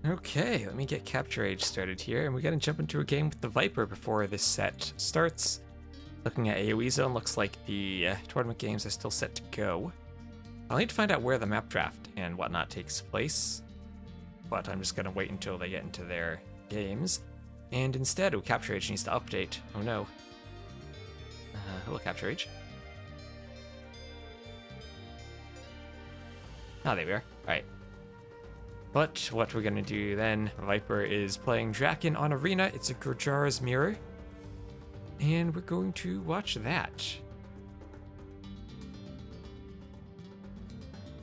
Okay, let me get Capture Age started here, and we gotta jump into a game with the Viper before this set starts. Looking at AoE zone, looks like the tournament games are still set to go. I'll need to find out where the map draft and whatnot takes place, but I'm just gonna wait until they get into their games. And instead, Capture Age needs to update. Oh no. Hello, Capture Age. Ah, there we are. Alright. But what we're gonna do then, Viper is playing Draken on Arena. It's a Gurjar's Mirror. And we're going to watch that.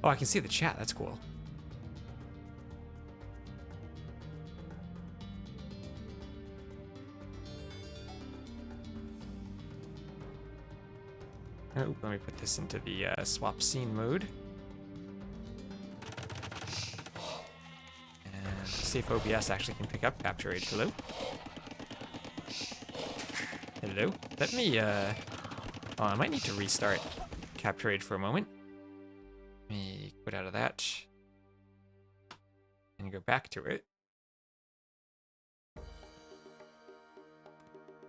Oh, I can see the chat. That's cool. Oh, let me put this into the swap scene mode. And see if OBS actually can pick up Capture Age. Hello? Hello? Let me, oh, I might need to restart Capture Age for a moment. Let me quit out of that. And go back to it.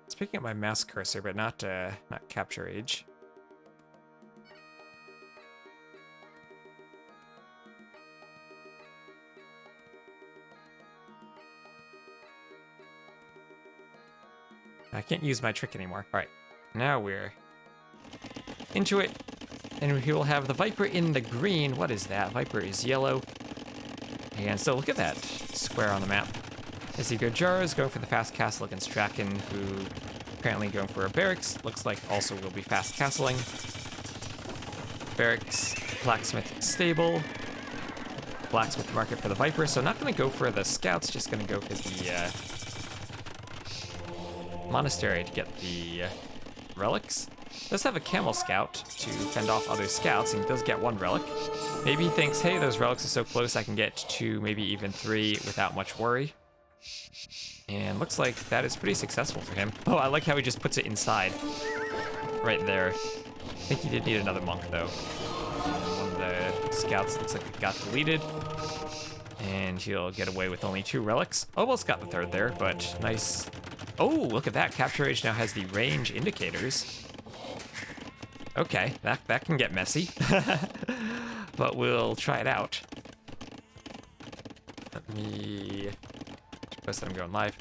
It's picking up my mouse cursor, but not Capture Age. I can't use my trick anymore. All right, now we're into it, and we will have the Viper in the green. What is that? Viper is yellow. And so look at that square on the map. As the Gurjaras go for the fast castle against Draken, who apparently going for a barracks. Looks like also will be fast castling. Barracks, blacksmith stable, blacksmith market for the Viper. So not going to go for the scouts, just going to go for the monastery to get the relics. Does have a camel scout to fend off other scouts, and he does get one relic. Maybe he thinks, hey, those relics are so close I can get 2, maybe even 3 without much worry. And looks like that is pretty successful for him. Oh, I like how he just puts it inside. Right there. I think he did need another monk, though. One of the scouts looks like it got deleted. And he'll get away with only 2 relics. Almost got the 3rd there, but nice. Oh, look at that. Capture Age now has the range indicators. Okay, that can get messy. But we'll try it out. Let me post that I'm going live.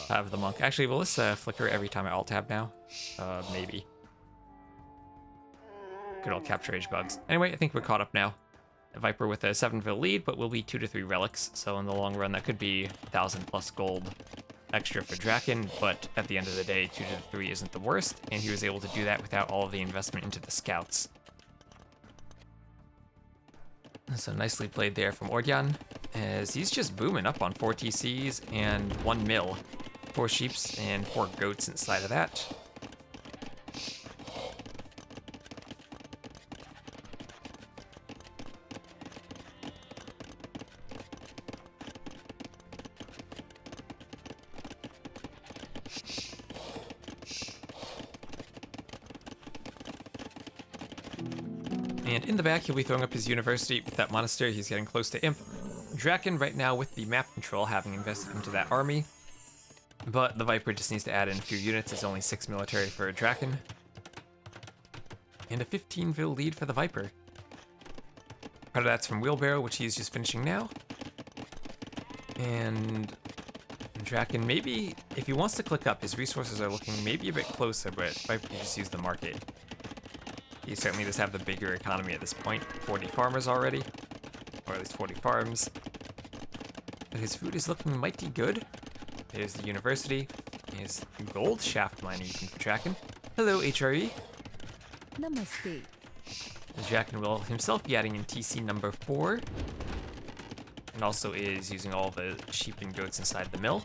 Have the monk. Actually, will this flicker every time I alt tab now? Maybe. Good old Capture Age bugs. Anyway, I think we're caught up now. Viper with a 7-vil lead, but will be 2 to 3 relics. So in the long run, that could be 1,000 plus gold extra for Draken. But at the end of the day, 2 to 3 isn't the worst, and he was able to do that without all of the investment into the scouts. So nicely played there from Ordjan, as he's just booming up on 4 TCs and 1 mill. 4 sheeps and 4 goats inside of that. And in the back, he'll be throwing up his university with that monastery. He's getting close to Imp. Draken right now with the map control, having invested into that army. But the Viper just needs to add in a few units. It's only 6 military for a Draken. And a 15-vil lead for the Viper. Part of that's from Wheelbarrow, which he's just finishing now. And Draken, maybe, if he wants to click up, his resources are looking maybe a bit closer, but Viper can just use the market. He certainly does have the bigger economy at this point. 40 farmers already, or at least 40 farms. But his food is looking mighty good. There's the university. His gold shaft mining even for Draken. Hello, HRE. Namaste. Draken will himself be adding in TC number 4. And also is using all the sheep and goats inside the mill.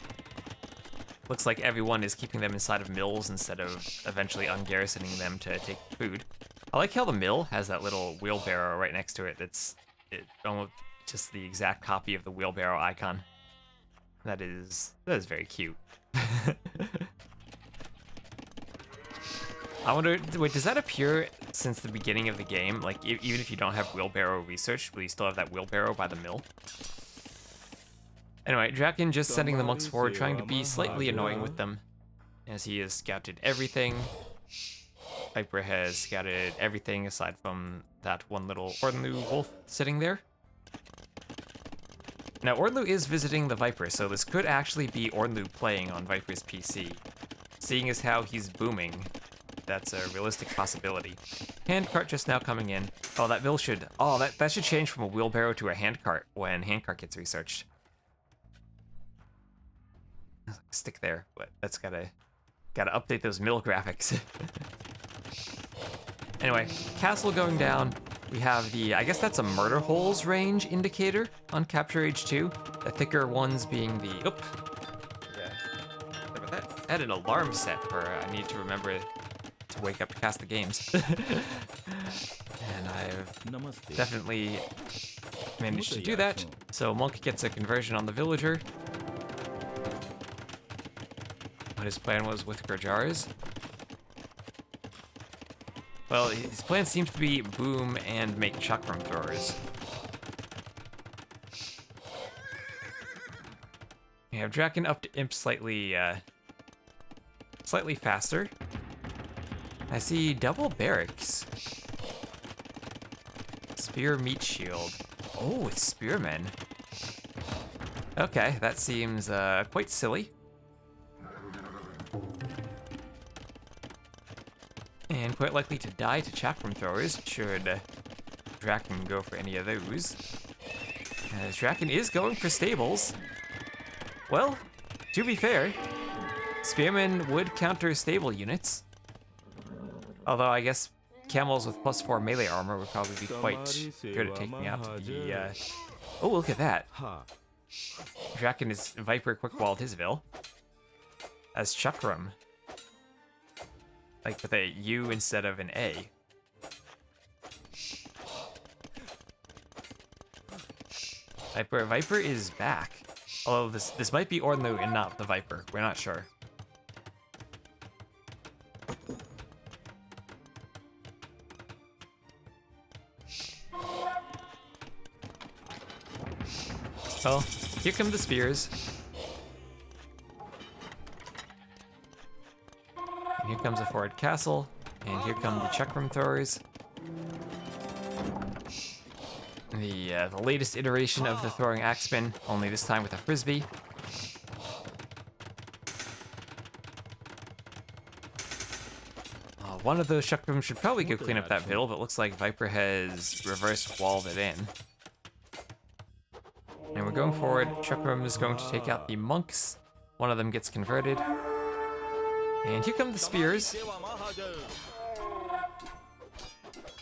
Looks like everyone is keeping them inside of mills instead of eventually ungarrisoning them to take food. I like how the mill has that little wheelbarrow right next to it. It's almost just the exact copy of the wheelbarrow icon. That is very cute. I wonder, wait, does that appear since the beginning of the game? Like, even if you don't have wheelbarrow research, will you still have that wheelbarrow by the mill? Anyway, Draken just sending the monks forward, trying to be slightly annoying with them, as he has scouted everything. Viper has scouted everything aside from that one little Ornlu wolf sitting there. Now, Ornlu is visiting the Viper, so this could actually be Ornlu playing on Viper's PC. Seeing as how he's booming, that's a realistic possibility. Handcart just now coming in. Oh, that mill should... Oh, that should change from a wheelbarrow to a handcart when handcart gets researched. Stick there, but that's gotta update those mill graphics. Anyway, castle going down. We have the, I guess that's a murder holes range indicator on Capture Age 2. The thicker ones being the, oop. Yeah. I had an alarm set where I need to remember to wake up to cast the games. And I've definitely managed to do that. So Monk gets a conversion on the villager. What his plan was with Gurjars. Well, his plan seems to be boom and make chakram throwers. We have Draken up to imp slightly faster. I see double barracks. Spear meat shield. Oh, it's spearmen. Okay, that seems quite silly. And quite likely to die to chakram throwers should Draken go for any of those. As Draken is going for stables. Well, to be fair, spearmen would counter stable units. Although I guess camels with +4 melee armor would probably be quite good at taking out the... Oh, look at that. Draken is Viper quick-walled his Vil. As Chakram. Like with a U instead of an A. Viper is back. Although this might be Ornlu and not the Viper. We're not sure. Well, here come the spears. And here comes a forward castle. And here come the chakram throwers. The latest iteration of the throwing axeman, only this time with a frisbee. One of those chakrams should probably go clean up that Vil, but looks like Viper has reverse walled it in. And we're going forward. Chakram is going to take out the monks. One of them gets converted. And here come the spears.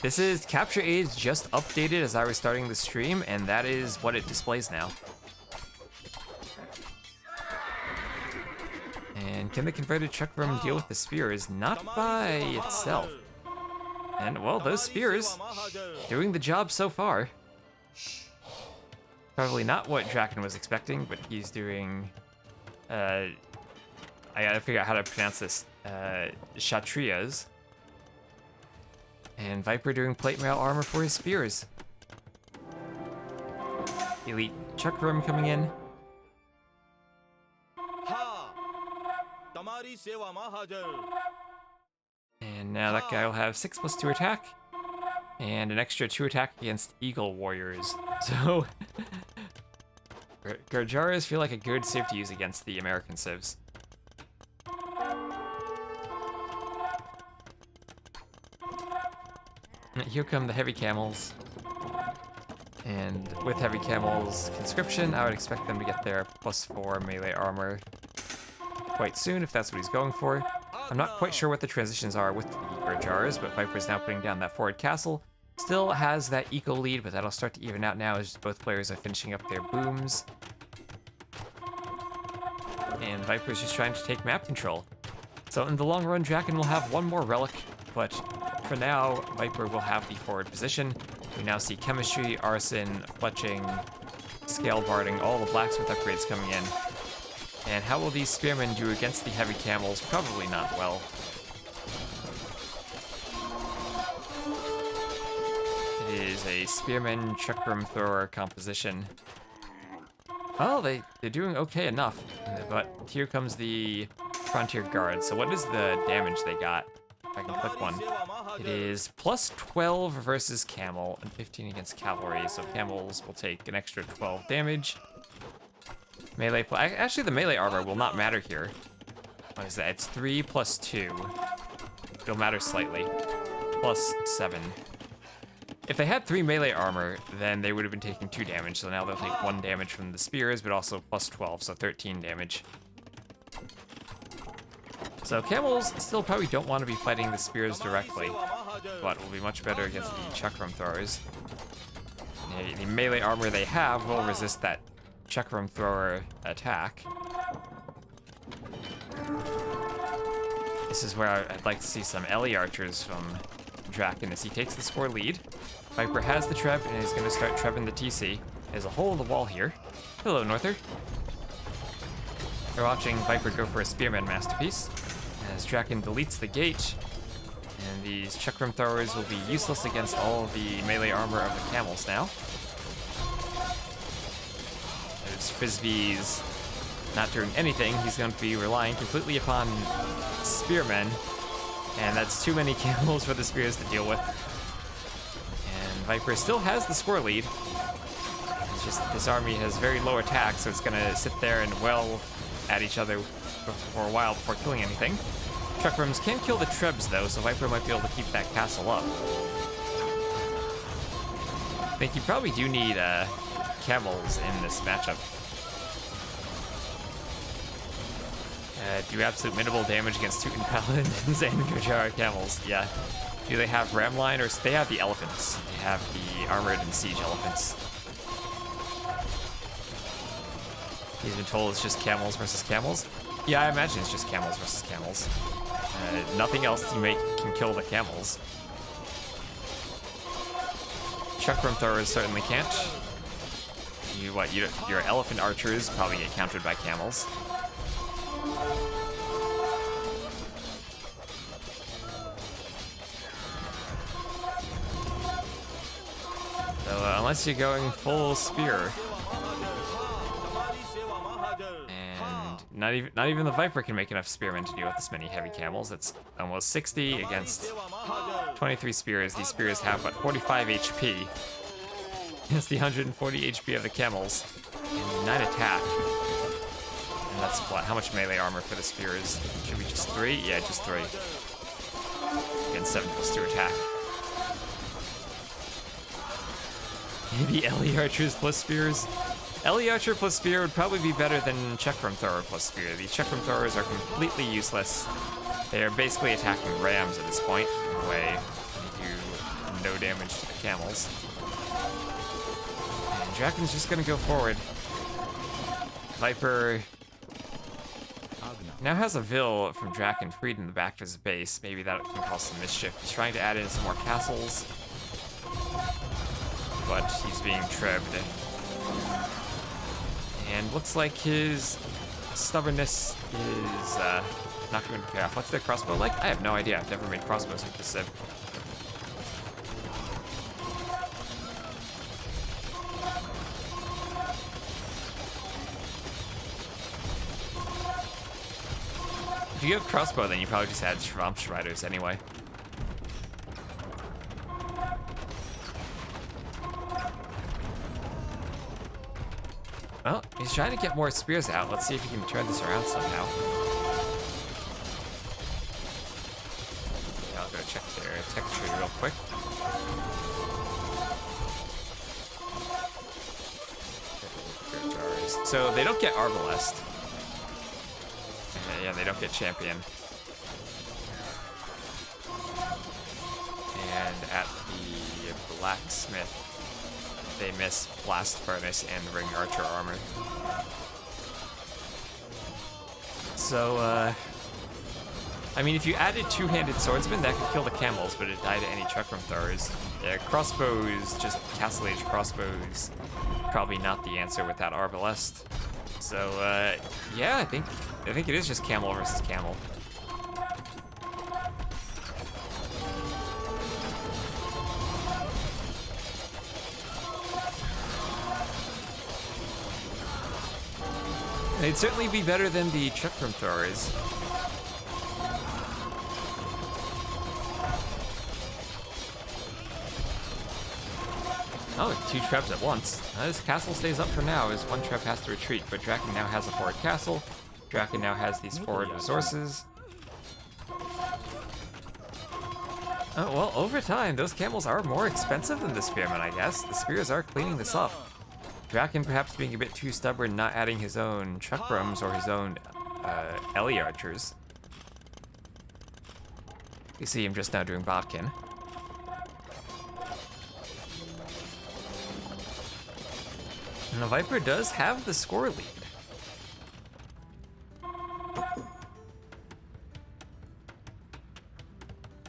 This is Capture Age just updated as I was starting the stream, and that is what it displays now. And can the converted chakram deal with the spears? Not by itself. And well, those spears doing the job so far. Probably not what Draken was expecting, but he's doing... I gotta figure out how to pronounce this. Kshatriyas. And Viper doing plate mail armor for his spears. Elite Chakram coming in. And now that guy will have 6+2 attack. And an extra 2 attack against Eagle Warriors. So... Gurjaras feel like a good civ to use against the American civs. Here come the heavy camels. And with heavy camels conscription, I would expect them to get their +4 melee armor quite soon, if that's what he's going for. I'm not quite sure what the transitions are with the Gurjaras, but Viper's now putting down that forward castle. Still has that eco lead, but that'll start to even out now as both players are finishing up their booms. And Viper's just trying to take map control. So in the long run, Draken will have one more relic, but for now, Viper will have the forward position. We now see Chemistry, Arson, Fletching, Scale Barding, all the Blacksmith upgrades coming in. And how will these Spearmen do against the heavy camels? Probably not well. It is a Spearman Chakram Thrower composition. Oh, they're doing okay enough. But here comes the Frontier Guard. So what is the damage they got? If I can click one. It is plus 12 versus Camel and 15 against Cavalry. So Camels will take an extra 12 damage. Melee, actually the melee armor will not matter here. What is that? It's 3 plus 2. It'll matter slightly. Plus 7. If they had 3 melee armor, then they would have been taking 2 damage. So now they'll take 1 damage from the spears, but also plus 12, so 13 damage. So camels still probably don't want to be fighting the spears directly, but will be much better against the Chakram throwers. The melee armor they have will resist that Chakram thrower attack. This is where I'd like to see some Ellie archers from Draken as he takes the score lead. Viper has the Treb and is going to start trebbing the TC. There's a hole in the wall here. Hello, Norther. We're watching Viper go for a Spearman Masterpiece as Draken deletes the gate, and these Chakram throwers will be useless against all of the melee armor of the camels now. There's Frisbee's not doing anything. He's going to be relying completely upon Spearmen, and that's too many camels for the spears to deal with. And Viper still has the score lead. It's just this army has very low attack, so it's going to sit there and well at each other for a while before killing anything. Chakrams can kill the Trebs though, so Viper might be able to keep that castle up. I think you probably do need camels in this matchup. Do absolute minimal damage against Teuton Paladins and Gojara camels. Yeah. Do they have Ramline, or they have the elephants? They have the armored and siege elephants. He's been told it's just camels versus camels. Yeah, I imagine it's just camels versus camels. Nothing else can kill the camels. Chakram throwers certainly can't. Your elephant archers probably get countered by camels. So unless you're going full spear, and not even the Viper can make enough spearmen to deal with this many heavy camels. It's almost 60 against 23 spears. These spears have about 45 HP against the 140 HP of the camels, and 9 attack. And that's what? How much melee armor for the spears? Should be just 3? Yeah, just 3. Against 7 plus 2 attack. Maybe Ellie archers plus spears? Ellie archer plus spear would probably be better than Chakram thrower plus spear. These Chakram throwers are completely useless. They are basically attacking rams at this point, in a way they do no damage to the camels. And Draken's just gonna go forward. Viper now has a Vil from Draken freed in the back of his base. Maybe that can cause some mischief. He's trying to add in some more castles, but he's being trebbed. And looks like his stubbornness is not going to pay off. What's their crossbow like? I have no idea. I've never made crossbows with this Civ. If you have crossbow, then you probably just add Schrammschreiters anyway. Well, he's trying to get more spears out. Let's see if he can turn this around somehow. Yeah, I'll go check their tech tree real quick. So they don't get Arbalest. Yeah, they don't get Champion. And at the Blacksmith, they miss Blast Furnace and Ring Archer armor. So, I mean, if you added two-handed swordsman, that could kill the camels, but it died to any chakram throwers. Yeah, crossbows, just castle age crossbows, probably not the answer with that arbalest. So yeah, I think it is just camel versus camel. It'd certainly be better than the chakram throwers. Oh, 2 traps at once. This castle stays up for now as one trap has to retreat, but Draken now has a forward castle. Draken now has these forward resources. Oh, well, over time, those camels are more expensive than the spearmen, I guess. The spears are cleaning this up. Draken perhaps being a bit too stubborn, not adding his own chakrams or his own Ellie archers. You see him just now doing Botkin. And the Viper does have the score lead.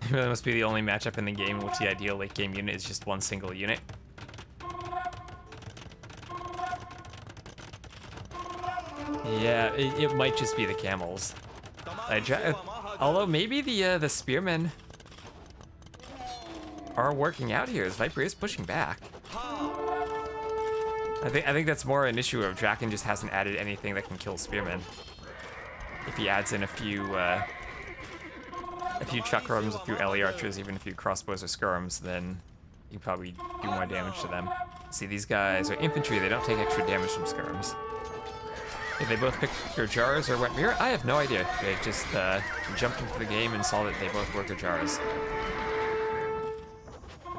It really must be the only matchup in the game in which the ideal late game unit is just one single unit. Yeah, it might just be the camels. Although maybe the spearmen are working out here as Viper is pushing back. I think that's more an issue of Draken just hasn't added anything that can kill spearmen. If he adds in a few chakrams, a few Ellie archers, even a few crossbows or skirms, then you can probably do more damage to them. See, these guys are infantry, they don't take extra damage from skirms. If they both picked Gurjars or went mirror, I have no idea. They just jumped into the game and saw that they both were Gurjars.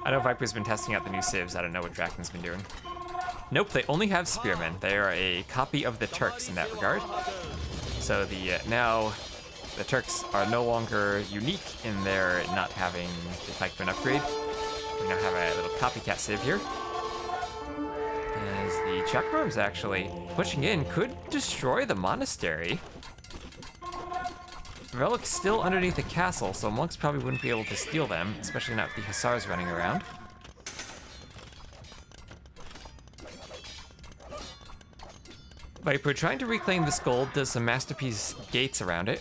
I know Viper's been testing out the new civs, I don't know what Draken's been doing. Nope, they only have spearmen. They are a copy of the Turks in that regard. So now the Turks are no longer unique in their not having the pikeman upgrade. We now have a little copycat civ here. As the chakrams actually pushing in could destroy the monastery. Relic's still underneath the castle, so monks probably wouldn't be able to steal them, especially not with the hussars running around. Viper trying to reclaim this gold, does some masterpiece gates around it.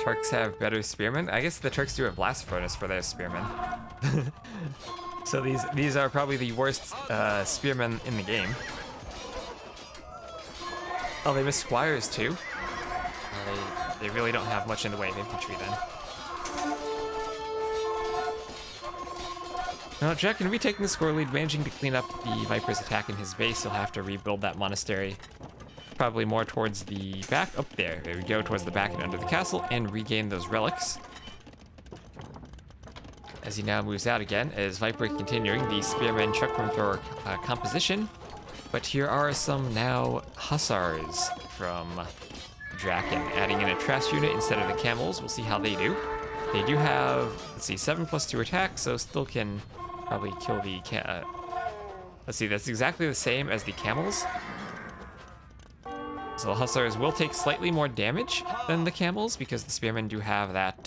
Turks have better spearmen. I guess the Turks do have blast furnace for their spearmen. So these are probably the worst spearmen in the game. Oh, they miss squires too. They really don't have much in the way of infantry then. Now, Jack going to be taking the score lead, managing to clean up the Viper's attack in his base. He'll have to rebuild that monastery. Probably more towards the back. Up there. There we go, towards the back and under the castle, and regain those relics. As he now moves out again, as Viper continuing the Spearman Chakram Thrower composition. But here are some now hussars from Draken, adding in a trash unit instead of the camels. We'll see how they do. They do have, let's see, 7+2 attack, so still can probably kill the let's see, that's exactly the same as the camels. So the hussars will take slightly more damage than the camels because the spearmen do have that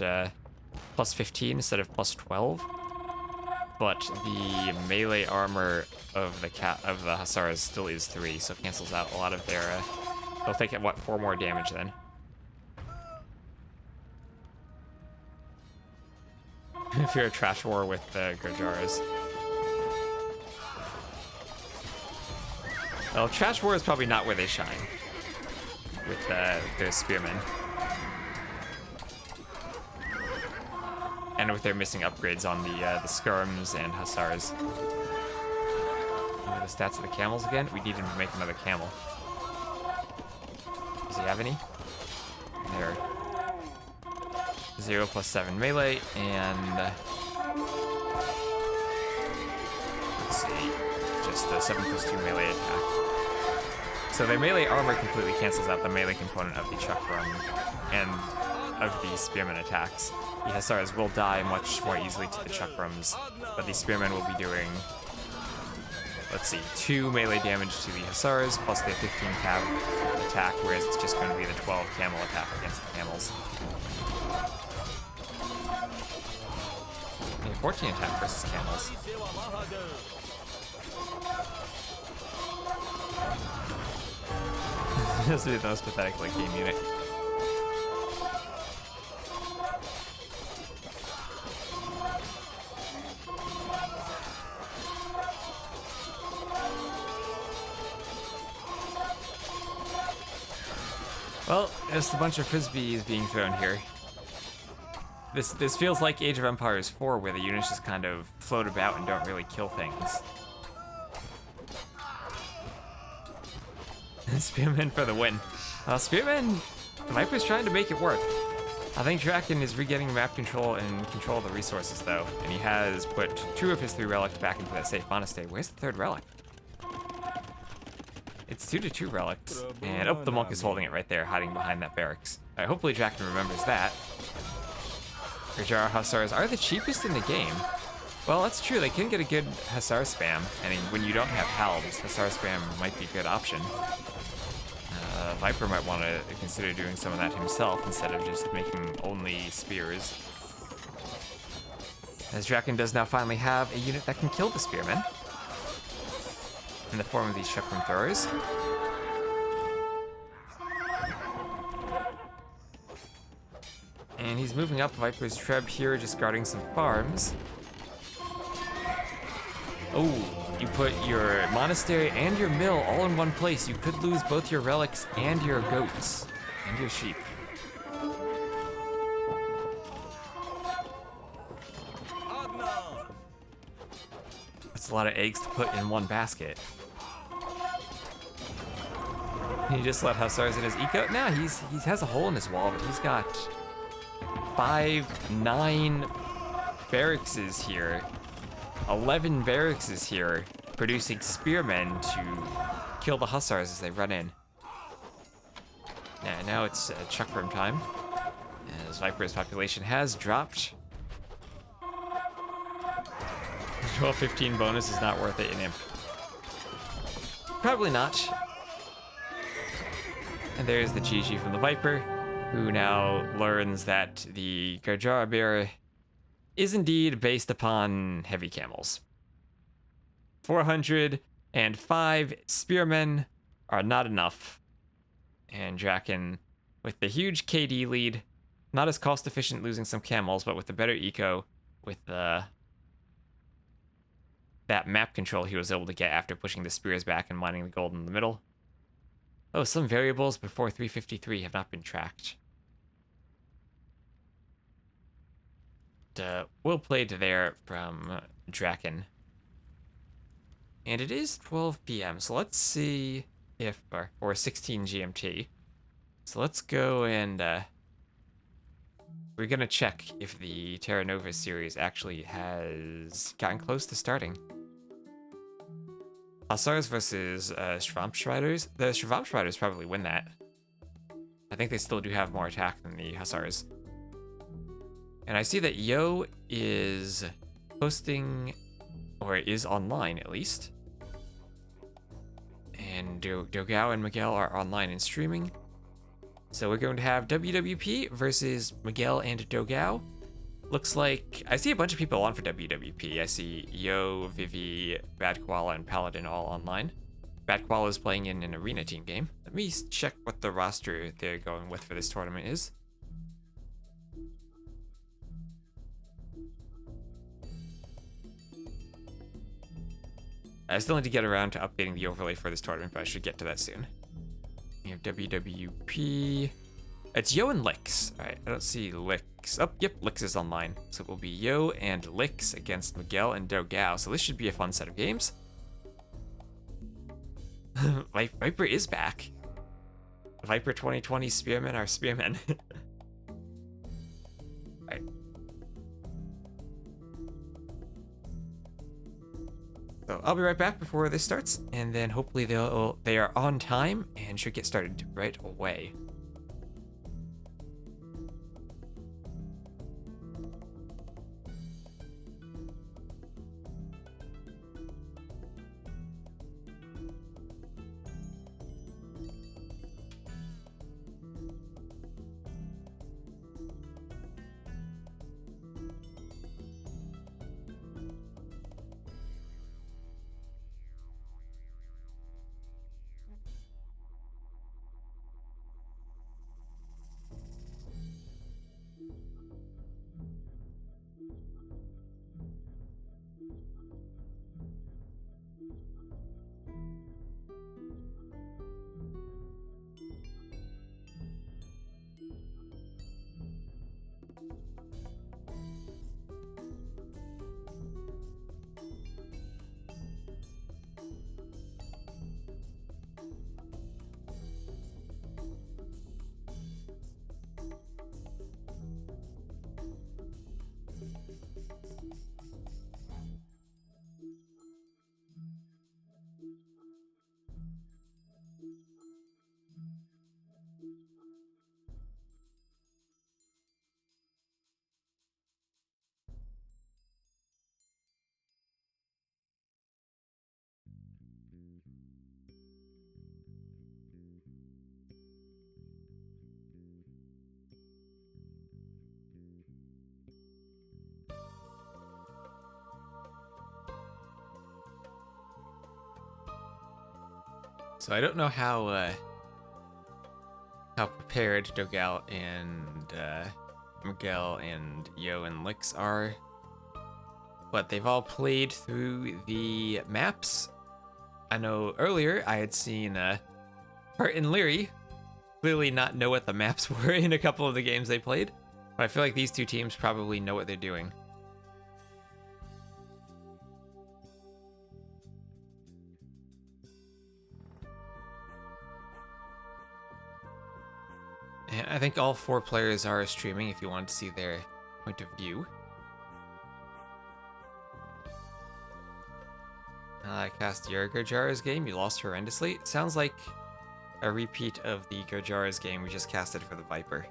+15 instead of +12. But the melee armor of the hussars still is 3, so it cancels out a lot of their. They'll take 4 more damage then. If you're a trash war with the Gurjars. Well, trash war is probably not where they shine with their spearmen. And with their missing upgrades on the skirms and hussars. The stats of the camels again. We need him to make another camel. Does he have any? There. 0+7 melee and let's see, just a 7+2 melee attack. So their melee armor completely cancels out the melee component of the chakram and of the spearman attacks. The hussars will die much more easily to the chakrams, but the spearmen will be doing, let's see, 2 melee damage to the hussars, plus their 15 cav attack, whereas it's just going to be the 12 camel attack against the camels. And 14 attack versus camels. This would be the most pathetic late game unit. Well, just a bunch of frisbees being thrown here. This feels like Age of Empires 4, where the units just kind of float about and don't really kill things. Spearman for the win. Spearman, Viper's trying to make it work. I think Draken is regaining map control and control of the resources, though, and he has put 2 of his 3 relics back into that safe monastery. Where's the 3rd relic? It's 2-2 relics, and oh, the monk is holding it right there, hiding behind that barracks. Hopefully Draken remembers that. Gajara Hussars are the cheapest in the game. Well, that's true, they can get a good Hussar spam, and when you don't have halbs, Hussar spam might be a good option. Viper might want to consider doing some of that himself instead of just making only spears. As Draken does now finally have a unit that can kill the spearmen in the form of these chakram throwers. And he's moving up Viper's Treb here, just guarding some farms. Oh, you put your monastery and your mill all in one place. You could lose both your relics and your goats and your sheep. That's a lot of eggs to put in one basket. He just let Hussars in his eco. No, he has a hole in his wall, but he's got 9 barracks here. 11 barracks here, producing spearmen to kill the Hussars as they run in. Now it's Chakram time, as Viper's population has dropped. 12-15 bonus is not worth it in Imp. Probably not. And there's the GG from the Viper, who now learns that the Gajara Bear is indeed based upon heavy camels. 405 spearmen are not enough. And Draken, with the huge KD lead, not as cost efficient losing some camels, but with the better eco, with that map control he was able to get after pushing the spears back and mining the gold in the middle. Oh, some variables before 353 have not been tracked. Well played there from Draken. And it is 12 p.m., so let's see if, or 16 GMT. So let's go and, we're gonna check if the Terra Nova series actually has gotten close to starting. Hussars versus Schwampschreiters. The Schwampschreiters probably win that. I think they still do have more attack than the Hussars. And I see that Yo is posting, or is online at least. And Dogel and Miguel are online and streaming. So we're going to have WWP versus Miguel and Dogel. Looks like, I see a bunch of people on for WWP. I see Yo, Vivi, Bad Koala, and Paladin all online. Bad Koala is playing in an arena team game. Let me check what the roster they're going with for this tournament is. I still need to get around to updating the overlay for this tournament, but I should get to that soon. We have WWP. It's Yo and Lix. Alright, I don't see Lix. Oh, yep, Lix is online. So it will be Yo and Lix against Miguel and Dogel. So this should be a fun set of games. Viper is back. Viper 2020 Spearmen are Spearmen. Alright. So I'll be right back before this starts, and then hopefully they are on time and should get started right away. So I don't know how prepared Dogel and Miguel and Yo and Lix are, but they've all played through the maps. I know earlier I had seen Hurt and Leary clearly not know what the maps were in a couple of the games they played, but I feel like these two teams probably know what they're doing. And I think all 4 players are streaming if you want to see their point of view. I cast your Gojara's game. You lost horrendously. It sounds like a repeat of the Gojara's game we just casted for the Viper.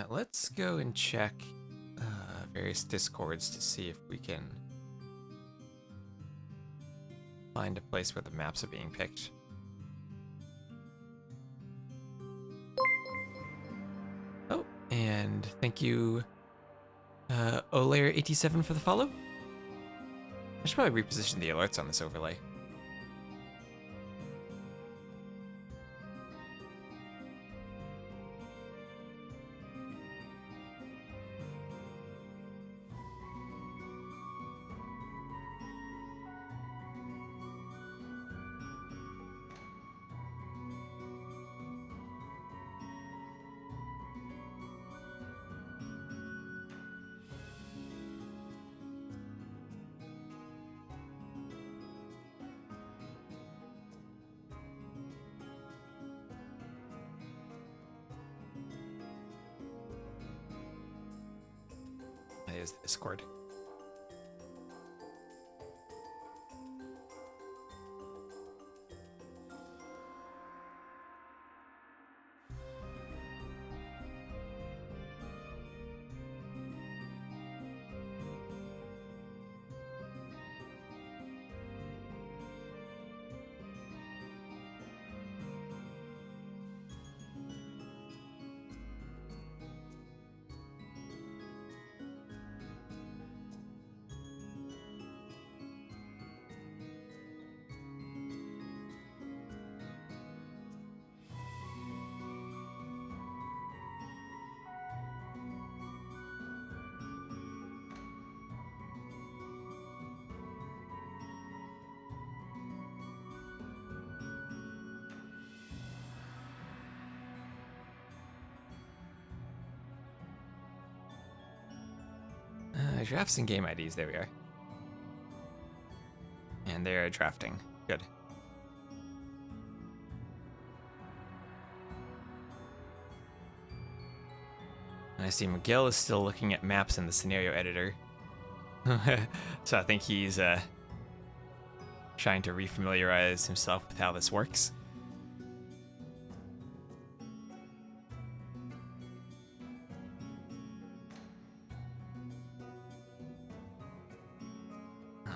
Let's go and check various discords to see if we can find a place where the maps are being picked. Oh, and thank you, Olayer87 for the follow. I should probably reposition the alerts on this overlay. That is the Discord. Drafts and game IDs, there we are. And they're drafting. Good. I see Miguel is still looking at maps in the scenario editor. So I think he's trying to refamiliarize himself with how this works.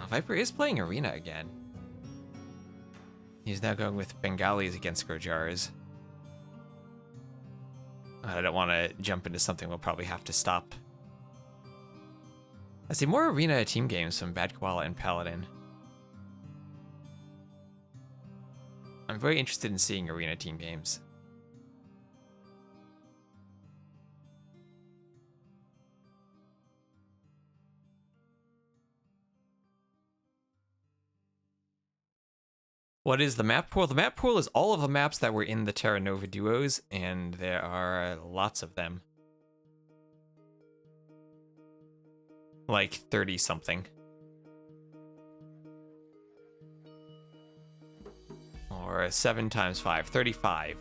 Viper is playing Arena again. He's now going with Bengalis against Grojars. I don't want to jump into something we'll probably have to stop. I see more Arena team games from Bad Koala and Paladin. I'm very interested in seeing Arena team games. What is the map pool? The map pool is all of the maps that were in the Terra Nova Duos, and there are lots of them. Like 30 something. Or 7 times 5, 35.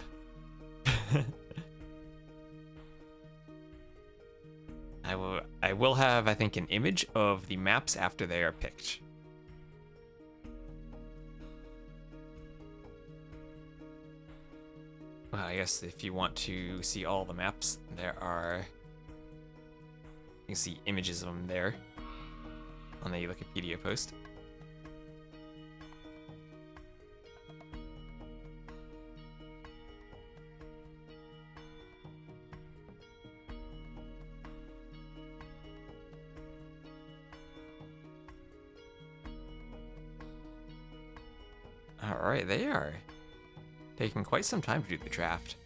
I will have, I think, an image of the maps after they are picked. Well, I guess if you want to see all the maps, there are... You can see images of them there on the Wikipedia post. Alright, they are taking quite some time to do the draft.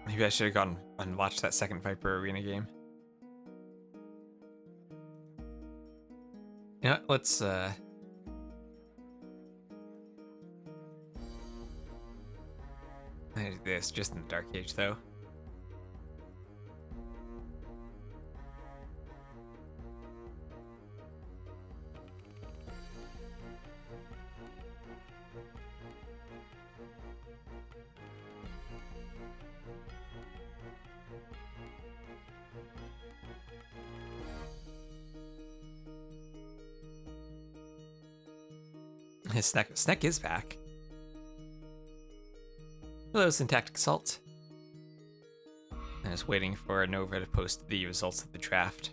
Maybe I should have gone and watched that second Viper Arena game. You know what, let's I do this just in the Dark Age though. Sneck is back. Hello, Syntactic Assault. I'm just waiting for Nova to post the results of the draft.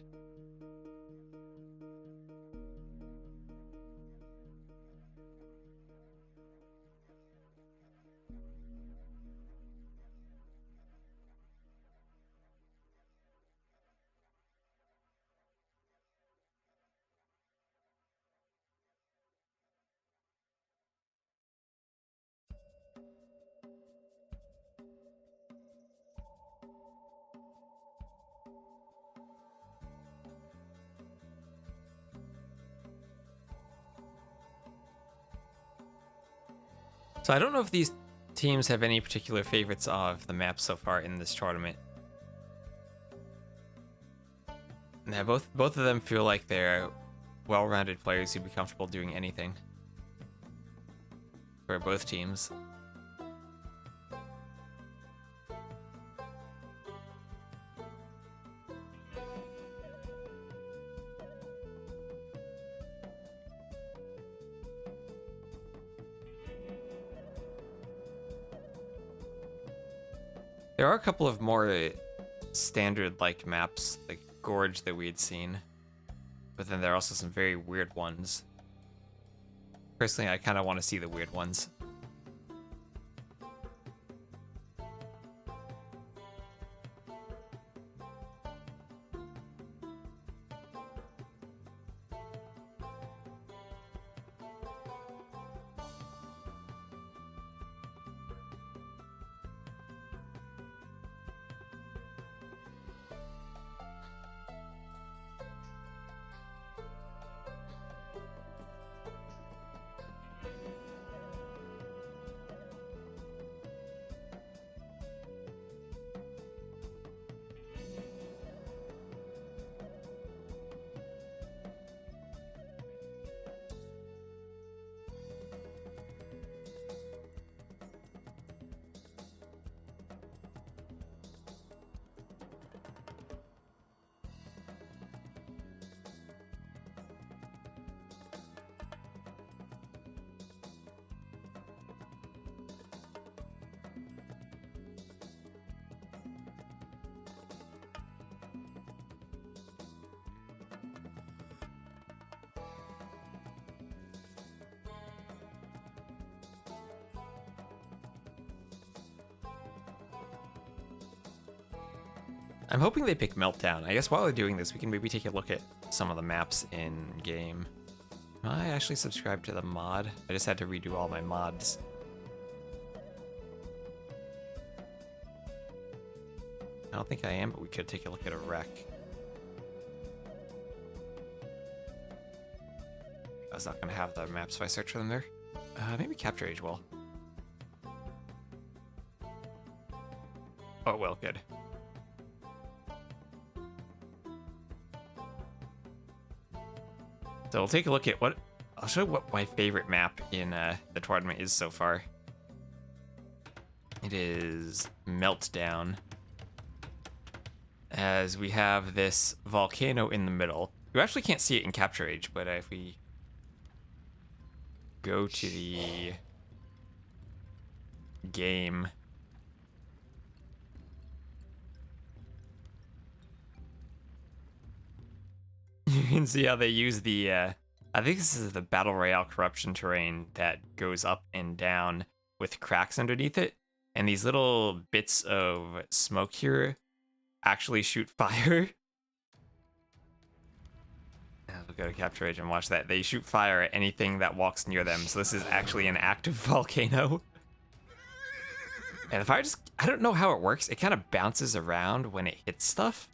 So I don't know if these teams have any particular favorites of the maps so far in this tournament. Yeah, both of them feel like they're well-rounded players who'd be comfortable doing anything for both teams. There are a couple of more standard-like maps, like Gorge, that we had seen. But then there are also some very weird ones. Personally, I kind of want to see the weird ones. I'm hoping they pick Meltdown. I guess while they're doing this, we can maybe take a look at some of the maps in game. I actually subscribed to the mod. I just had to redo all my mods. I don't think I am, but we could take a look at a wreck. I was not going to have the maps if I search for them there. Maybe Capture Age will. Oh, well, good. So we'll take a look at what... I'll show you what my favorite map in the tournament is so far. It is Meltdown. As we have this volcano in the middle. You actually can't see it in Capture Age, but if we go to the game... You can see how they use the, I think this is the Battle Royale corruption terrain that goes up and down with cracks underneath it. And these little bits of smoke here actually shoot fire. We'll go to Capture Age and watch that. They shoot fire at anything that walks near them. So this is actually an active volcano. And the fire just, I don't know how it works. It kind of bounces around when it hits stuff.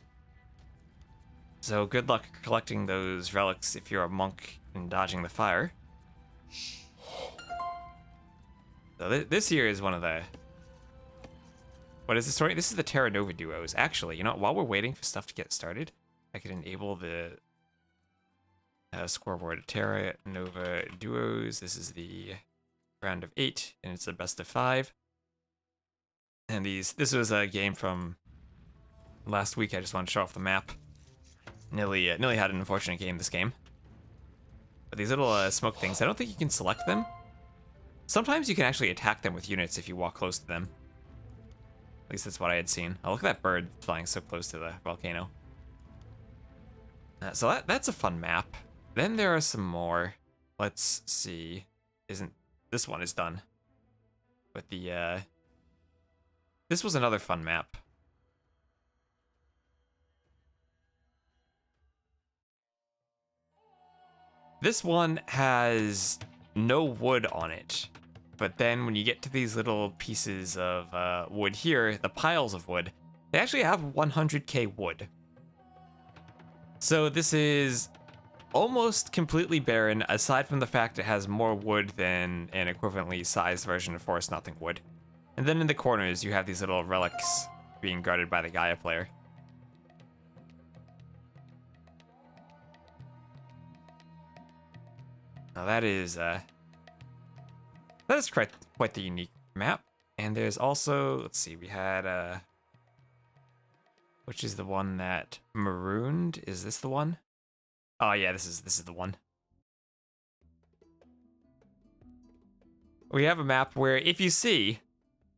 So good luck collecting those relics if you're a monk and dodging the fire. So this here is one of the... What is the story? This is the Terra Nova Duos. Actually, you know, while we're waiting for stuff to get started, I could enable the scoreboard. Terra Nova Duos. This is the round of 8, and it's the best of 5. And this was a game from last week. I just wanted to show off the map. Nearly had an unfortunate game this game. But these little smoke things, I don't think you can select them. Sometimes you can actually attack them with units if you walk close to them. At least that's what I had seen. Oh, look at that bird flying so close to the volcano. So that's a fun map. Then there are some more. Let's see. This one is done. But this was another fun map. This one has no wood on it, but then when you get to these little pieces of wood here, the piles of wood, they actually have 100k wood. So this is almost completely barren, aside from the fact it has more wood than an equivalently sized version of Forest Nothing wood. And then in the corners, you have these little relics being guarded by the Gaia player. Now that is quite the unique map. And there's also, let's see, we had which is the one that marooned? Is this the one? Oh yeah, this is the one. We have a map where if you see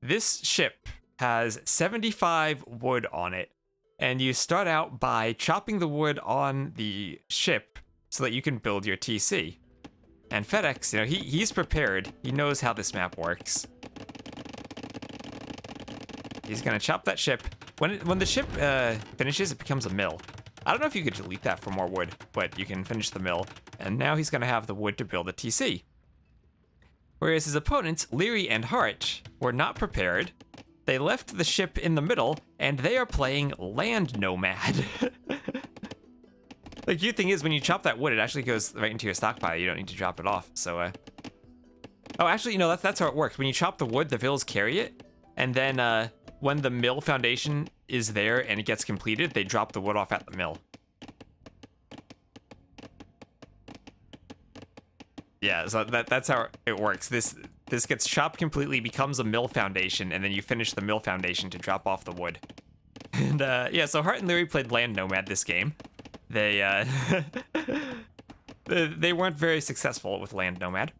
this ship has 75 wood on it. And you start out by chopping the wood on the ship so that you can build your TC. And FedEx, you know, he's prepared. He knows how this map works. He's gonna chop that ship. When the ship finishes, it becomes a mill. I don't know if you could delete that for more wood, but you can finish the mill. And now he's gonna have the wood to build a TC. Whereas his opponents, Leary and Hart, were not prepared. They left the ship in the middle, and they are playing Land Nomad. The cute thing is, when you chop that wood, it actually goes right into your stockpile. You don't need to drop it off, so, Oh, actually, you know, that's how it works. When you chop the wood, the vills carry it, and then, when the mill foundation is there and it gets completed, they drop the wood off at the mill. Yeah, so that's how it works. This gets chopped completely, becomes a mill foundation, and then you finish the mill foundation to drop off the wood. And yeah, so Hart and Leary played Land Nomad this game. They they weren't very successful with Land Nomad.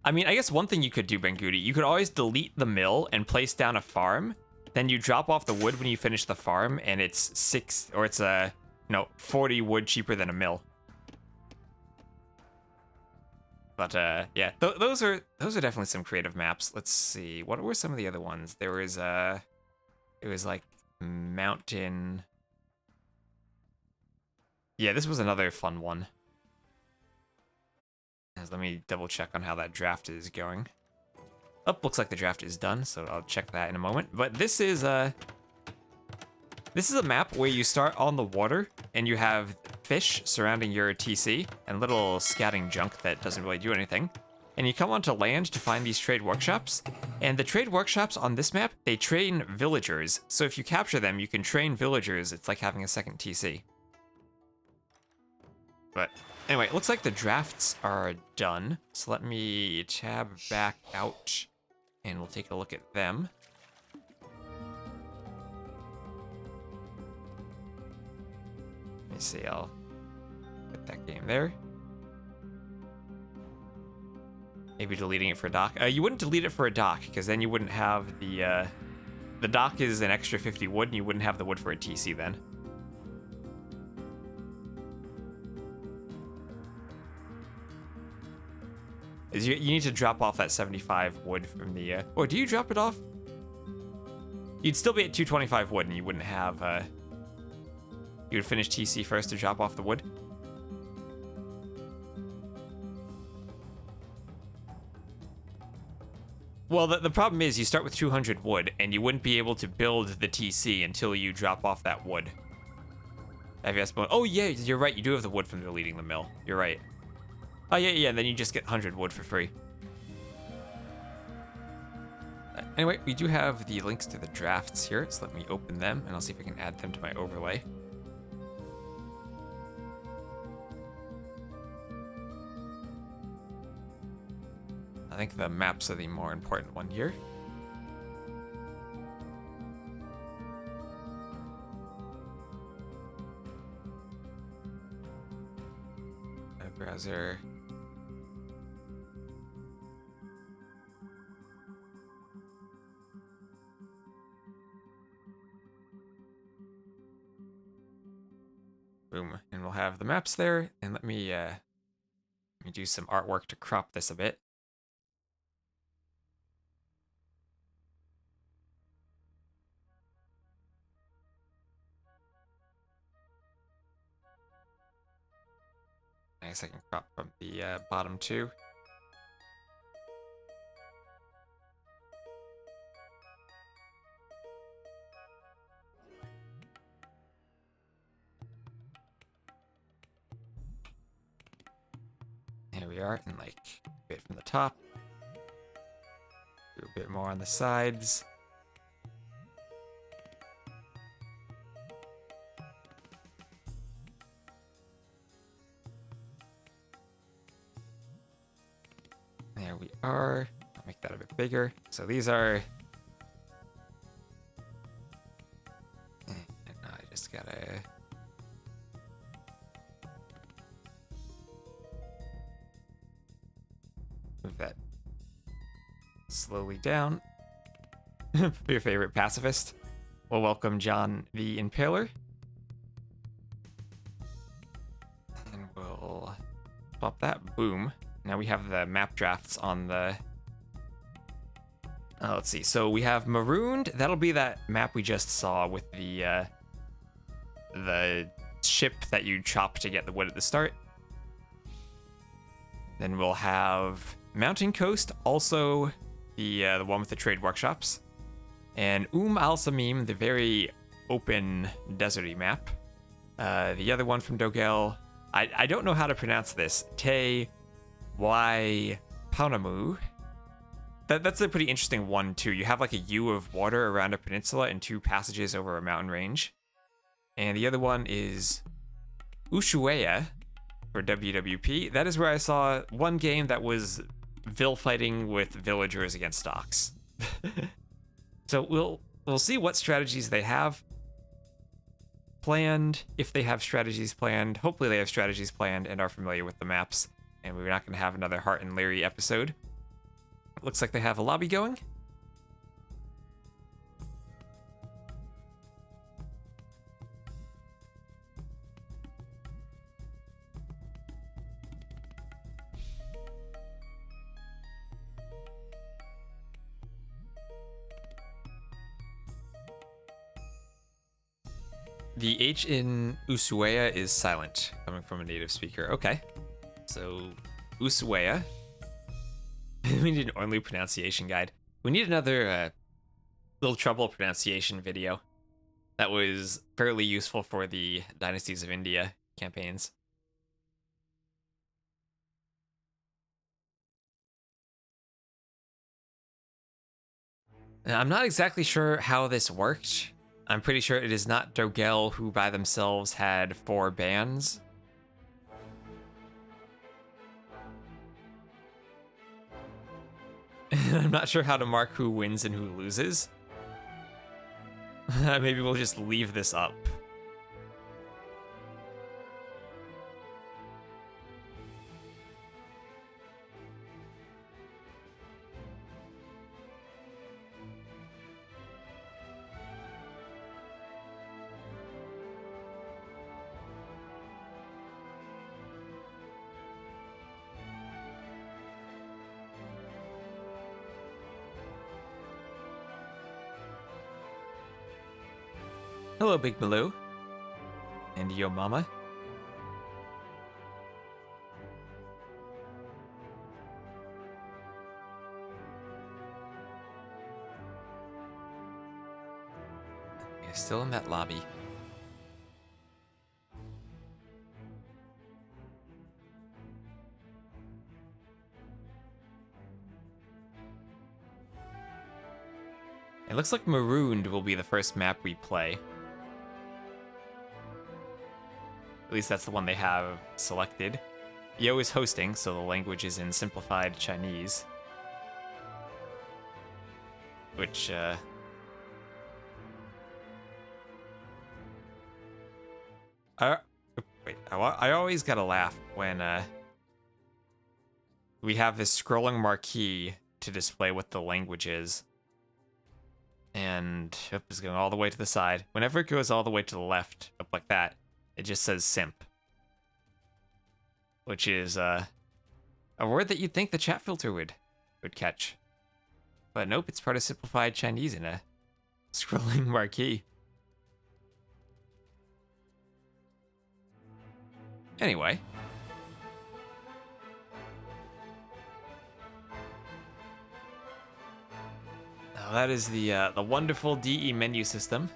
I mean, I guess one thing you could do, Benguti, you could always delete the mill and place down a farm. Then you drop off the wood when you finish the farm, and it's 40 wood cheaper than a mill. But yeah, those are definitely some creative maps. Let's see, what were some of the other ones? There was it was like mountain. Yeah, this was another fun one. Let me double check on how that draft is going. Oh, looks like the draft is done, so I'll check that in a moment. But this is a map where you start on the water and you have fish surrounding your TC and little scouting junk that doesn't really do anything. And you come onto land to find these trade workshops. And the trade workshops on this map, they train villagers. So if you capture them, you can train villagers. It's like having a second TC. But anyway, it looks like the drafts are done. So let me tab back out and we'll take a look at them. Let me see, I'll put that game there. Maybe deleting it for a dock. You wouldn't delete it for a dock, because then you wouldn't have the dock is an extra 50 wood, and you wouldn't have the wood for a TC then. You need to drop off that 75 wood from the, or do you drop it off? You'd still be at 225 wood, and you wouldn't have, you would finish TC first to drop off the wood. Well, the problem is you start with 200 wood, and you wouldn't be able to build the TC until you drop off that wood. Oh, yeah, you're right. You do have the wood from deleting the mill. You're right. Oh, yeah, and then you just get 100 wood for free. Anyway, we do have the links to the drafts here, so let me open them, and I'll see if I can add them to my overlay. I think the maps are the more important one here. My browser. Boom, and we'll have the maps there, and let me do some artwork to crop this a bit. I guess I can crop from the bottom too. Here we are, and like a bit from the top. Do a bit more on the sides. There we are. I'll make that a bit bigger. So these are. And now I just gotta. Move that slowly down. Your favorite pacifist. Well, welcome John the Impaler. And we'll swap that. Boom. Now we have the map drafts on the... let's see. So we have Marooned. That'll be that map we just saw with the ship that you chop to get the wood at the start. Then we'll have Mountain Coast, also the one with the trade workshops. And Al Samim, the very open deserty map. The other one from Dogel, I don't know how to pronounce this. Te Wai Paunamu. That's a pretty interesting one too. You have like a U of water around a peninsula and 2 passages over a mountain range. And the other one is Ushuaia for WWP. That is where I saw one game that was Vil fighting with villagers against stocks. So we'll see what strategies they have planned, if they have strategies planned. Hopefully they have strategies planned and are familiar with the maps. And we're not going to have another Hart and Larry episode. Looks like they have a lobby going. The H in Ushuaia is silent, coming from a native speaker. Okay. So, Ushuaia. We need an Ornlu pronunciation guide. We need another Little Trouble pronunciation video. That was fairly useful for the Dynasties of India campaigns. Now, I'm not exactly sure how this worked. I'm pretty sure it is not Dogel who by themselves had 4 bans. I'm not sure how to mark who wins and who loses. Maybe we'll just leave this up. Hello, Big Maloo. And yo mama. You're still in that lobby. It looks like Marooned will be the first map we play. At least that's the one they have selected. Yo is hosting, so the language is in simplified Chinese. Which, I always gotta laugh when, we have this scrolling marquee to display what the language is. And, it's going all the way to the side. Whenever it goes all the way to the left, up like that, it just says simp. Which is, a word that you'd think the chat filter would catch. But nope, it's part of simplified Chinese in a scrolling marquee. Anyway. Now that is the wonderful DE menu system.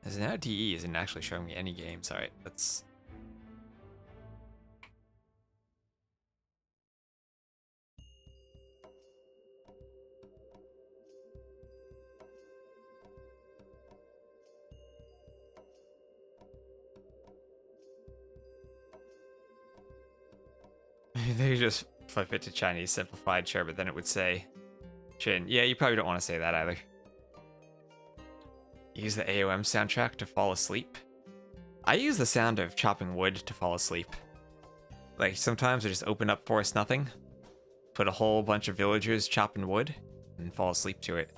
As now DE isn't actually showing me any games. Alright, let's... They just flip it to Chinese simplified, sure, but then it would say Chin. Yeah, you probably don't want to say that either. Use the AOM soundtrack to fall asleep. I use the sound of chopping wood to fall asleep. Like, sometimes I just open up Forest Nothing, put a whole bunch of villagers chopping wood, and fall asleep to it.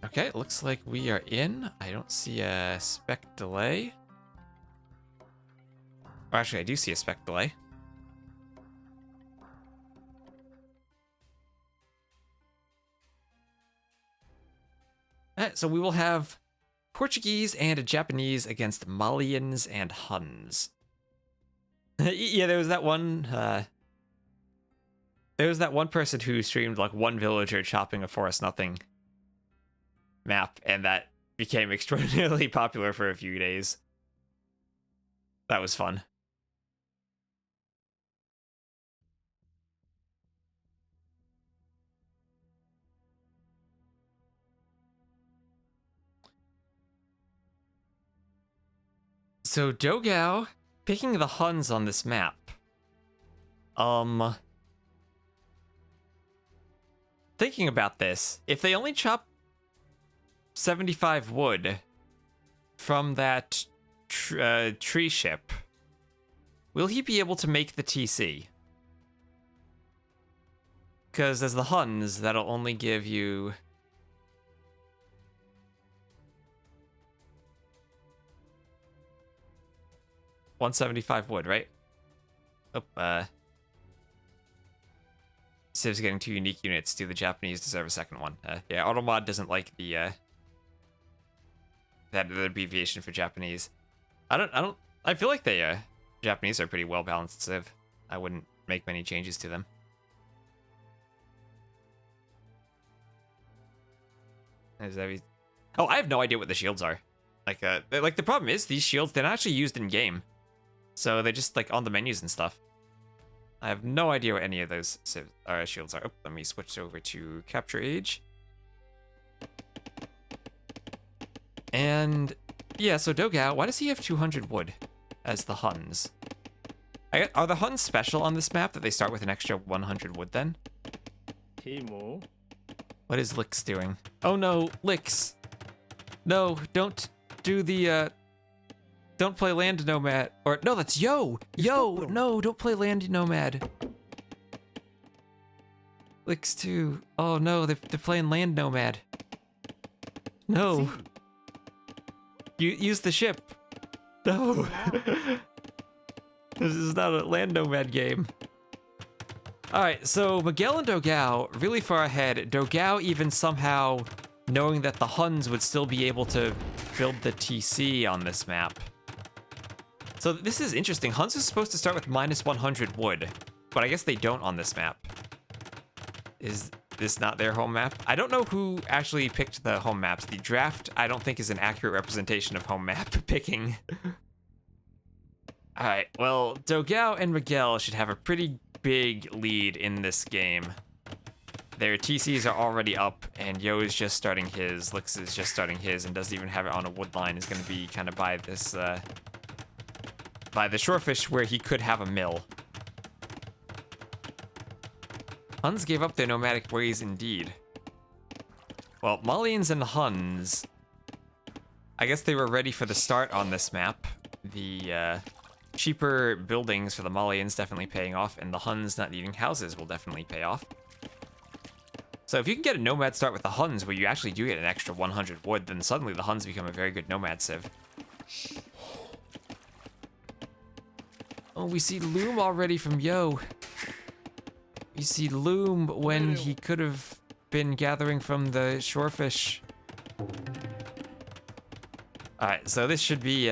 Okay, looks like we are in. I don't see a spec delay. Oh, actually, I do see a spec delay. Alright, so we will have Portuguese and Japanese against Malians and Huns. Yeah, there was that one person who streamed like one villager chopping a Forest Nothing map, and that became extraordinarily popular for a few days. That was fun. So Dogel picking the Huns on this map. Thinking about this, if they only chop 75 wood from that tree ship, will he be able to make the TC? Because as the Huns, that'll only give you... $175 wood, right? Oh, Civ's getting 2 unique units. Do the Japanese deserve a second one? Yeah, Automod doesn't like the that abbreviation for Japanese. I feel like the Japanese are pretty well balanced Civ. I wouldn't make many changes to them. Oh, I have no idea what the shields are. Like the problem is these shields, they're not actually used in game, so they're just like on the menus and stuff. I have no idea what any of those shields are. Oh, let me switch over to Capture Age. And yeah, so Dogel, why does he have 200 wood as the Huns? Are the Huns special on this map that they start with an extra 100 wood then? Timo. What is Lix doing? Oh no, Lix. No, don't do the, don't play Land Nomad. Or, no, that's Yo! Yo! No, don't play Land Nomad. Lix 2. Oh no, they're playing Land Nomad. No. You use the ship. No. This is not a Land Nomad game. Alright, so Miguel and Dogel really far ahead. Dogel even somehow knowing that the Huns would still be able to build the TC on this map. So this is interesting. Huns is supposed to start with minus 100 wood, but I guess they don't on this map. Is this not their home map? I don't know who actually picked the home maps. The draft, I don't think, is an accurate representation of home map picking. Alright, well, Dogel and Miguel should have a pretty big lead in this game. Their TCs are already up, and Yo is just starting his, Lix is just starting his, and doesn't even have it on a wood line. Is going to be kind of by this, by the shorefish where he could have a mill. Huns gave up their nomadic ways indeed. Well, Malians and Huns, I guess they were ready for the start on this map. The cheaper buildings for the Malians definitely paying off, and the Huns not needing houses will definitely pay off. So if you can get a nomad start with the Huns where you actually do get an extra 100 wood, then suddenly the Huns become a very good nomad civ. Oh, we see Loom already from Yo. We see Loom when he could have been gathering from the shorefish. Alright, so this should be,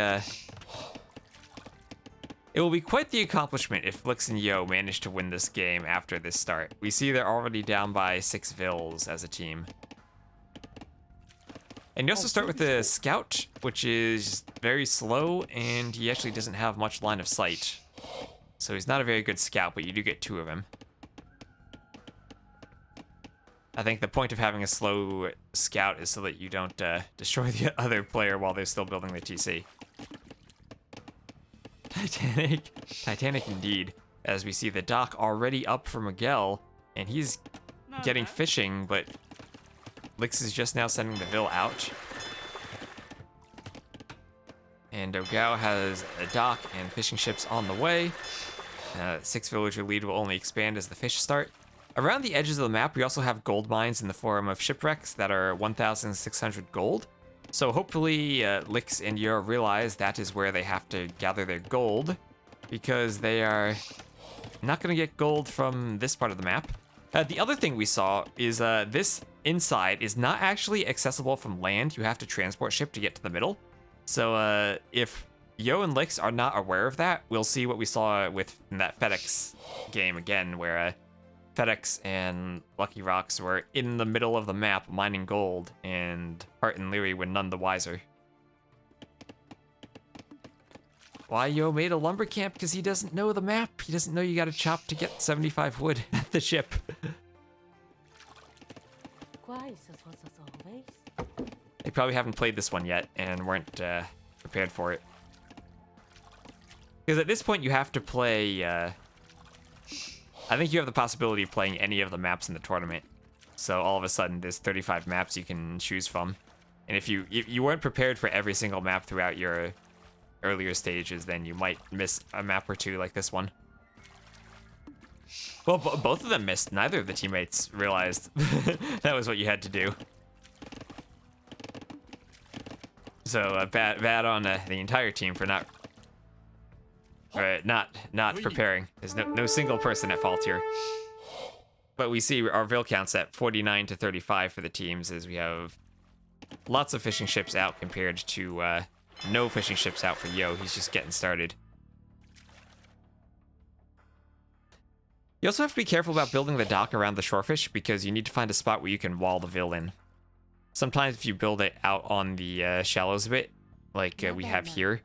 It will be quite the accomplishment if Lix and Yo manage to win this game after this start. We see they're already down by 6 vills as a team. And you also start with the Scout, which is very slow, and he actually doesn't have much line of sight. So he's not a very good scout, but you do get 2 of him. I think the point of having a slow scout is so that you don't destroy the other player while they're still building the TC. Titanic indeed, as we see the dock already up for Miguel, and he's getting fishing, but Lix is just now sending the Vill out. And Dogel has a dock and fishing ships on the way. 6 villager lead will only expand as the fish start. Around the edges of the map, we also have gold mines in the form of shipwrecks that are 1,600 gold. So hopefully Lix and Yor realize that is where they have to gather their gold, because they are not going to get gold from this part of the map. The other thing we saw is this inside is not actually accessible from land. You have to transport ship to get to the middle. So if Yo and Lix are not aware of that, we'll see what we saw with in that FedEx game again, where FedEx and Lucky Rocks were in the middle of the map mining gold, and Hart and Leary were none the wiser. Why Yo made a lumber camp? Because he doesn't know the map. He doesn't know you gotta chop to get 75 wood at the ship. They probably haven't played this one yet and weren't prepared for it. Because at this point you have to play... I think you have the possibility of playing any of the maps in the tournament. So all of a sudden there's 35 maps you can choose from. And if you weren't prepared for every single map throughout your earlier stages, then you might miss a map or two like this one. Well, both of them missed. Neither of the teammates realized that was what you had to do. So bad on the entire team for not preparing. There's no single person at fault here. But we see our Vill counts at 49 to 35 for the teams, as we have lots of fishing ships out compared to no fishing ships out for Yo. He's just getting started. You also have to be careful about building the dock around the shorefish, because you need to find a spot where you can wall the Vill in. Sometimes if you build it out on the shallows a bit, like we have here,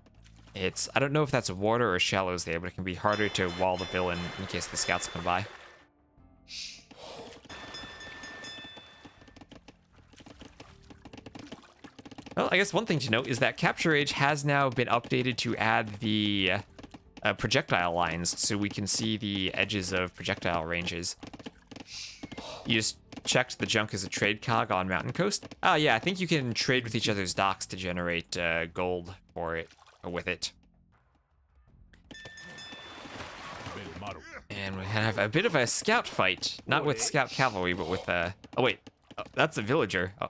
I don't know if that's water or shallows there, but it can be harder to wall the Vill in case the scouts come by. Well, I guess one thing to note is that Capture Age has now been updated to add the projectile lines, so we can see the edges of projectile ranges. You just checked the junk as a trade cog on Mountain Coast. Oh yeah, I think you can trade with each other's docks to generate gold for it, or with it. And we have a bit of a scout fight, not with scout cavalry, but with oh wait, that's a villager. Oh.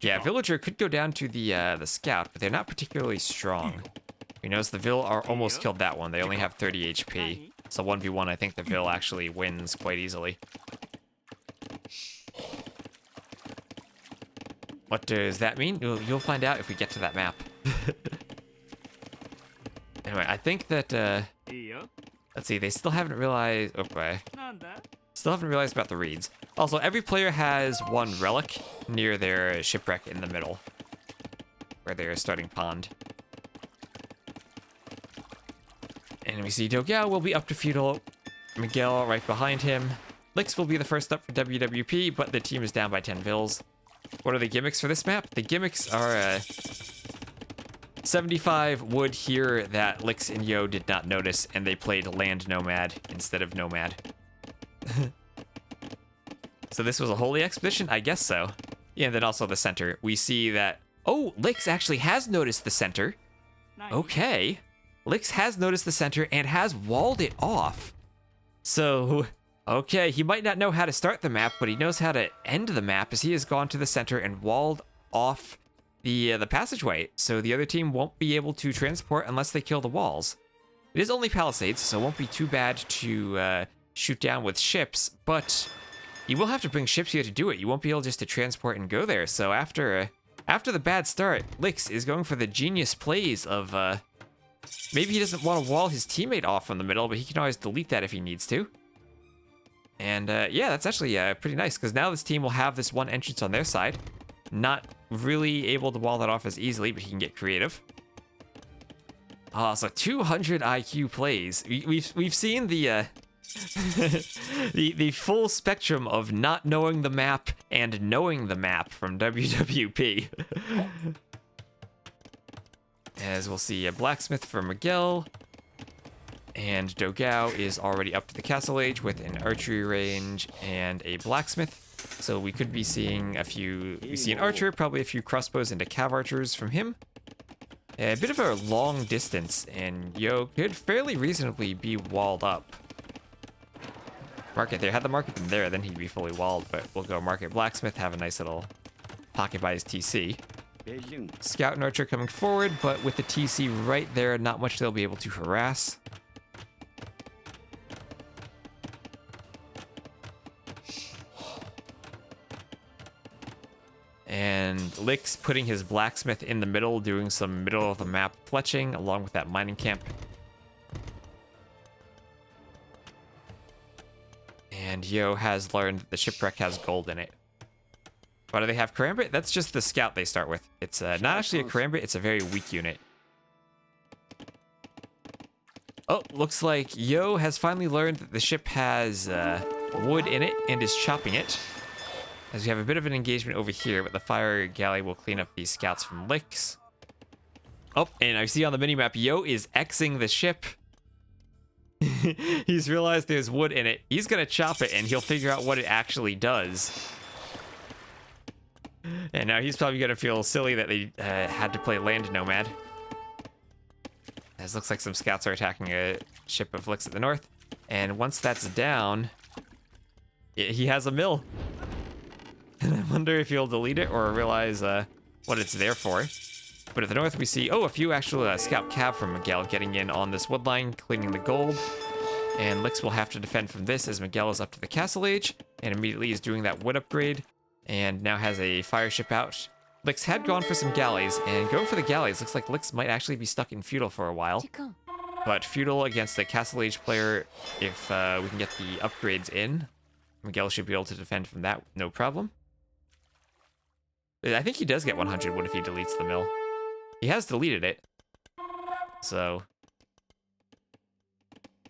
Yeah, villager could go down to the scout, but they're not particularly strong. You notice the Vill are almost killed that one. They only have 30 HP. So 1v1, I think the Vill actually wins quite easily. What does that mean? You'll find out if we get to that map. Anyway, I think that, let's see, they still haven't realized... Okay. Still haven't realized about the reeds. Also, every player has one relic near their shipwreck in the middle, where their starting pond. And we see Dogel will be up to feudal, Miguel right behind him. Lix will be the first up for WWP, but the team is down by 10 vills. What are the gimmicks for this map? The gimmicks are 75 wood here that Lix and Yo did not notice, and they played Land Nomad instead of Nomad. So this was a holy expedition? I guess so. Yeah, and then also the center. We see that... Oh, Lix actually has noticed the center. Okay. Lix has noticed the center and has walled it off. So, okay, he might not know how to start the map, but he knows how to end the map, as he has gone to the center and walled off the passageway. So the other team won't be able to transport unless they kill the walls. It is only palisades, so it won't be too bad to shoot down with ships, but you will have to bring ships here to do it. You won't be able just to transport and go there. So after the bad start, Lix is going for the genius plays of maybe he doesn't want to wall his teammate off from the middle, but he can always delete that if he needs to. And yeah, that's actually pretty nice, because now this team will have this one entrance on their side. Not really able to wall that off as easily, but he can get creative. So 200 IQ plays. We've seen the the full spectrum of not knowing the map and knowing the map from WWP. As we'll see a blacksmith for Miguel. And Dogel is already up to the castle age with an archery range and a blacksmith. So we could be seeing we see an archer, probably a few crossbows into cav archers from him. A bit of a long distance, and Yo could fairly reasonably be walled up. Market there. Had the market been there, then he'd be fully walled, but we'll go market blacksmith, have a nice little pocket by his TC. Scout and archer coming forward, but with the TC right there, not much they'll be able to harass. And Lick's putting his blacksmith in the middle, doing some middle of the map fletching along with that mining camp. And Yo has learned that the shipwreck has gold in it. Why do they have Karambit? That's just the scout they start with. It's not actually a Karambit, it's a very weak unit. Oh, looks like Yo has finally learned that the ship has wood in it and is chopping it. As we have a bit of an engagement over here, but the fire galley will clean up these scouts from Licks. Oh, and I see on the minimap, Yo is Xing the ship. He's realized there's wood in it. He's gonna chop it, and he'll figure out what it actually does. And now he's probably gonna feel silly that they had to play Land Nomad. As looks like some scouts are attacking a ship of Licks at the north. And once that's down, he has a mill. And I wonder if he'll delete it or realize what it's there for. But at the north we see, a few actual scout cav from Miguel getting in on this wood line, cleaning the gold. And Licks will have to defend from this as Miguel is up to the castle age and immediately is doing that wood upgrade and now has a fire ship out. Licks had gone for some galleys, and going for the galleys looks like Licks might actually be stuck in feudal for a while. But feudal against the castle age player, if we can get the upgrades in, Miguel should be able to defend from that, no problem. I think he does get 100 wood if he deletes the mill. He has deleted it. So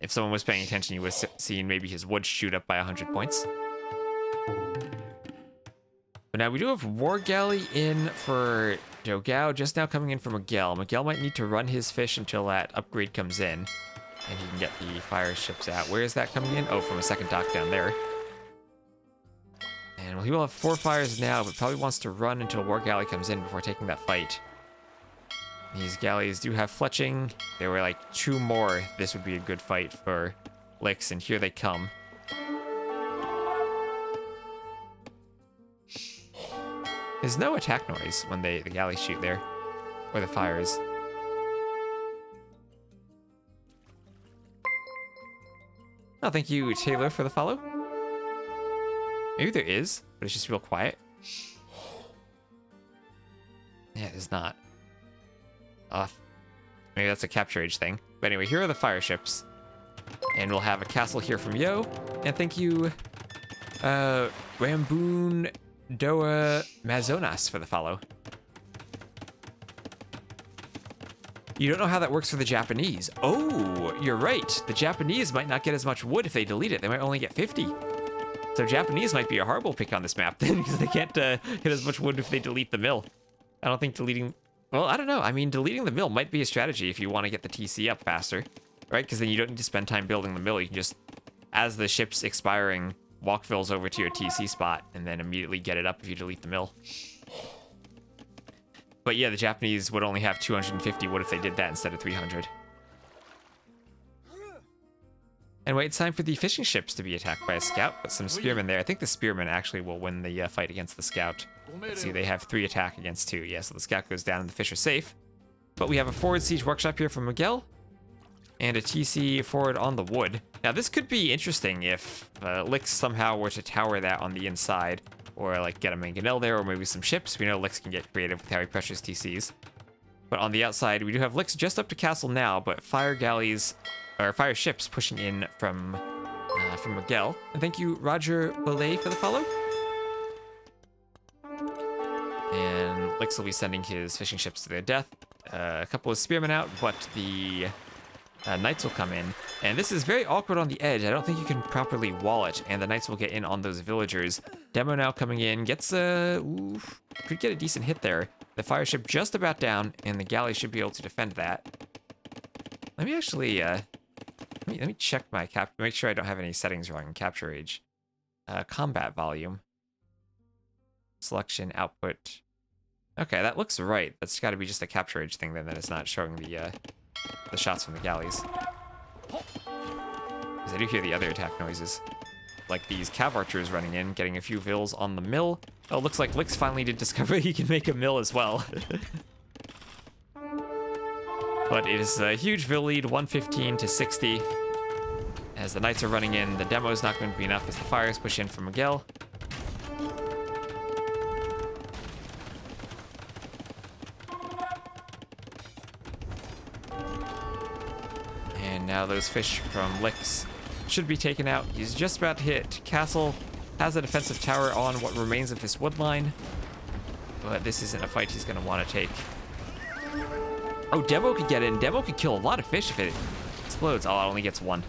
if someone was paying attention, you would have seen maybe his wood shoot up by 100 points. But now we do have War Galley in for Dogel, just now coming in for Miguel. Miguel might need to run his fish until that upgrade comes in, and he can get the fire ships out. Where is that coming in? Oh, from a second dock down there. And well, he will have 4 fires now, but probably wants to run until War Galley comes in before taking that fight. These galleys do have fletching. There were like 2 more. This would be a good fight for Licks, and here they come. There's no attack noise when the galleys shoot there, or the fires. Oh, thank you, Taylor, for the follow. Maybe there is, but it's just real quiet. Yeah, there's not. Maybe that's a capture age thing. But anyway, here are the fire ships. And we'll have a castle here from Yo. And thank you, Ramboon Doa Mazonas for the follow. You don't know how that works for the Japanese. Oh, you're right. The Japanese might not get as much wood if they delete it. They might only get 50. So Japanese might be a horrible pick on this map then, because they can't get as much wood if they delete the mill. I don't think deleting... Well, I don't know. I mean, deleting the mill might be a strategy if you want to get the TC up faster, right? Because then you don't need to spend time building the mill. You can just, as the ship's expiring, walk fills over to your TC spot and then immediately get it up if you delete the mill. But yeah, the Japanese would only have 250 wood if they did that instead of 300. Anyway, it's time for the fishing ships to be attacked by a scout, but some spearmen there. I think the spearmen actually will win the fight against the scout. Let's see, they have 3 attack against 2. Yeah, so the scout goes down and the fish are safe. But we have a forward siege workshop here from Miguel, and a TC forward on the wood. Now, this could be interesting if Licks somehow were to tower that on the inside, or like get a mangonel there, or maybe some ships. We know Licks can get creative with how he pressures TCs. But on the outside, we do have Licks just up to castle now, but fire galleys, or fire ships pushing in from Miguel. And thank you, Roger Belay, for the follow. And Licks will be sending his fishing ships to their death. A couple of spearmen out, but the knights will come in. And this is very awkward on the edge. I don't think you can properly wall it, and the knights will get in on those villagers. Demo now coming in, gets could get a decent hit there. The fire ship just about down, and the galley should be able to defend that. Let me actually, let me check my make sure I don't have any settings wrong in capture age. Combat volume. Selection, output. Okay, that looks right. That's got to be just a capture age thing then, that it's not showing the shots from the galleys. Because I do hear the other attack noises. Like these cav archers running in, getting a few vills on the mill. Oh, looks like Licks finally did discover he can make a mill as well. But it is a huge vill lead, 115 to 60. As the knights are running in, the demo is not going to be enough as the fires push in from Miguel. And now those fish from Licks should be taken out. He's just about to hit castle. Has a defensive tower on what remains of his wood line. But this isn't a fight he's going to want to take. Oh, Demo could get in. Demo could kill a lot of fish if it explodes. Oh, it only gets one.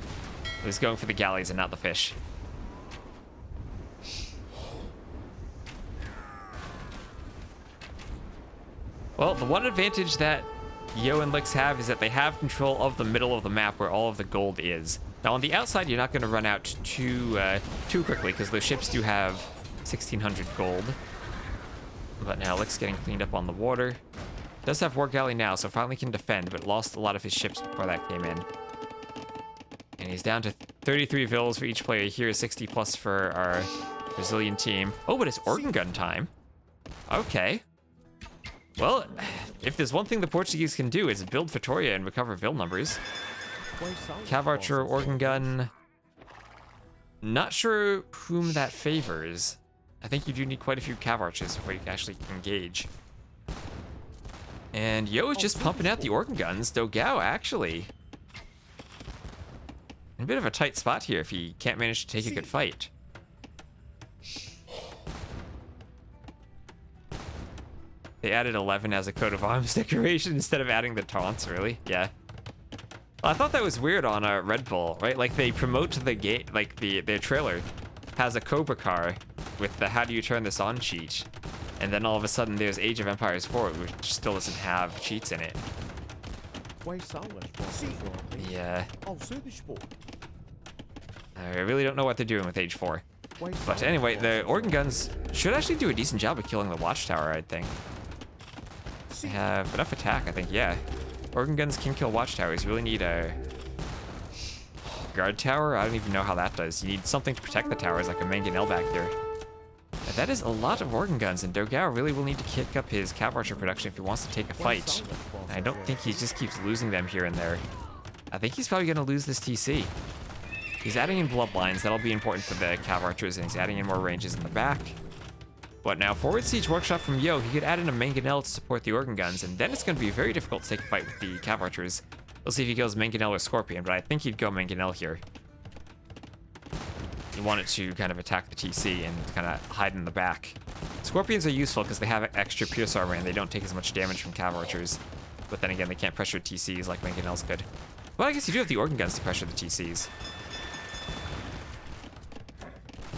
It was going for the galleys and not the fish. Well, the one advantage that Yo and Licks have is that they have control of the middle of the map where all of the gold is. Now on the outside, you're not going to run out too quickly because those ships do have 1,600 gold. But now Licks getting cleaned up on the water. Does have War Galley now, so finally can defend, but lost a lot of his ships before that came in. And he's down to 33 vills for each player here, 60 plus for our Brazilian team. Oh, but it's organ gun time. Okay. Well, if there's one thing the Portuguese can do, is build Vitoria and recover vill numbers. Cav Archer, organ gun. Not sure whom that favors. I think you do need quite a few Cav Archers before you can actually engage. And Yo is just pumping out the organ guns. Dogel, actually. In a bit of a tight spot here if he can't manage to take a good fight. They added 11 as a coat of arms decoration instead of adding the taunts, really? Yeah. Well, I thought that was weird on Red Bull, right? Like they promote the game, like their trailer has a Cobra car with the how do you turn this on cheat. And then all of a sudden there's Age of Empires 4, which still doesn't have cheats in it. Yeah. I really don't know what they're doing with Age 4. But anyway, the organ guns should actually do a decent job of killing the watchtower, I think. They have enough attack, I think, yeah. Organ guns can kill watchtowers. You really need a guard tower. I don't even know how that does. You need something to protect the towers, like a mangonel back here. But that is a lot of organ guns, and Dogel really will need to kick up his Cav Archer production if he wants to take a fight. And I don't think he just keeps losing them here and there. I think he's probably going to lose this TC. He's adding in bloodlines. That'll be important for the Cav Archers, and he's adding in more ranges in the back. But now, forward siege workshop from Yo, he could add in a mangonel to support the organ guns, and then it's going to be very difficult to take a fight with the Cav Archers. We'll see if he goes mangonel or scorpion, but I think he'd go mangonel here. You want it to kind of attack the TC and kind of hide in the back. Scorpions are useful because they have extra pierce armor and they don't take as much damage from Cav Archers. But then again, they can't pressure TCs like mangonels could. Well, I guess you do have the organ guns to pressure the TCs.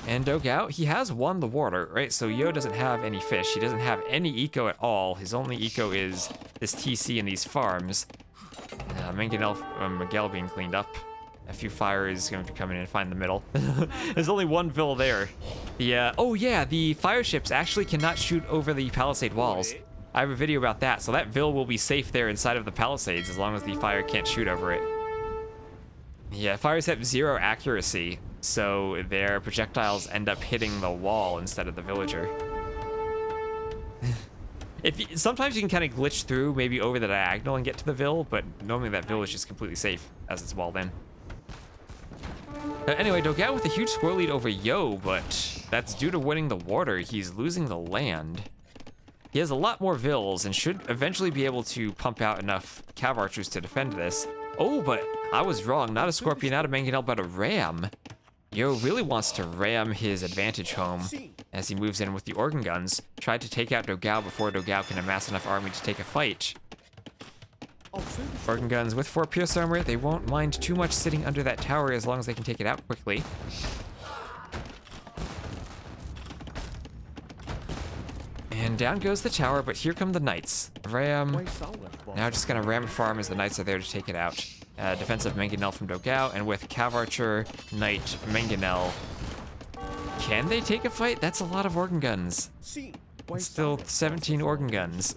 And Dogel, he has won the water, right? So Yo doesn't have any fish. He doesn't have any eco at all. His only eco is this TC and these farms. Mangonel, Miguel being cleaned up. A few fires is going to come in and find the middle. There's only one vill there. Oh yeah, the fire ships actually cannot shoot over the palisade walls. I have a video about that, so that vill will be safe there inside of the palisades as long as the fire can't shoot over it. Yeah, fires have 0 accuracy, so their projectiles end up hitting the wall instead of the villager. Sometimes you can kind of glitch through, maybe over the diagonal and get to the vill, but normally that vill is just completely safe as it's walled in. Anyway, Dogel with a huge score lead over Yo, but that's due to winning the water. He's losing the land. He has a lot more vills and should eventually be able to pump out enough cav archers to defend this. Oh, but I was wrong. Not a scorpion, not a mangonel, but a ram. Yo really wants to ram his advantage home as he moves in with the organ guns. Tried to take out Dogel before Dogel can amass enough army to take a fight. Organ guns with 4 pierce armor, they won't mind too much sitting under that tower as long as they can take it out quickly. And down goes the tower, but here come the knights. Ram, now just gonna ram farm as the knights are there to take it out. Defensive mangonel from Dogel, and with cav archer, knight, mangonel. Can they take a fight? That's a lot of organ guns. It's still 17 organ guns.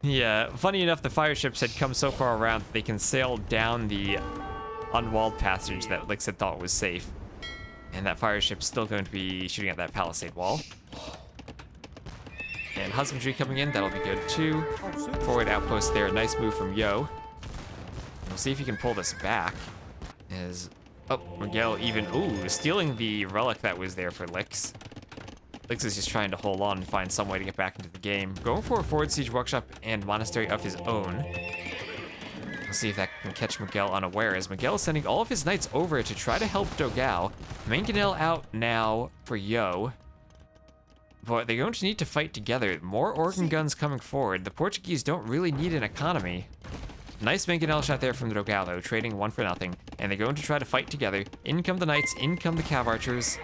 Yeah, funny enough, the fire ships had come so far around that they can sail down the unwalled passage that Lix had thought was safe. And that fire ship's still going to be shooting at that palisade wall. And husbandry coming in, that'll be good too. Forward outpost there, nice move from Yo. We'll see if he can pull this back. Miguel even, stealing the relic that was there for Lix. Lix is just trying to hold on and find some way to get back into the game. Going for a forward siege workshop and monastery of his own. We'll see if that can catch Miguel unaware, as Miguel is sending all of his knights over to try to help Dogel. Mangonel out now for Yo. But they're going to need to fight together. More organ guns coming forward. The Portuguese don't really need an economy. Nice mangonel shot there from Dogel, though, trading 1 for nothing. And they're going to try to fight together. In come the knights, in come the cav archers.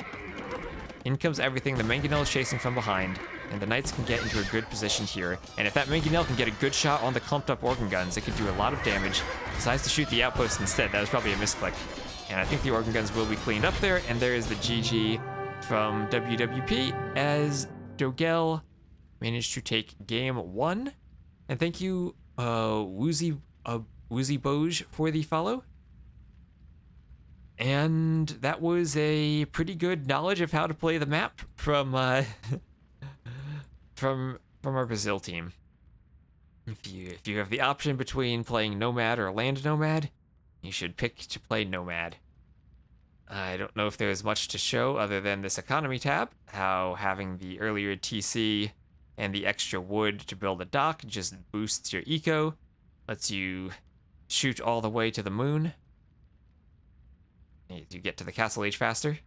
In comes everything. The mangonel is chasing from behind. And the knights can get into a good position here. And if that mangonel can get a good shot on the clumped up organ guns, it could do a lot of damage. Decides to shoot the outpost instead. That was probably a misclick. And I think the organ guns will be cleaned up there. And there is the GG from WWP as Dogel managed to take game 1. And thank you, Woozy Boj, for the follow. And that was a pretty good knowledge of how to play the map from from our Brazil team. If you have the option between playing Nomad or Land Nomad, you should pick to play Nomad. I don't know if there's much to show other than this economy tab, how having the earlier TC and the extra wood to build a dock just boosts your eco, lets you shoot all the way to the moon. You get to the castle age faster.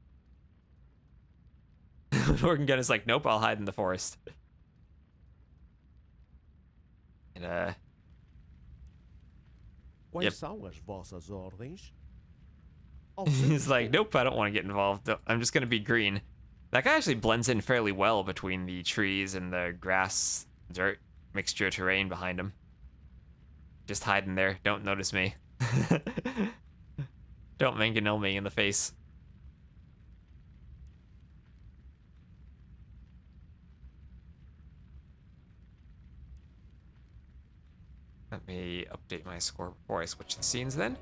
Organ gun is like, nope, I'll hide in the forest. And yep. He's like, nope, I don't want to get involved. I'm just going to be green. That guy actually blends in fairly well between the trees and the grass, dirt, mixture terrain behind him. Just hiding there. Don't notice me. Don't mangonel me in the face. Let me update my score before I switch the scenes then.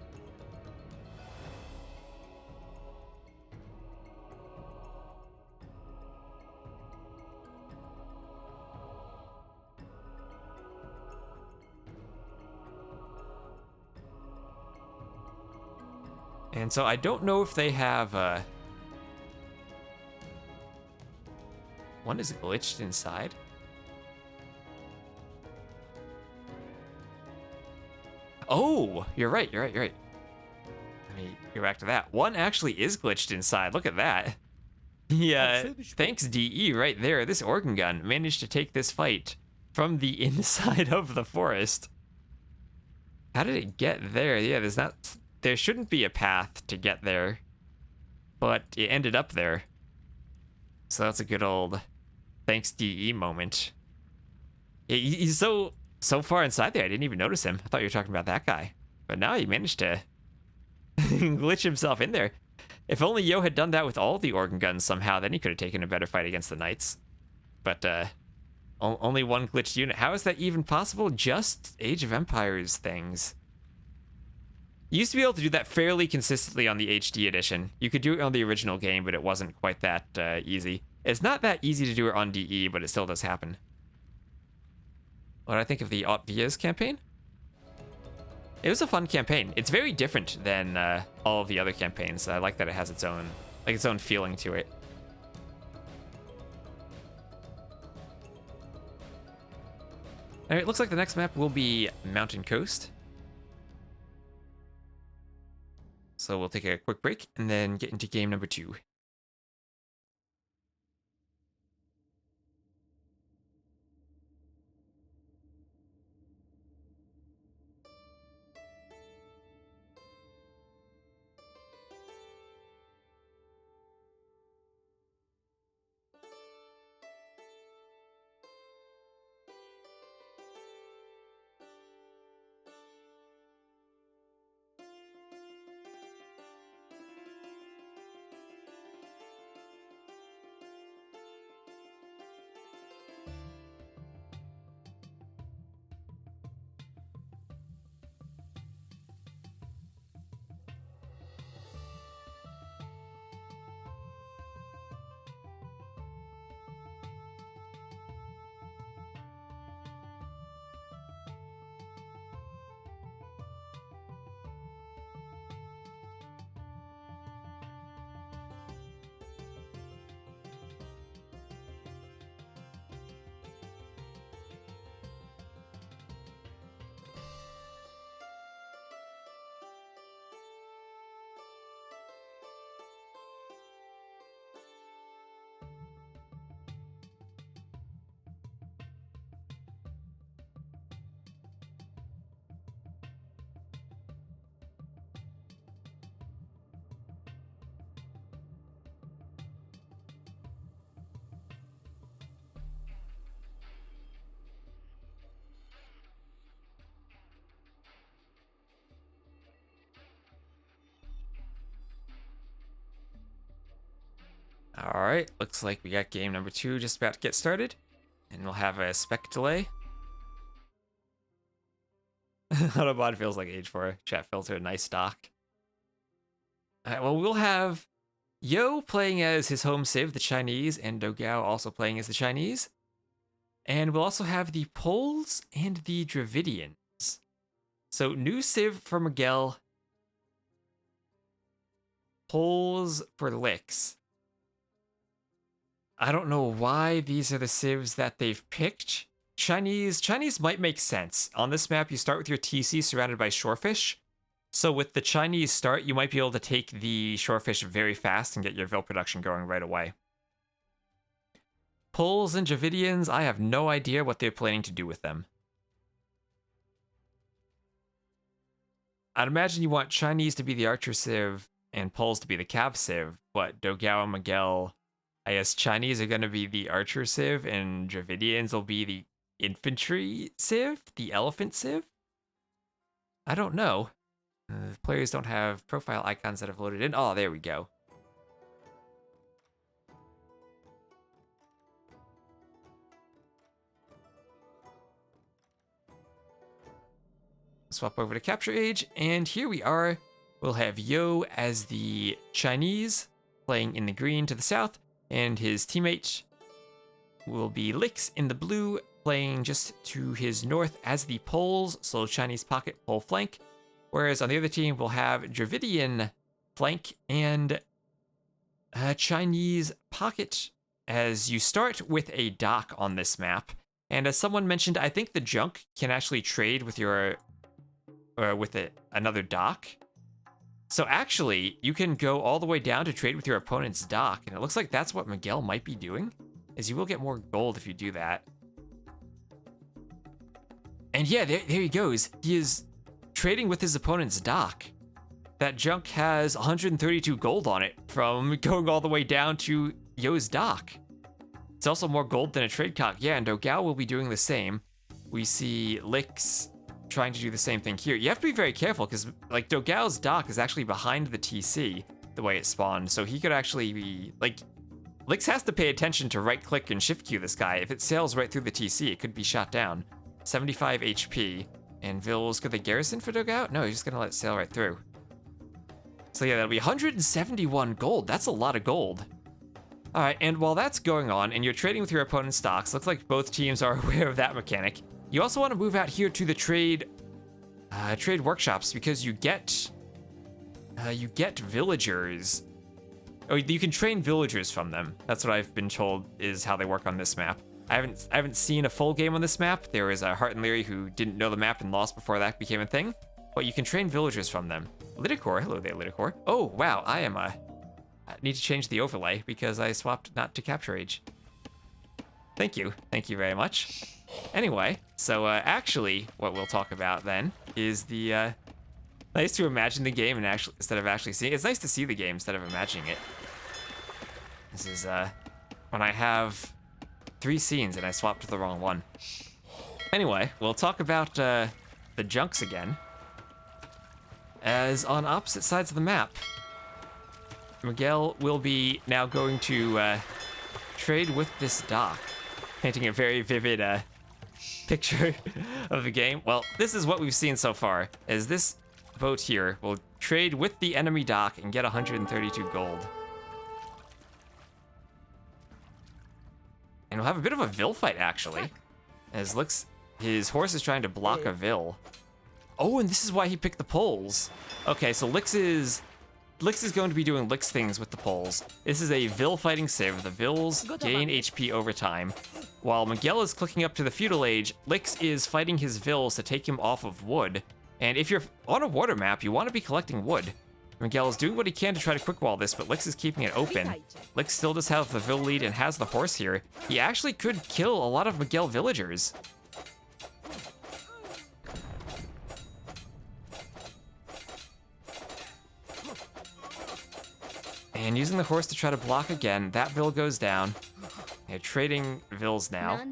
And so I don't know if they have, one is glitched inside. Oh, you're right. Let me go back to that. One actually is glitched inside. Look at that. Yeah, thanks DE right there. This organ gun managed to take this fight from the inside of the forest. How did it get there? Yeah, there shouldn't be a path to get there, but it ended up there. So that's a good old thanks DE moment. He's so far inside there, I didn't even notice him. I thought you were talking about that guy. But now he managed to glitch himself in there. If only Yo had done that with all the organ guns somehow, then he could have taken a better fight against the knights. But only one glitched unit. How is that even possible? Just Age of Empires things. You used to be able to do that fairly consistently on the HD edition. You could do it on the original game, but it wasn't quite that easy. It's not that easy to do it on DE, but it still does happen. What do I think of the Aut Vias campaign? It was a fun campaign. It's very different than all of the other campaigns. I like that it has its own feeling to it. All right, looks like the next map will be Mountain Coast. So we'll take a quick break and then get into game number 2. All right, looks like we got game number 2 just about to get started. And we'll have a spec delay. Autobot feels like age 4. Chat filter, a nice dock. Alright, well, we'll have Yo playing as his home civ, the Chinese, and Dogel also playing as the Chinese. And we'll also have the Poles and the Dravidians. So, new civ for Miguel. Poles for Licks. I don't know why these are the civs that they've picked. Chinese might make sense. On this map, you start with your TC surrounded by shorefish. So with the Chinese start, you might be able to take the shorefish very fast and get your Vil production going right away. Poles and Dravidians, I have no idea what they're planning to do with them. I'd imagine you want Chinese to be the archer civ and Poles to be the cav civ, but Dogao and Miguel, I guess Chinese are going to be the archer civ and Dravidians will be the infantry civ, the elephant civ? I don't know. Players don't have profile icons that have loaded in. Oh, there we go. Swap over to capture age, and here we are. We'll have Yo as the Chinese, playing in the green to the south, and his teammate will be Lix in the blue, playing just to his north as the Poles, so Chinese pocket, Pole flank. Whereas on the other team, we'll have Dravidian flank and Chinese pocket, as you start with a dock on this map. And as someone mentioned, I think the junk can actually trade with your another dock. So actually, you can go all the way down to trade with your opponent's dock, and it looks like that's what Miguel might be doing, as you will get more gold if you do that. And yeah, there he goes. He is trading with his opponent's dock. That junk has 132 gold on it from going all the way down to Yo's dock. It's also more gold than a trade cock. Yeah, and Dogao will be doing the same. We see Lix trying to do the same thing here. You have to be very careful because like Dogao's dock is actually behind the TC the way it spawned. So he could actually be like, Lix has to pay attention to right click and shift Q this guy. If it sails right through the TC, it could be shot down. 75 HP. And Vil's got the garrison for Dogao? No, he's just gonna let it sail right through. So yeah, that'll be 171 gold. That's a lot of gold. All right, and while that's going on and you're trading with your opponent's stocks, looks like both teams are aware of that mechanic. You also want to move out here to the trade workshops because you get villagers. Oh, you can train villagers from them. That's what I've been told is how they work on this map. I haven't seen a full game on this map. There was a Hart and Leary who didn't know the map and lost before that became a thing. But you can train villagers from them. Lidicor, hello there, Lidicor. Oh, wow, I need to change the overlay because I swapped not to capture age. Thank you very much. Anyway, so actually, what we'll talk about then is the nice to imagine the game and actually instead of actually seeing it. It's nice to see the game instead of imagining it. This is when I have 3 scenes and I swapped to the wrong one. Anyway, we'll talk about the junks again. As on opposite sides of the map, Miguel will be now going to trade with this dock, painting a very vivid picture of the game. Well, this is what we've seen so far, is this boat here will trade with the enemy dock and get 132 gold. And we'll have a bit of a Vil fight, actually, as his horse is trying to block a Vil. Oh, and this is why he picked the poles. Okay, so Lix is going to be doing Lix things with the poles. This is a Vil fighting civ. The Vils gain HP over time. While Miguel is clicking up to the feudal age, Lix is fighting his Vils to take him off of wood. And if you're on a water map, you want to be collecting wood. Miguel is doing what he can to try to quick wall this, but Lix is keeping it open. Lix still does have the Vil lead and has the horse here. He actually could kill a lot of Miguel villagers. And using the horse to try to block again, that Vil goes down. They're trading Vils now.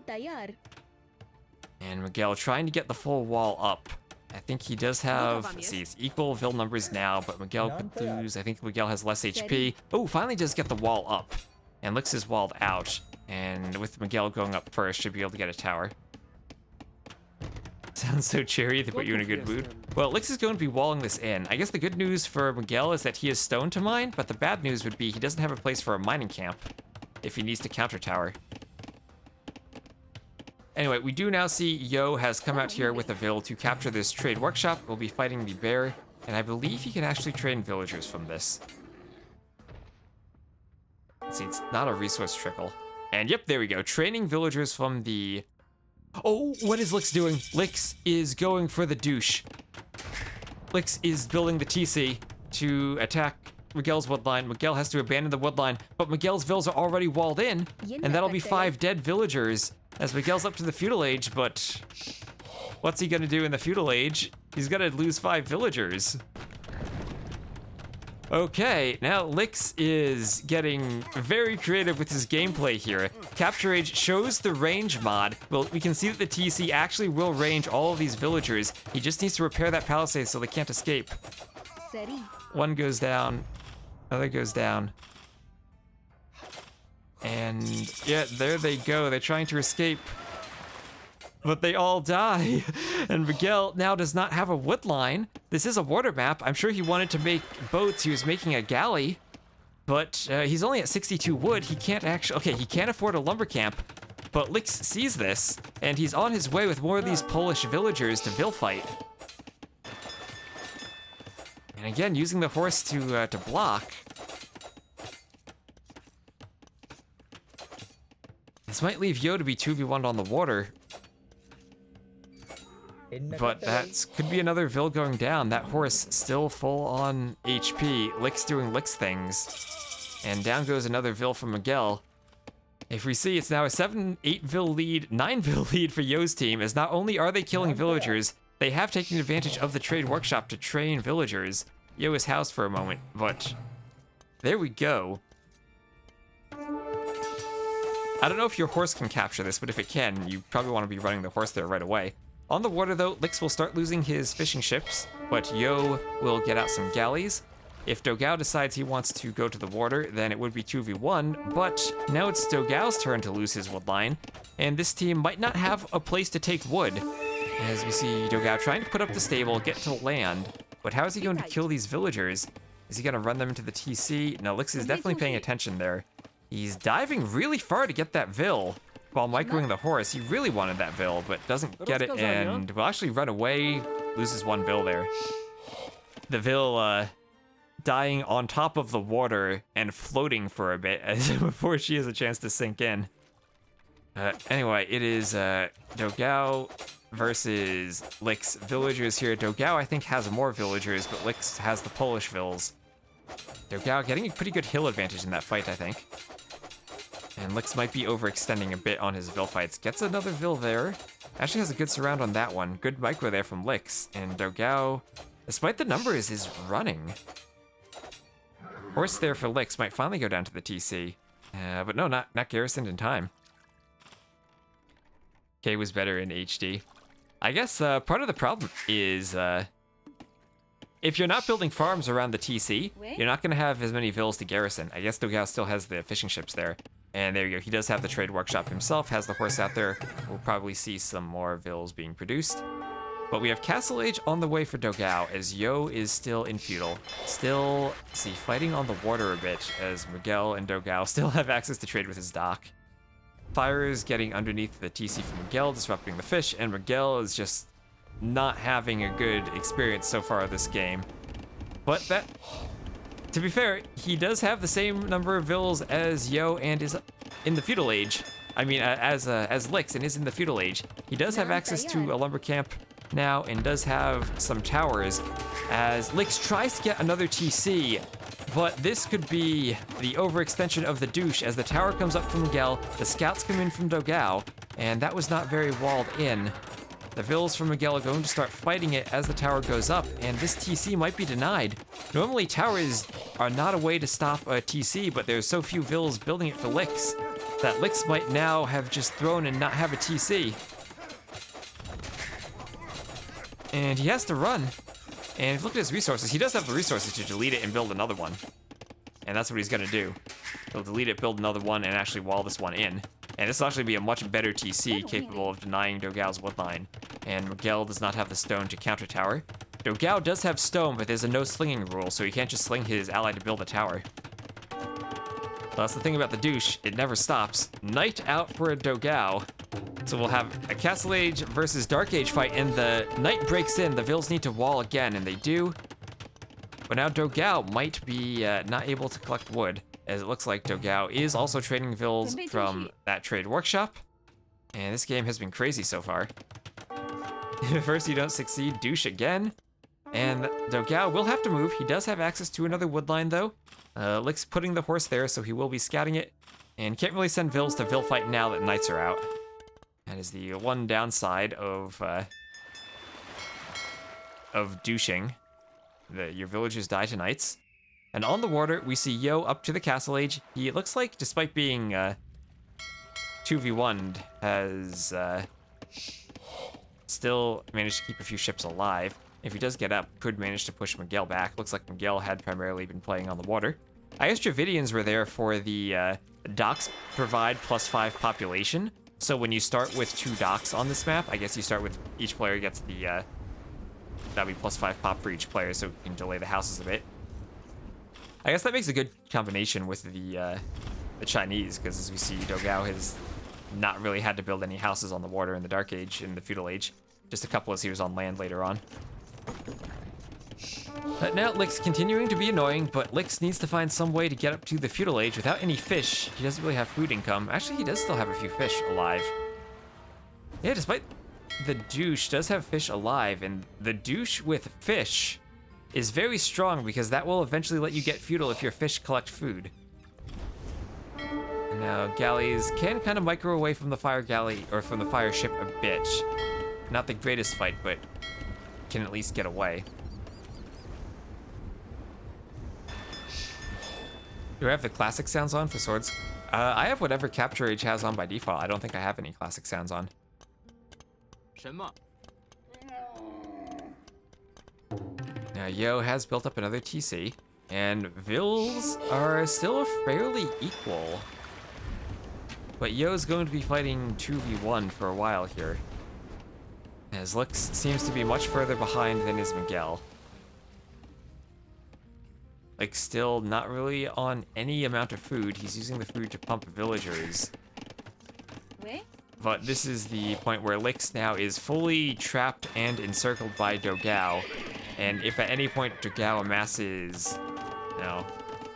And Miguel trying to get the full wall up. I think he does have, let's see, it's equal Vil numbers now, but Miguel could lose. I think Miguel has less HP. Oh, finally does get the wall up. And Lix is walled out. And with Miguel going up first, should be able to get a tower. Sounds so cheery, they put you in a good mood. Well, Lix is going to be walling this in. I guess the good news for Miguel is that he has stone to mine, but the bad news would be he doesn't have a place for a mining camp if he needs to counter tower. Anyway, we do now see Yo has come out here with a Vil to capture this trade workshop. We'll be fighting the bear, and I believe he can actually train villagers from this. Let's see, it's not a resource trickle. And yep, there we go. Training villagers from the... Oh, what is Lix doing? Lix is going for the douche. Lix is building the TC to attack Miguel's woodline. Miguel has to abandon the woodline, but Miguel's vills are already walled in, and that'll be 5 dead villagers as Miguel's up to the feudal age, but what's he gonna do in the feudal age? He's gonna lose 5 villagers. Okay, now Lix is getting very creative with his gameplay here. Capture Age shows the range mod. Well, we can see that the TC actually will range all of these villagers. He just needs to repair that palisade so they can't escape. One goes down, another goes down. And yeah, there they go. They're trying to escape, but they all die. And Miguel now does not have a wood line. This is a water map. I'm sure he wanted to make boats. He was making a galley, but he's only at 62 wood. He can't actually, okay, he can't afford a lumber camp, but Lix sees this, and he's on his way with more of these Polish villagers to Vil fight. And again, using the horse to block. This might leave Yo to be 2v1'd on the water. But that could be another Vil going down. That horse still full on HP. Lix doing Lix things. And down goes another Vil from Miguel. If we see, it's now a 7-8 Vil lead, 9 Vil lead for Yo's team, as not only are they killing villagers, they have taken advantage of the trade workshop to train villagers. Yo is housed for a moment, but there we go. I don't know if your horse can capture this, but if it can, you probably want to be running the horse there right away. On the water, though, Lix will start losing his fishing ships, but Yo will get out some galleys. If Dogel decides he wants to go to the water, then it would be 2v1, but now it's Dogel's turn to lose his wood line, and this team might not have a place to take wood. As we see Dogel trying to put up the stable, get to land, but how is he going to kill these villagers? Is he going to run them into the TC? No, Lix is definitely paying attention there. He's diving really far to get that Vil while microing the horse. He really wanted that Vil, but doesn't get it and will actually run away, loses 1 Vil there. The Vil dying on top of the water and floating for a bit before she has a chance to sink in. Anyway, it is Dogel versus Lick's villagers here. Dogel, I think, has more villagers, but Lick's has the Polish vills. Dogel getting a pretty good hill advantage in that fight, I think. And Lick's might be overextending a bit on his vill fights. Gets another vill there. Actually has a good surround on that one. Good micro there from Lick's. And Dogel, despite the numbers, is running. Horse there for Lick's might finally go down to the TC. But no, not garrisoned in time. K was better in HD. I guess part of the problem is if you're not building farms around the TC, you're not going to have as many vills to garrison. I guess Dogel still has the fishing ships there. And there you go. He does have the trade workshop himself, has the horse out there. We'll probably see some more vills being produced. But we have Castle Age on the way for Dogel, as Yo is still in feudal. Still, see, fighting on the water a bit, as Miguel and Dogel still have access to trade with his dock. Fire is getting underneath the TC from Miguel, disrupting the fish, and Miguel is just not having a good experience so far this game. But that, to be fair, he does have the same number of vills as Yo and is in the feudal age. I mean, as Lick's and is in the feudal age. He does have access to a lumber camp now and does have some towers, as Lick's tries to get another TC. But this could be the overextension of the douche as the tower comes up from Miguel, the scouts come in from Dogel, and that was not very walled in. The vills from Miguel are going to start fighting it as the tower goes up, and this TC might be denied. Normally towers are not a way to stop a TC, but there's so few vills building it for Lick's that Lick's might now have just thrown and not have a TC. And he has to run. And if you look at his resources, he does have the resources to delete it and build another one. And that's what he's gonna do. He'll delete it, build another one, and actually wall this one in. And this will actually be a much better TC, capable of denying Dogel's woodline. And Miguel does not have the stone to counter tower. Dogel does have stone, but there's a no slinging rule, so he can't just sling his ally to build a tower. Well, that's the thing about the douche, it never stops. Knight out for a Dogel. So we'll have a Castle Age versus Dark Age fight, and the Knight breaks in. The vills need to wall again, and they do. But now Dogel might be not able to collect wood, as it looks like Dogel is also trading vills from that trade workshop. And this game has been crazy so far. First you don't succeed, douche again. And Dogel will have to move. He does have access to another woodline though. Lick's putting the horse there, so he will be scouting it. And can't really send vills to vill fight now that knights are out. That is the one downside of douching. Your villagers die to knights. And on the water, we see Yo up to the Castle Age. He looks like, despite being 2v1'd, has still managed to keep a few ships alive. If he does get up, could manage to push Miguel back. Looks like Miguel had primarily been playing on the water. I guess Dravidians were there for the docks provide +5 population. So when you start with 2 docks on this map, I guess you start with each player gets the, that'd be +5 pop for each player, so you can delay the houses a bit. I guess that makes a good combination with the Chinese, because as we see, Dogel has not really had to build any houses on the water in the Dark Age, in the Feudal Age. Just a couple as he was on land later on. Now Lick's continuing to be annoying, but Lick's needs to find some way to get up to the Feudal Age without any fish. He doesn't really have food income. Actually, he does still have a few fish alive. Yeah, despite the douche does have fish alive, and the douche with fish is very strong because that will eventually let you get feudal if your fish collect food. And now galleys can kind of micro away from the fire galley, or from the fire ship a bit. Not the greatest fight, but can at least get away. Do I have the classic sounds on for swords? I have whatever Capture Age has on by default. I don't think I have any classic sounds on. Now Yo has built up another TC, and vills are still fairly equal. But Yo's going to be fighting 2v1 for a while here, as Lux seems to be much further behind than is Miguel. Like, still not really on any amount of food. He's using the food to pump villagers. But this is the point where Lix now is fully trapped and encircled by Dogel. And if at any point Dogel amasses,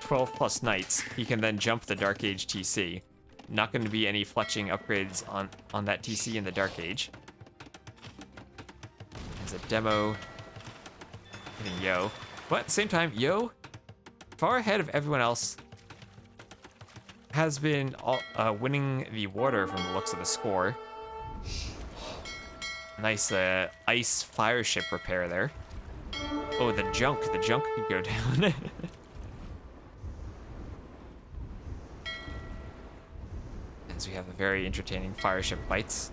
12 plus knights, he can then jump the Dark Age TC. not going to be any fletching upgrades on that TC in the Dark Age. There's a demo hitting Yo. But at the same time, Yo, far ahead of everyone else, has been winning the water from the looks of the score. Nice ice fire ship repair there. Oh, the junk could go down. As we have the very entertaining fire ship fights.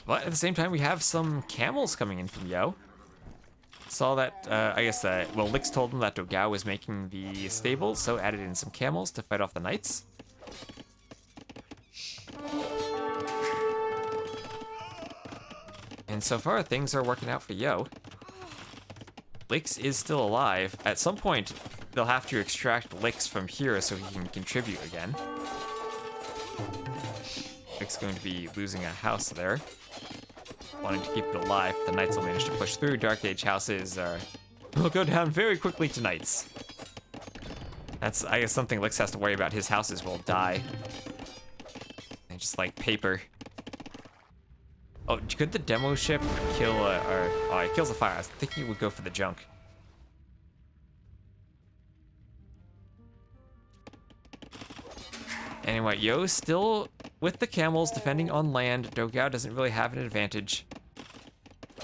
But at the same time, we have some camels coming in from Yo. Saw that, I guess, well, Lix told him that Dogel was making the stable, so added in some camels to fight off the knights. And so far, things are working out for Yo. Lix is still alive. At some point, they'll have to extract Lix from here so he can contribute again. Lix going to be losing a house there. Wanting to keep it alive, the knights will manage to push through. Dark Age houses will go down very quickly to knights. That's, I guess, something Lix has to worry about. His houses will die. And just like paper. Oh, could the demo ship kill, oh, it kills the fire. I was thinking it would go for the junk. Anyway, Yo's still with the camels defending on land. Dogel doesn't really have an advantage.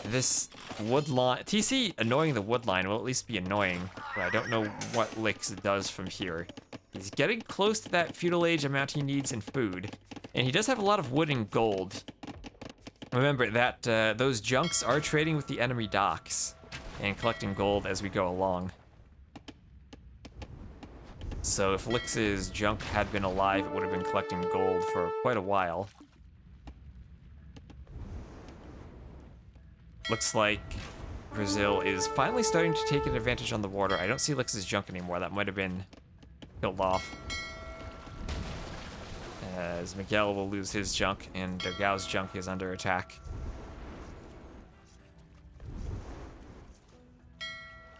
This wood line, TC annoying the wood line will at least be annoying, but I don't know what Lix does from here. He's getting close to that feudal age amount he needs in food, and he does have a lot of wood and gold. Remember that those junks are trading with the enemy docks and collecting gold as we go along. So if Lix's junk had been alive, it would have been collecting gold for quite a while. Looks like Brazil is finally starting to take an advantage on the water. I don't see Lix's junk anymore. That might have been killed off. As Miguel will lose his junk, and Dogel's junk is under attack.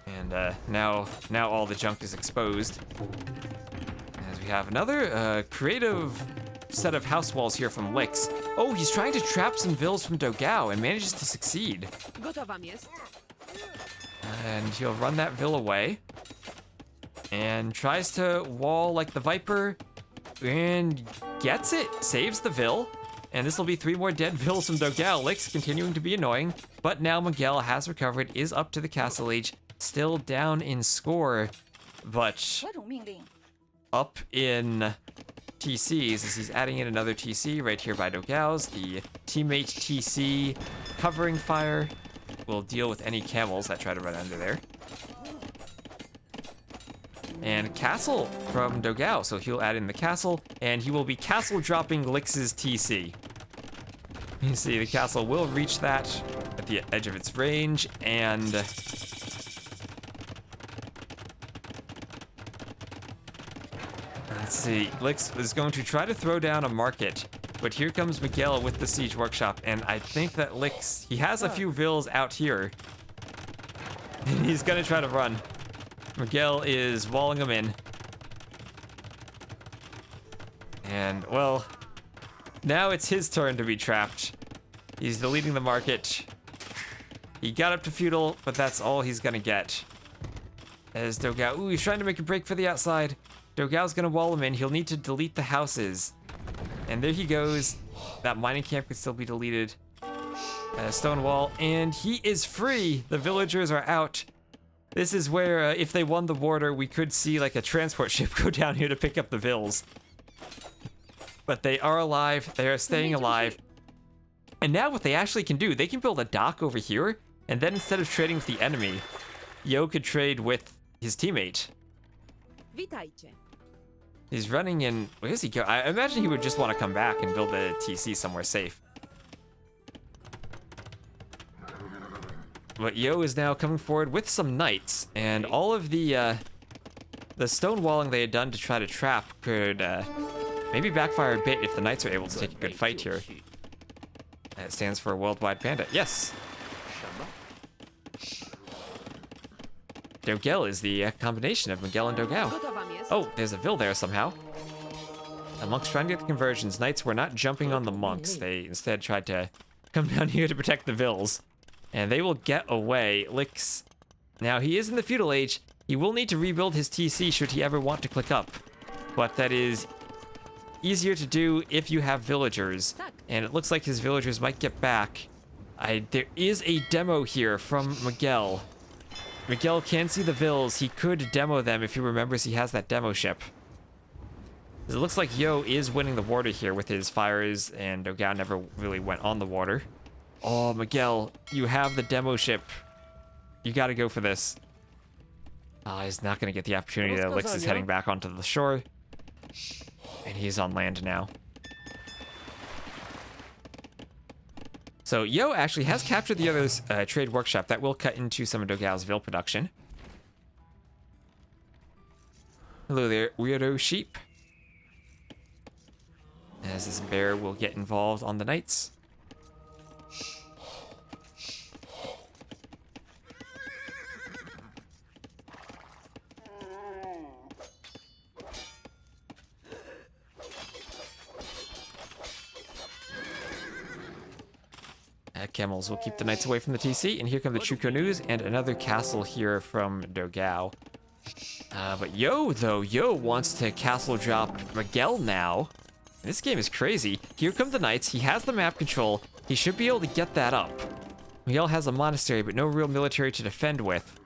And now all the junk is exposed. As we have another creative set of house walls here from Lix. Oh, he's trying to trap some vills from Dogel and manages to succeed. And he'll run that vill away. And tries to wall like the Viper. And gets it. Saves the vill. And this will be 3 more dead vills from Dogel. Lix continuing to be annoying. But now Miguel has recovered, is up to the castle age. Still down in score. But up in TCs as he's adding in another TC right here by Dogel's. The teammate TC covering fire will deal with any camels that try to run under there. And castle from Dogel, so he'll add in the castle, and he will be castle dropping Lix's TC. You see the castle will reach that at the edge of its range, and let's see, Lix is going to try to throw down a market, but here comes Miguel with the siege workshop, and I think that Lix, he has a few vills out here, and he's gonna try to run. Miguel is walling him in. And, well, now it's his turn to be trapped. He's deleting the market. He got up to feudal, but that's all he's gonna get. As Dogel, ooh, he's trying to make a break for the outside. Dogel's gonna wall him in. He'll need to delete the houses. And there he goes. That mining camp could still be deleted. Stone wall, and he is free. The villagers are out. This is where, if they won the border, we could see like a transport ship go down here to pick up the vills. But they are alive. They are staying alive. And now what they actually can do, they can build a dock over here, and then instead of trading with the enemy, Yo could trade with his teammate. He's running in. Where does he go? I imagine he would just want to come back and build a TC somewhere safe. But Yo is now coming forward with some knights, and all of the stone walling they had done to try to trap could maybe backfire a bit if the knights are able to take a good fight here. That stands for Worldwide Panda. Yes! Dogel is the combination of Miguel and Dogel. Oh, there's a Vil there somehow. The monks trying to get the conversions. Knights were not jumping on the monks. They instead tried to come down here to protect the Vils. And they will get away. Lix, now he is in the feudal age. He will need to rebuild his TC should he ever want to click up. But that is easier to do if you have villagers. And it looks like his villagers might get back. There is a demo here from Miguel. Miguel can see the Vils. He could demo them if he remembers he has that demo ship. It looks like Yo is winning the water here with his fires, and Dogel never really went on the water. Oh, Miguel, you have the demo ship. You gotta go for this. He's not gonna get the opportunity that Lix is heading back onto the shore. And he's on land now. So Yo actually has captured the other trade workshop. That will cut into some of Dogel's Vil production. Hello there, weirdo sheep. As this bear will get involved on the knights. Camels will keep the knights away from the TC, and here come the Chuko News and another castle here from Dogel. But Yo, though, Yo wants to castle drop Miguel now. This game is crazy. Here come the knights. He has the map control. He should be able to get that up. Miguel has a monastery, but no real military to defend with.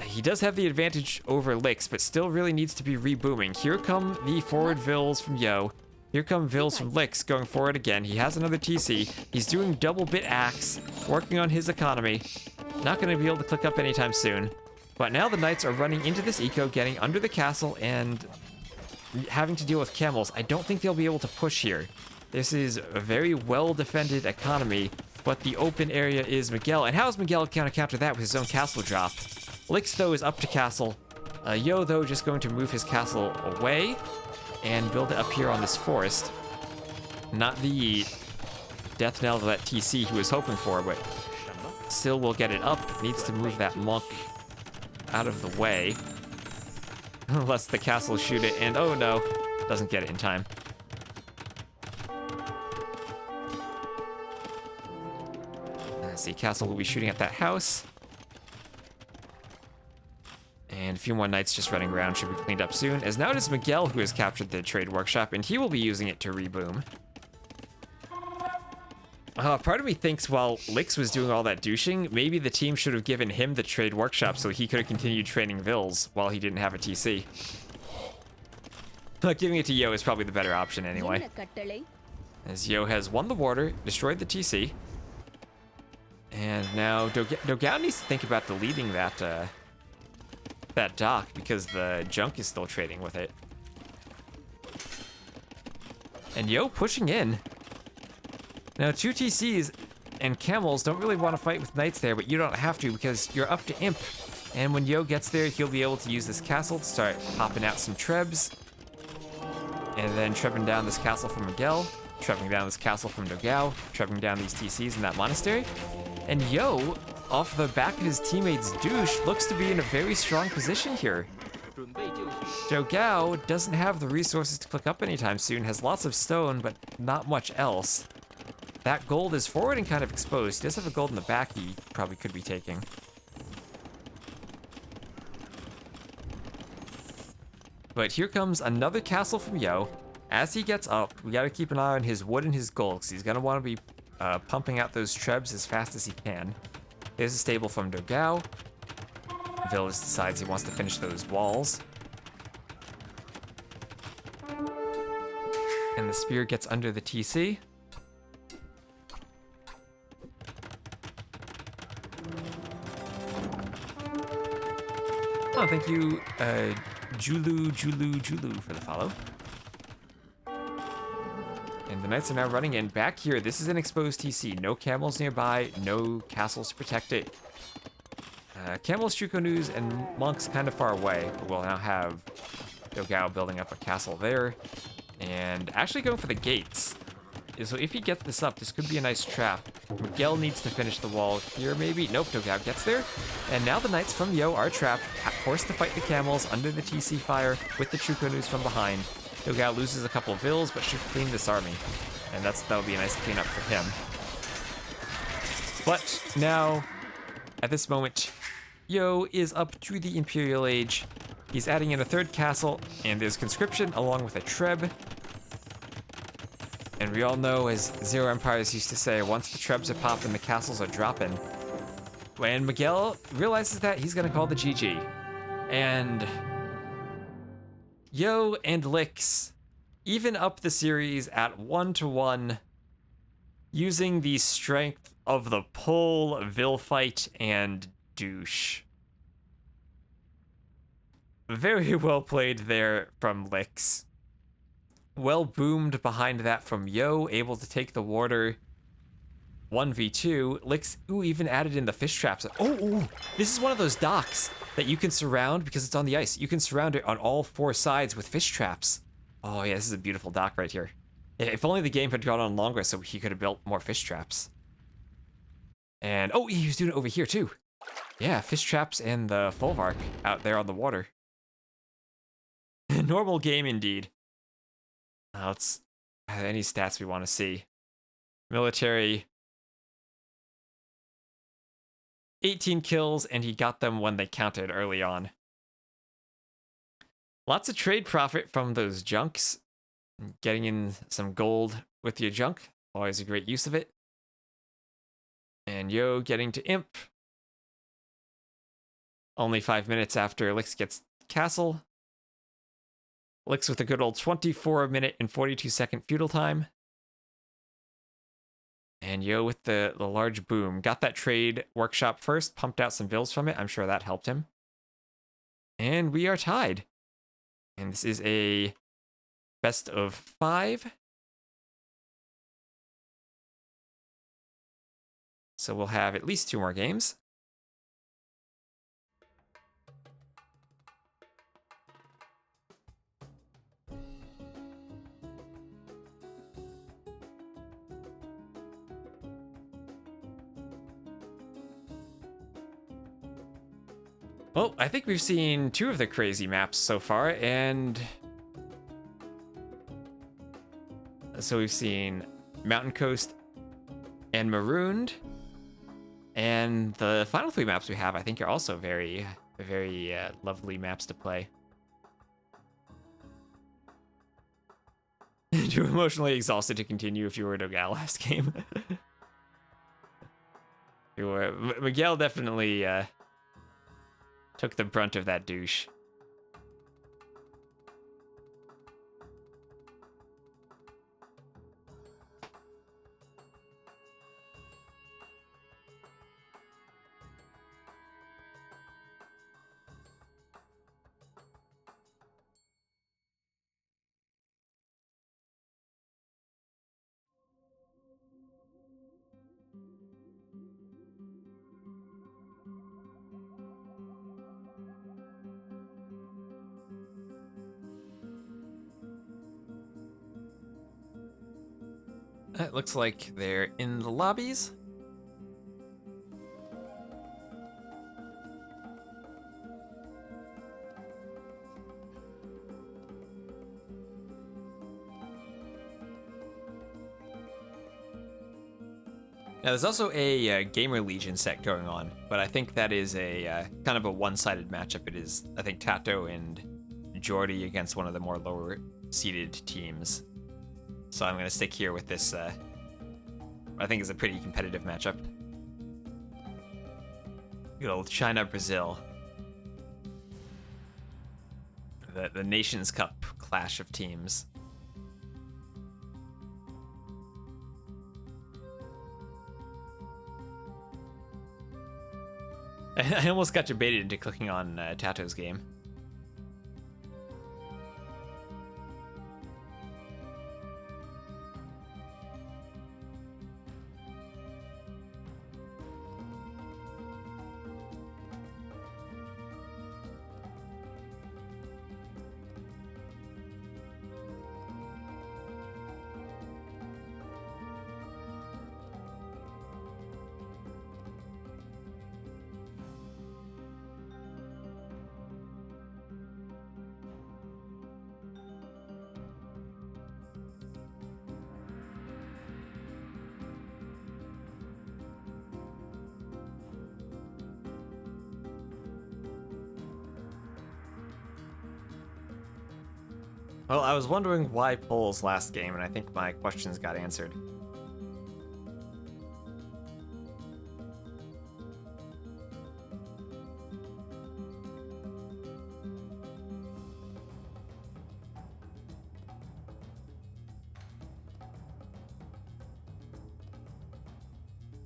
He does have the advantage over Lix, but still really needs to be rebooming. Here come the forward Vils from Yo. Here come Vils from Lix going forward again. He has another TC. He's doing double bit axe, working on his economy. Not going to be able to click up anytime soon. But now the knights are running into this eco, getting under the castle, and having to deal with camels. I don't think they'll be able to push here. This is a very well-defended economy, but the open area is Miguel. And how is Miguel going to counter that with his own castle drop? Lix, though, is up to castle. Yo, though, just going to move his castle away and build it up here on this forest. Not the death knell of that TC he was hoping for, but still will get it up. Needs to move that monk out of the way. Lets the castle shoot it, and oh no, doesn't get it in time. Let's see, castle will be shooting at that house. And a few more knights just running around should be cleaned up soon, as now it is Miguel who has captured the trade workshop, and he will be using it to reboom. Part of me thinks while Lix was doing all that douching, maybe the team should have given him the trade workshop so he could have continued training Vils while he didn't have a TC. But giving it to Yo is probably the better option anyway. As Yo has won the water, destroyed the TC. And now Dogel needs to think about deleting that dock because the junk is still trading with it. And Yo pushing in. Now, 2 TCs and camels don't really want to fight with knights there, but you don't have to because you're up to imp. And when Yo gets there, he'll be able to use this castle to start popping out some trebs. And then trebbing down this castle from Miguel, trebbing down this castle from Dogel, trebbing down these TCs in that monastery. And Yo, off the back of his teammate's douche, looks to be in a very strong position here. Dogel doesn't have the resources to click up anytime soon, has lots of stone, but not much else. That gold is forward and kind of exposed. He does have a gold in the back he probably could be taking. But here comes another castle from Yo. As he gets up, we gotta keep an eye on his wood and his gold, because he's gonna want to be pumping out those trebs as fast as he can. There's a stable from Dogel. Villas decides he wants to finish those walls. And the spear gets under the TC. Oh, thank you, Julu for the follow. And the knights are now running in. Back here, this is an exposed TC. No camels nearby, no castles to protect it. Camels, Chuko News, and monks kind of far away. But we'll now have Dogel building up a castle there. And actually going for the gates. So if he gets this up, this could be a nice trap Miguel needs to finish the wall here, maybe. Nope, Dogel gets there. And now the knights from Yo are trapped, forced to fight the camels under the TC fire with the True Canoes from behind. Dogel loses a couple of vills, but should clean this army. And that'll be a nice cleanup for him. But now, at this moment, Yo is up to the Imperial Age. He's adding in a third castle, and there's conscription along with a treb. And we all know, as Zero Empires used to say, once the trebs are popping, the castles are dropping. When Miguel realizes that, he's gonna call the GG. And Yo and Lix even up the series at 1-1, using the strength of the pull, Vilfight, and douche. Very well played there from Lix. Well boomed behind that from Yo, able to take the warder 1v2. Lix, even added in the fish traps. Oh, this is one of those docks that you can surround because it's on the ice. You can surround it on all 4 sides with fish traps. Oh yeah, this is a beautiful dock right here. If only the game had gone on longer so he could have built more fish traps. And, oh, he was doing it over here too. Yeah, fish traps and the Folvark out there on the water. Normal game indeed. Let's have any stats we want to see. Military. 18 kills, and he got them when they counted early on. Lots of trade profit from those junks. Getting in some gold with your junk. Always a great use of it. And Yo getting to imp. Only 5 minutes after Lix gets castle. Lix with a good old 24-minute and 42-second feudal time. And Yo with the large boom. Got that trade workshop first, pumped out some vills from it. I'm sure that helped him. And we are tied. And this is a best of 5. So we'll have at least 2 more games. Well, I think we've seen 2 of the crazy maps so far, and so we've seen Mountain Coast and Marooned, and the final 3 maps we have, I think, are also very, very lovely maps to play. Too emotionally exhausted to continue if you were Dogel last game. You were Miguel definitely took the brunt of that douche. It looks like they're in the lobbies. Now, there's also a Gamer Legion set going on, but I think that is a kind of a one-sided matchup. It is, I think, Tato and Jordy against one of the more lower-seeded teams. So I'm going to stick here with this, I think is a pretty competitive matchup. Good old China-Brazil. The Nations Cup clash of teams. I almost got debated into clicking on Tato's game. Well, I was wondering why polls last game, and I think my questions got answered.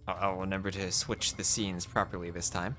I'll remember to switch the scenes properly this time.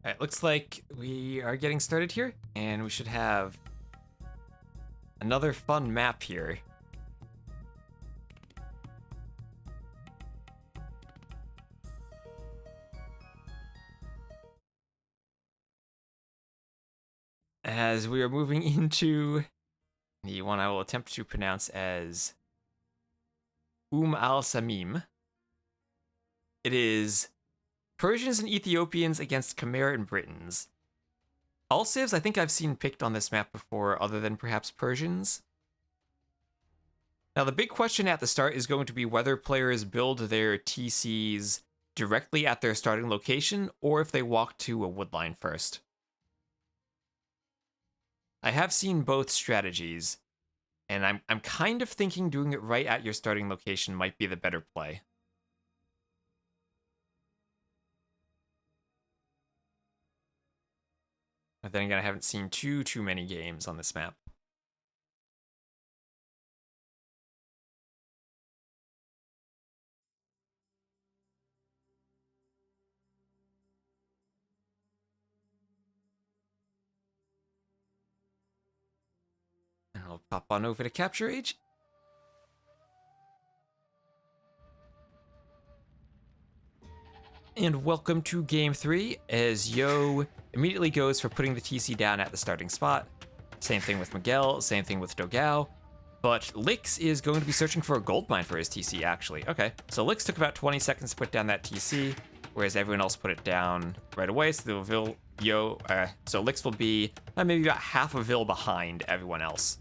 Alright, looks like we are getting started here, and we should have another fun map here. As we are moving into the one I will attempt to pronounce as Al Samim. It is Persians and Ethiopians against Khmer and Britons. All civs I think I've seen picked on this map before, other than perhaps Persians. Now the big question at the start is going to be whether players build their TCs directly at their starting location, or if they walk to a woodline first. I have seen both strategies, and I'm kind of thinking doing it right at your starting location might be the better play. But then again, I haven't seen too many games on this map. And I'll pop on over to Capture Age. And welcome to Game 3, as Yo immediately goes for putting the TC down at the starting spot. Same thing with Miguel, same thing with Dogel. But Lix is going to be searching for a gold mine for his TC, actually. Okay, so Lix took about 20 seconds to put down that TC, whereas everyone else put it down right away. So so Lix will be maybe about half a Vil behind everyone else.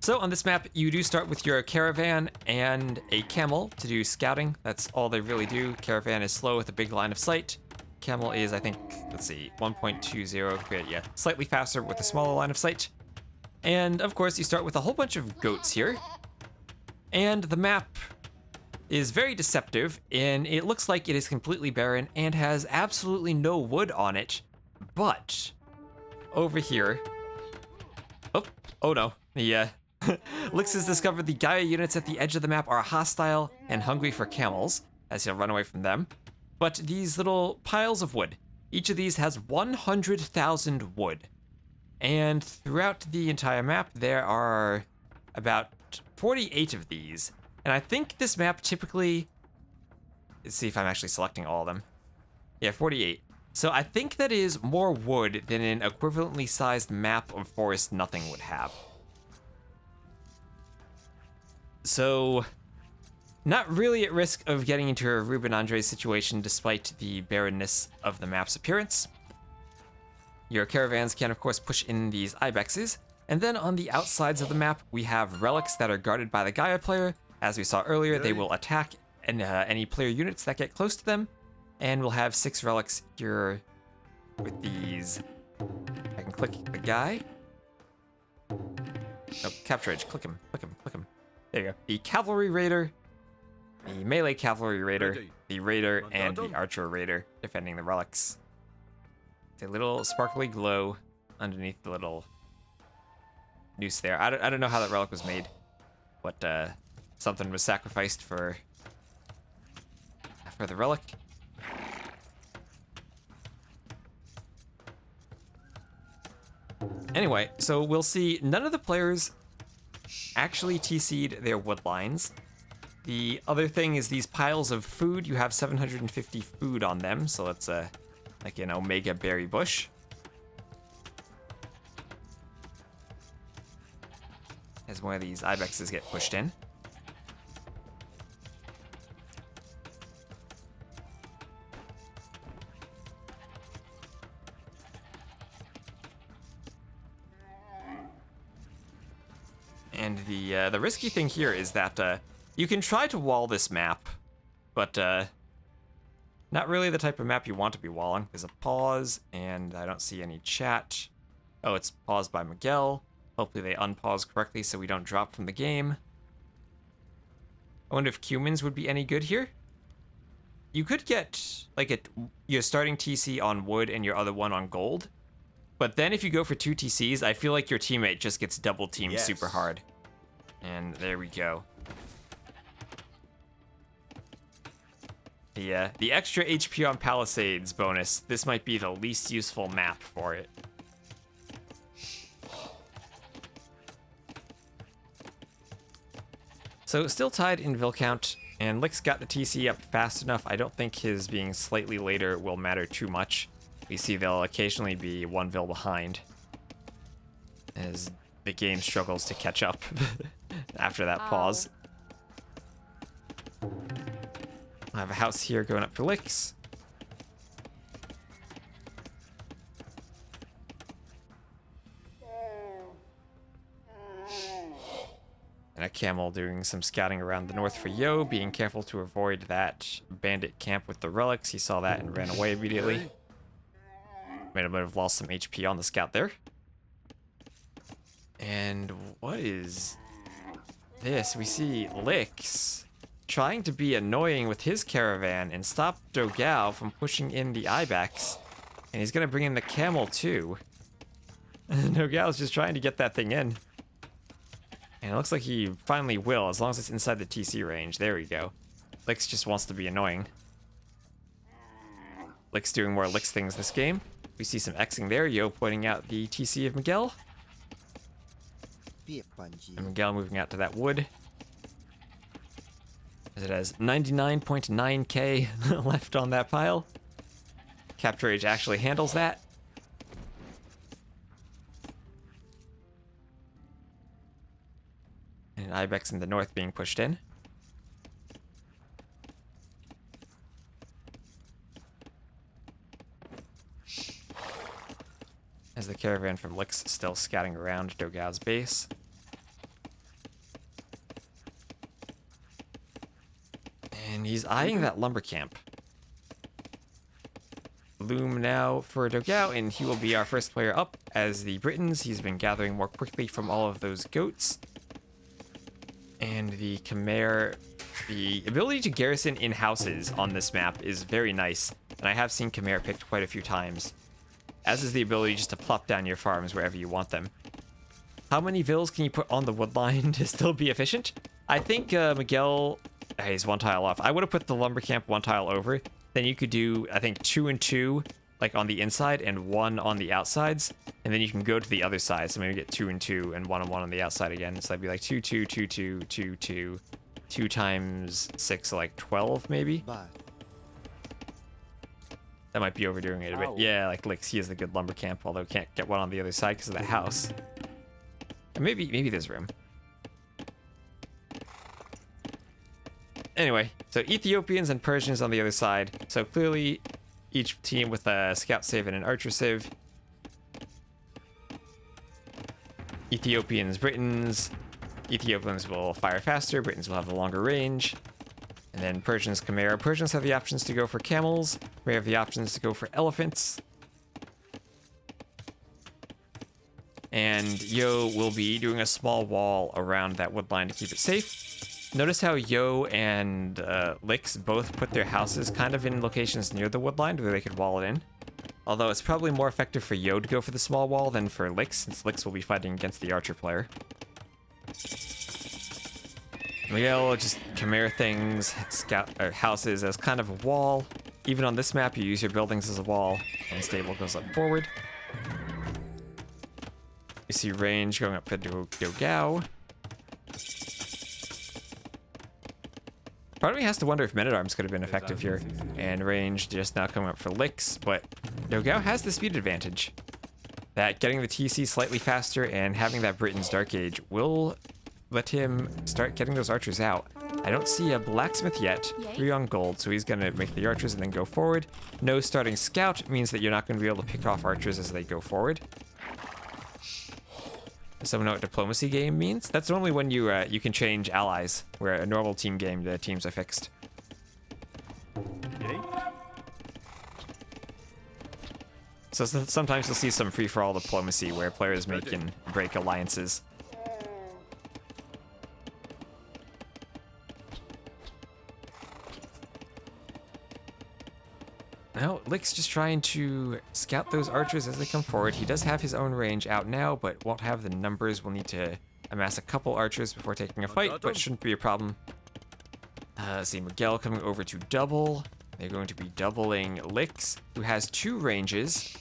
So on this map, you do start with your caravan and a camel to do scouting. That's all they really do. Caravan is slow with a big line of sight. Camel is, I think, let's see, 1.20, yeah, slightly faster with a smaller line of sight. And of course, you start with a whole bunch of goats here. And the map is very deceptive, and it looks like it is completely barren and has absolutely no wood on it. But over here, oh no, yeah. Lix has discovered the Gaia units at the edge of the map are hostile and hungry for camels, as he'll run away from them. But these little piles of wood, each of these has 100,000 wood. And throughout the entire map, there are about 48 of these. And I think this map typically... Let's see if I'm actually selecting all of them. Yeah, 48. So I think that is more wood than an equivalently sized map of Forest Nothing would have. So, not really at risk of getting into a Ruben Andres situation despite the barrenness of the map's appearance. Your caravans can, of course, push in these ibexes. And then on the outsides of the map, we have relics that are guarded by the Gaia player. As we saw earlier, they will attack any player units that get close to them. And we'll have 6 relics here with these. I can click the guy. Oh, capture edge. Click him, click him, click him. There you go. The Cavalry Raider, the Melee Cavalry Raider, the Raider, and the Archer Raider defending the relics. It's a little sparkly glow underneath the little noose there. I don't know how that relic was made, but something was sacrificed for the relic. Anyway, so we'll see none of the players actually TC'd their wood lines. The other thing is these piles of food. You have 750 food on them, so that's like an Omega berry bush. As one of these ibexes get pushed in. And the risky thing here is that you can try to wall this map, but not really the type of map you want to be walling. There's a pause, and I don't see any chat. Oh, it's paused by Miguel. Hopefully they unpause correctly so we don't drop from the game. I wonder if Cumans would be any good here. You could get like your starting TC on wood and your other one on gold. But then if you go for 2 TCs, I feel like your teammate just gets double teamed super hard. And there we go. The extra HP on Palisades bonus, this might be the least useful map for it. So still tied in Vil count, and Lick's got the TC up fast enough. I don't think his being slightly later will matter too much. We see they'll occasionally be 1 Vil behind as the game struggles to catch up after that pause. I have a house here going up for Licks. And a camel doing some scouting around the north for Yo, being careful to avoid that bandit camp with the relics. He saw that and ran away immediately. Might have lost some HP on the scout there. And what is this? We see Licks trying to be annoying with his caravan and stop Dogel from pushing in the ibex. And he's going to bring in the camel too. Dogel's just trying to get that thing in. And it looks like he finally will, as long as it's inside the TC range. There we go. Licks just wants to be annoying. Lick's doing more Licks things this game. We see some Xing there. Yo pointing out the TC of Miguel. And Miguel moving out to that wood. As it has 99.9k left on that pile. Capture Age actually handles that. And Ibex in the north being pushed in. As the caravan from Lick's still scouting around Dogel's base. And he's eyeing that lumber camp. Loom now for Dogel, and he will be our first player up. As the Britons, he's been gathering more quickly from all of those goats. And the Khmer, the ability to garrison in houses on this map is very nice. And I have seen Khmer picked quite a few times. As is the ability just to plop down your farms wherever you want them. How many vills can you put on the wood line to still be efficient? I think Miguel, he's 1 tile off. I would have put the lumber camp 1 tile over. Then you could do, I think, 2 and 2, like on the inside, and 1 on the outsides. And And then you can go to the other side, so maybe get 2 and 2 and 1 and 1 on the outside again. So that'd be like 2, 2, 2, 2, 2, 2, 2 times 6, so like 12 maybe. That might be overdoing it a bit. Ow. Yeah, like Licks, he is the good lumber camp, although can't get one on the other side because of the house. And maybe there's room. Anyway, so Ethiopians and Persians on the other side. So clearly, each team with a scout save and an archer save. Ethiopians, Britons. Ethiopians will fire faster. Britons will have a longer range. And then Persians, Chimera. Persians have the options to go for camels. We have the options to go for elephants. And Yo will be doing a small wall around that wood line to keep it safe. Notice how Yo and Licks both put their houses kind of in locations near the wood line where they could wall it in. Although it's probably more effective for Yo to go for the small wall than for Licks, since Licks will be fighting against the archer player. Miguel just Chimera things, houses as kind of a wall. Even on this map, you use your buildings as a wall, and stable goes up forward. You see range going up to Dogel. Part of me has to wonder if men-at-arms could have been effective here, and range just now coming up for Licks, but Dogel has the speed advantage. That getting the TC slightly faster and having that Britain's Dark Age will let him start getting those archers out. I don't see a blacksmith yet. 3 on gold, so he's gonna make the archers and then go forward. No starting scout means that you're not gonna be able to pick off archers as they go forward. Does someone know what diplomacy game means? That's normally when you you can change allies, where a normal team game, the teams are fixed. So sometimes you'll see some free-for-all diplomacy where players make and break alliances. Now, Lick's just trying to scout those archers as they come forward. He does have his own range out now, but won't have the numbers. We'll need to amass a couple archers before taking a fight, but shouldn't be a problem. See Miguel coming over to double. They're going to be doubling Licks, who has 2 ranges.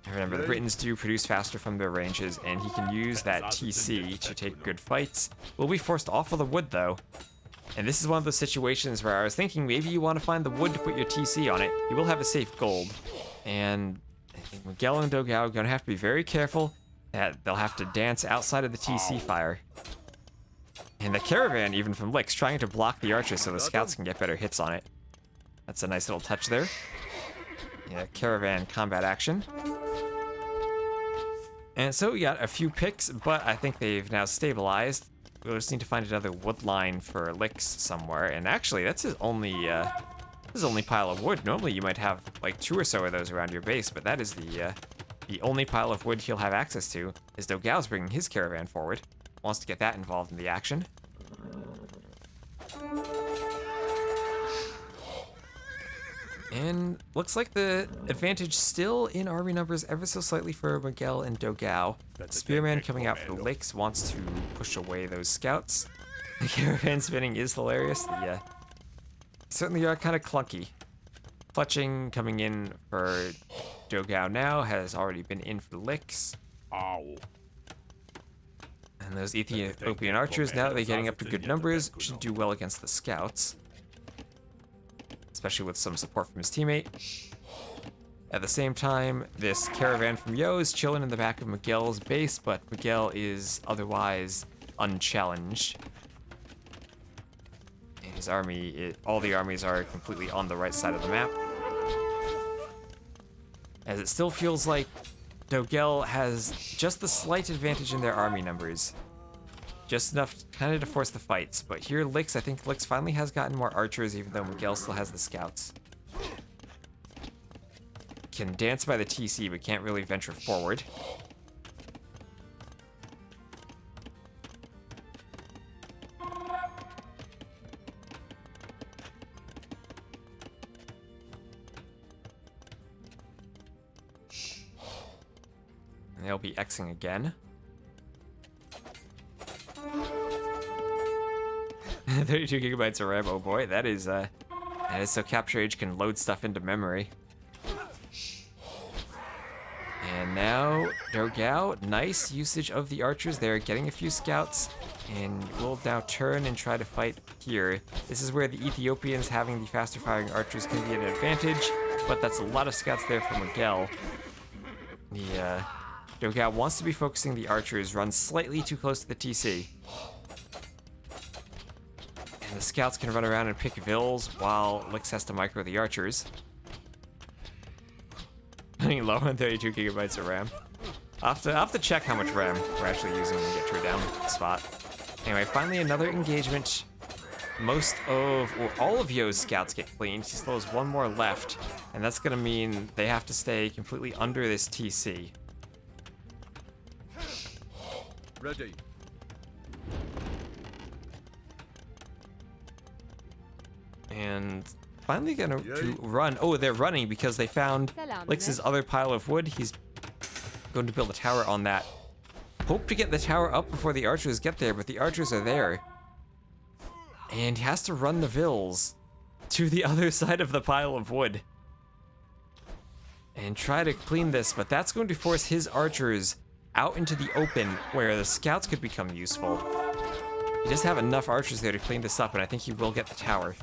Remember, the Britons do produce faster from their ranges, and he can use that TC to take good fights. Will be forced off of the wood, though. And this is one of those situations where I was thinking maybe you want to find the wood to put your TC on it. You will have a safe gold. And I think Miguel and Dogel are going to have to be very careful that they'll have to dance outside of the TC fire. And the caravan, even from Licks, trying to block the archers so the scouts can get better hits on it. That's a nice little touch there. Yeah, caravan combat action. And so we got a few picks, but I think they've now stabilized. We'll just need to find another wood line for Licks somewhere. And actually, that's his only pile of wood. Normally, you might have like 2 or so of those around your base, but that is the only pile of wood he'll have access to. Is Dogel's bringing his caravan forward. Wants to get that involved in the action. And looks like the advantage still in army numbers ever so slightly for Miguel and Dogel. Spearman coming out for Licks wants to push away those scouts. The caravan spinning is hilarious. The certainly are kind of clunky. Clutching coming in for Dogel now has already been in for Licks. Ow. And those Ethiopian archers, now that they're getting up to good numbers, should do well against the scouts. Especially with some support from his teammate. At the same time, this caravan from Yo is chilling in the back of Miguel's base, but Miguel is otherwise unchallenged. And his army, all the armies are completely on the right side of the map. As it still feels like Dogel has just the slight advantage in their army numbers. Just enough kind of to force the fights. But here Licks, I think Licks finally has gotten more archers, even though Miguel still has the scouts. Can dance by the TC, but can't really venture forward. And they'll be Xing again. 32 gigabytes of RAM, oh boy, that is so Capture Age can load stuff into memory. And now, Dogel, nice usage of the archers there, getting a few scouts, and will now turn and try to fight here. This is where the Ethiopians having the faster firing archers can be an advantage, but that's a lot of scouts there for Miguel. The Dogel wants to be focusing the archers, runs slightly too close to the TC. And the scouts can run around and pick vills while Lix has to micro the archers. Running low on 32 gigabytes of RAM. I'll have to check how much RAM we're actually using to get to a down spot. Anyway, finally another engagement. Most of, or all of Yo's scouts get cleaned. He still has one more left, and that's gonna mean they have to stay completely under this TC. Ready. And finally gonna to run. Oh, they're running because they found Lix's other pile of wood. He's going to build a tower on that. Hope to get the tower up before the archers get there, but the archers are there. And he has to run the vills to the other side of the pile of wood. And try to clean this, but that's going to force his archers out into the open where the scouts could become useful. He does have enough archers there to clean this up, and I think he will get the tower.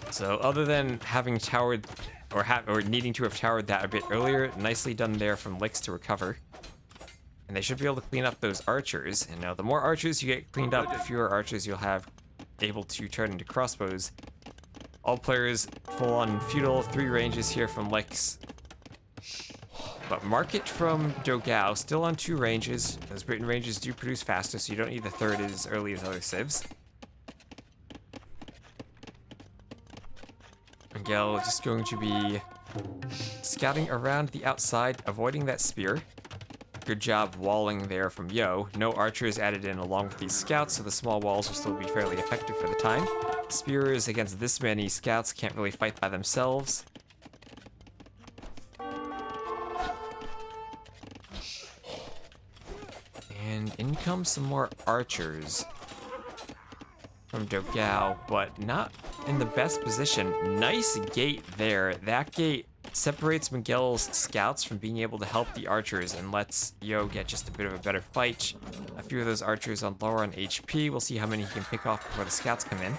So other than having towered, or needing to have towered that a bit earlier, nicely done there from Lix to recover. And they should be able to clean up those archers. And now the more archers you get cleaned up, the fewer archers you'll have able to turn into crossbows. All players full on feudal, 3 ranges here from Lix. But market from Dogel, still on 2 ranges. Those Britain ranges do produce faster, so you don't need the 3rd as early as other civs. Miguel just going to be scouting around the outside, avoiding that spear. Good job walling there from Yo. No archers added in along with these scouts, so the small walls will still be fairly effective for the time. Spears against this many scouts can't really fight by themselves. And in comes some more archers from Dogel, but not in the best position. Nice gate there. That gate separates Miguel's scouts from being able to help the archers and lets Yo get just a bit of a better fight. A few of those archers on lower on HP. We'll see how many he can pick off before the scouts come in.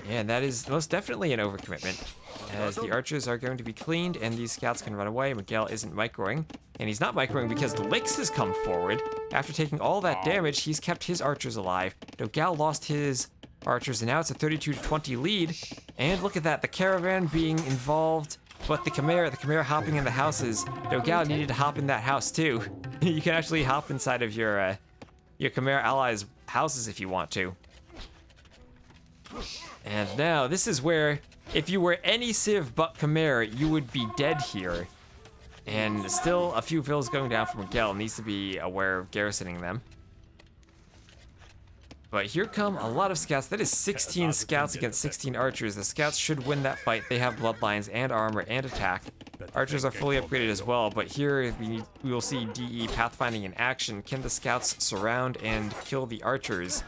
Yeah, that is most definitely an overcommitment, as the archers are going to be cleaned and these scouts can run away. Miguel isn't microing, and he's not microing because Lix has come forward. After taking all that damage, he's kept his archers alive. Dogel lost his archers, and now it's a 32-20 lead. And look at that, the caravan being involved, but the Khmer hopping in the houses. Dogel needed to hop in that house too. You can actually hop inside of your Khmer allies' houses if you want to. And now, this is where, if you were any civ but Khmer, you would be dead here. And still, a few vills going down from Miguel. Needs to be aware of garrisoning them. But here come a lot of scouts. That is 16 scouts against 16 archers. The scouts should win that fight. They have bloodlines and armor and attack. Archers are fully upgraded as well, but here we will see DE pathfinding in action. Can the scouts surround and kill the archers?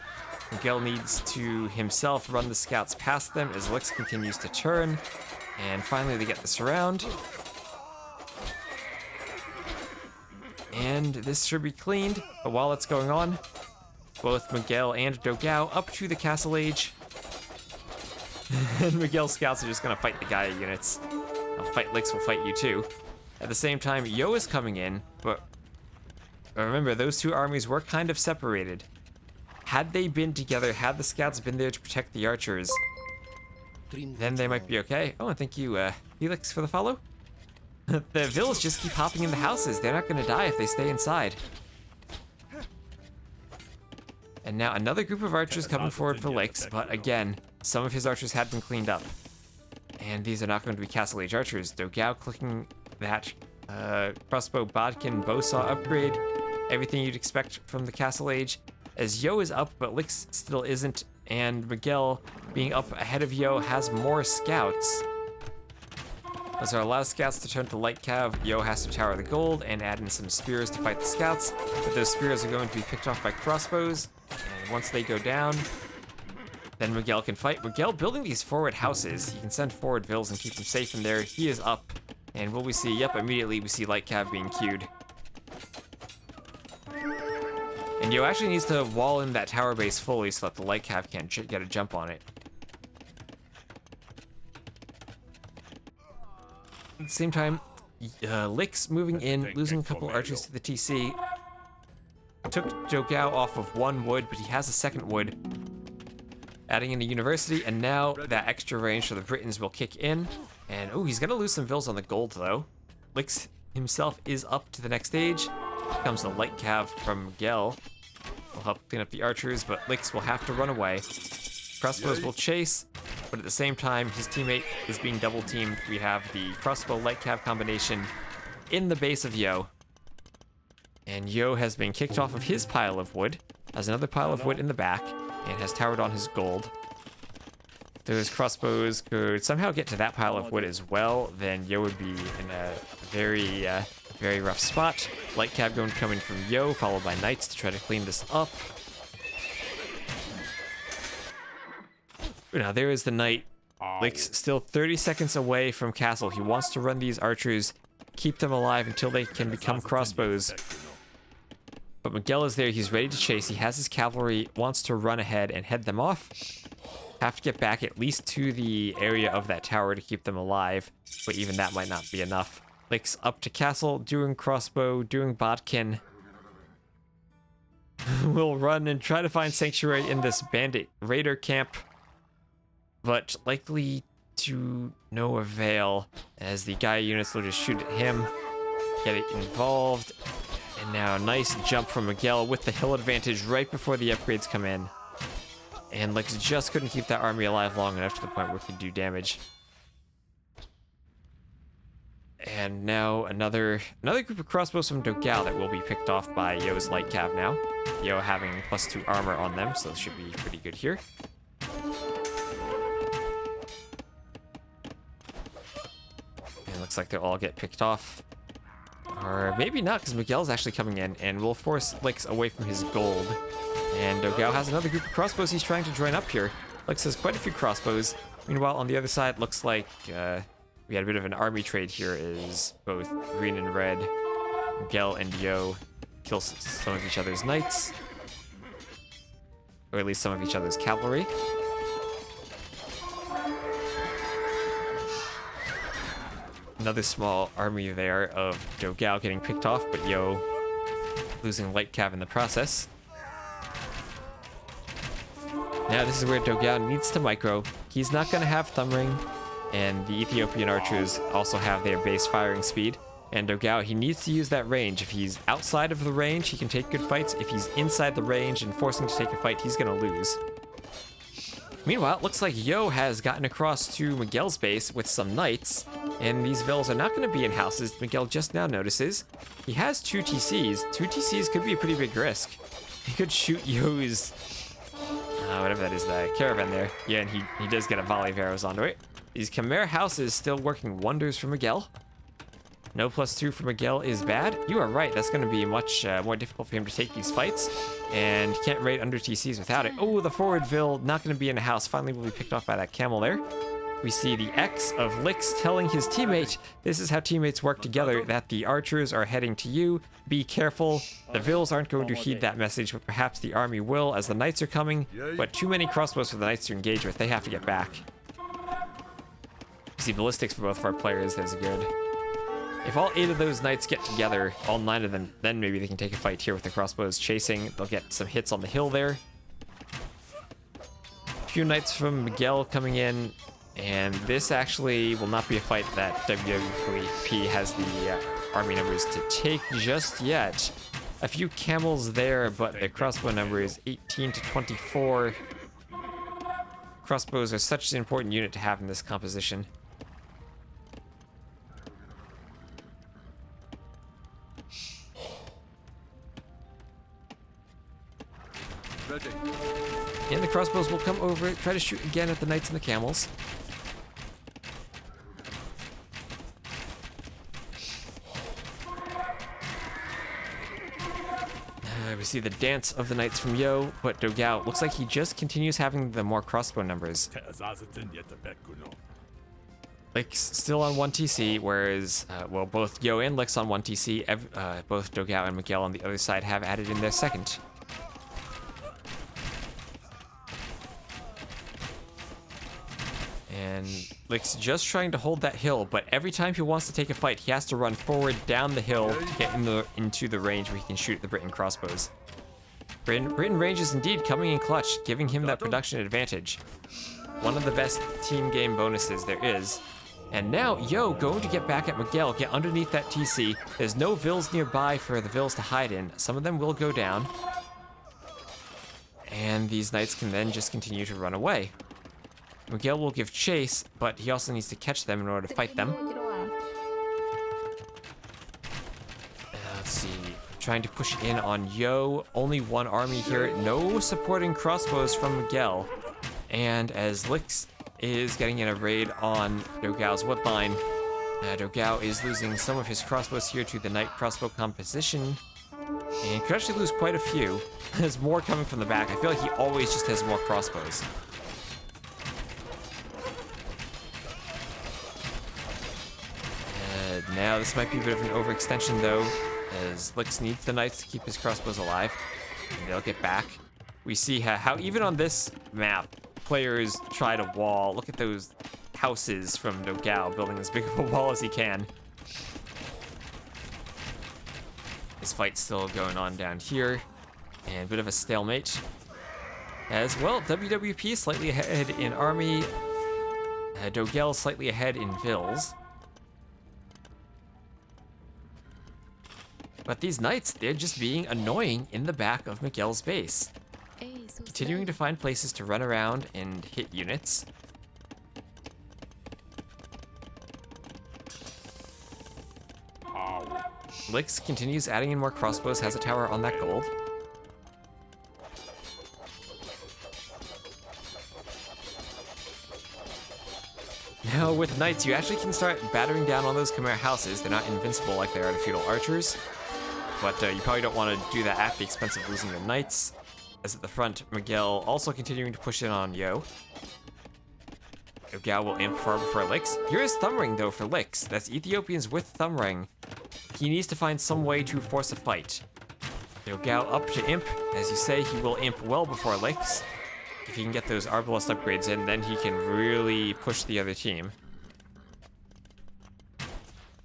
Miguel needs to himself run the scouts past them as Lix continues to turn. And finally they get the surround. And this should be cleaned, but while it's going on, both Miguel and Dogel up to the castle age. And Miguel's scouts are just gonna fight the Gaia units. I'll fight Lix, will fight you too. At the same time, Yo is coming in, but remember, those two armies were kind of separated. Had they been together, had the scouts been there to protect the archers, then they might be okay. Oh, and thank you, Felix, for the follow. The vills just keep hopping in the houses. They're not gonna die if they stay inside. And now another group of archers coming forward for Lix, but again, some of his archers had been cleaned up. And these are not going to be Castle Age archers. Dogel clicking that crossbow bodkin bowsaw upgrade. Everything you'd expect from the Castle Age. As Yo is up, but Lix still isn't, and Miguel, being up ahead of Yo, has more scouts. As there are a lot of scouts to turn to light cav, Yo has to tower the gold and add in some spears to fight the scouts, but those spears are going to be picked off by crossbows, and once they go down, then Miguel can fight. Miguel building these forward houses. He can send forward vills and keep them safe in there. He is up. And what we see, yep, immediately we see light cav being queued. And Yo actually needs to wall in that tower base fully so that the light cav can't get a jump on it. At the same time, Lick's moving in, losing a couple archers to the TC. Took Dogel off of 1 wood, but he has a 2nd wood. Adding in a university, and now that extra range for the Britons will kick in. And, oh, he's gonna lose some vills on the gold, though. Lix himself is up to the next stage. Comes the light cav from Miguel. Will help clean up the archers, but Lix will have to run away. Crossbows will chase, but at the same time, his teammate is being double teamed. We have the crossbow light cav combination in the base of Yo. And Yo has been kicked off of his pile of wood, has another pile of wood in the back, and has towered on his gold. If those crossbows could somehow get to that pile of wood as well, then Yo would be in a very, very rough spot. Light cav going to come in from Yo, followed by knights to try to clean this up. Now there is the knight. Lick's still 30 seconds away from castle. He wants to run these archers, keep them alive until they can become crossbows. But Miguel is there, he's ready to chase, he has his cavalry, wants to run ahead and head them off. Have to get back at least to the area of that tower to keep them alive, but even that might not be enough. Lick's up to castle, doing crossbow, doing bodkin. We'll run and try to find sanctuary in this bandit raider camp, but likely to no avail, as the Gaia units will just shoot at him, get it involved. And now, nice jump from Miguel with the hill advantage right before the upgrades come in. And Lix just couldn't keep that army alive long enough to the point where it could do damage. And now another group of crossbows from Dogel that will be picked off by Yo's light cav now. Yo having +2 armor on them, so this should be pretty good here. And it looks like they'll all get picked off. Or maybe not, because Miguel's actually coming in and will force Lix away from his gold. And Dogel has another group of crossbows he's trying to join up here. Lix has quite a few crossbows. Meanwhile, on the other side, looks like we had a bit of an army trade here, is both green and red. Miguel and Yo kill some of each other's knights. Or at least some of each other's cavalry. Another small army there of Dogel getting picked off, but Yo losing light cav in the process. Now this is where Dogel needs to micro. He's not going to have Thumb Ring, and the Ethiopian archers also have their base firing speed. And Dogel, he needs to use that range. If he's outside of the range, he can take good fights. If he's inside the range and forcing to take a fight, he's going to lose. Meanwhile, it looks like Yo has gotten across to Miguel's base with some knights, and these vills are not going to be in houses. Miguel just now notices. He has 2 TCs. 2 TCs could be a pretty big risk. He could shoot Yo's, whatever that is, the caravan there. Yeah, and he does get a volley of arrows onto it. These Khmer houses still working wonders for Miguel. No +2 for Miguel is bad. You are right, that's going to be much more difficult for him to take these fights. And he can't raid under TCs without it. Oh, the forward Vil not going to be in a house. Finally will be picked off by that camel there. We see the X of Lix telling his teammate, this is how teammates work together, that the archers are heading to you. Be careful. The Vils aren't going to heed that message, but perhaps the army will as the knights are coming. But too many crossbows for the knights to engage with. They have to get back. We see ballistics for both of our players. There's a good. If all 8 of those knights get together, all 9 of them, then maybe they can take a fight here with the crossbows chasing. They'll get some hits on the hill there. A few knights from Miguel coming in, and this actually will not be a fight that WWP has the army numbers to take just yet. A few camels there, but their crossbow number is 18 to 24. Crossbows are such an important unit to have in this composition. Ready. And the crossbows will come over, try to shoot again at the knights and the camels. We see the dance of the knights from Yo, but Dogel looks like he just continues having the more crossbow numbers. Lick's still on 1 TC, whereas, well, both Yo and Lick's on 1 TC. Both Dogel and Miguel on the other side have added in their second. And Lick's just trying to hold that hill, but every time he wants to take a fight, he has to run forward down the hill to get into the range where he can shoot the Britain crossbows. Britain range is indeed coming in clutch, giving him that production advantage. One of the best team game bonuses there is. And now, Yo going to get back at Miguel, get underneath that TC. There's no Vils nearby for the Vils to hide in. Some of them will go down. And these knights can then just continue to run away. Miguel will give chase, but he also needs to catch them in order to fight them. Let's see. Trying to push in on Yo. Only one army here. No supporting crossbows from Miguel. And as Lix is getting in a raid on Dogel's woodline, Dogel is losing some of his crossbows here to the knight crossbow composition. And could actually lose quite a few. There's more coming from the back. I feel like he always just has more crossbows. Now this might be a bit of an overextension though, as Lix needs the knights to keep his crossbows alive. And they'll get back. We see how even on this map, players try to wall. Look at those houses from Dogel building as big of a wall as he can. This fight's still going on down here, and a bit of a stalemate. As well, WWP slightly ahead in army, Dogel slightly ahead in Vils. But these knights, they're just being annoying in the back of Miguel's base. Continuing to find places to run around and hit units. Lix continues adding in more crossbows, has a tower on that gold. Now with knights, you actually can start battering down on those Khmer houses. They're not invincible like they are to feudal archers. But you probably don't want to do that at the expense of losing the knights. As at the front, Miguel also continuing to push in on Yo. Dogel will imp far before Lix. Here is Thumbring though for Lix. That's Ethiopians with Thumbring. He needs to find some way to force a fight. Dogel up to imp. As you say, he will imp well before Lix. If he can get those Arbalest upgrades in, then he can really push the other team.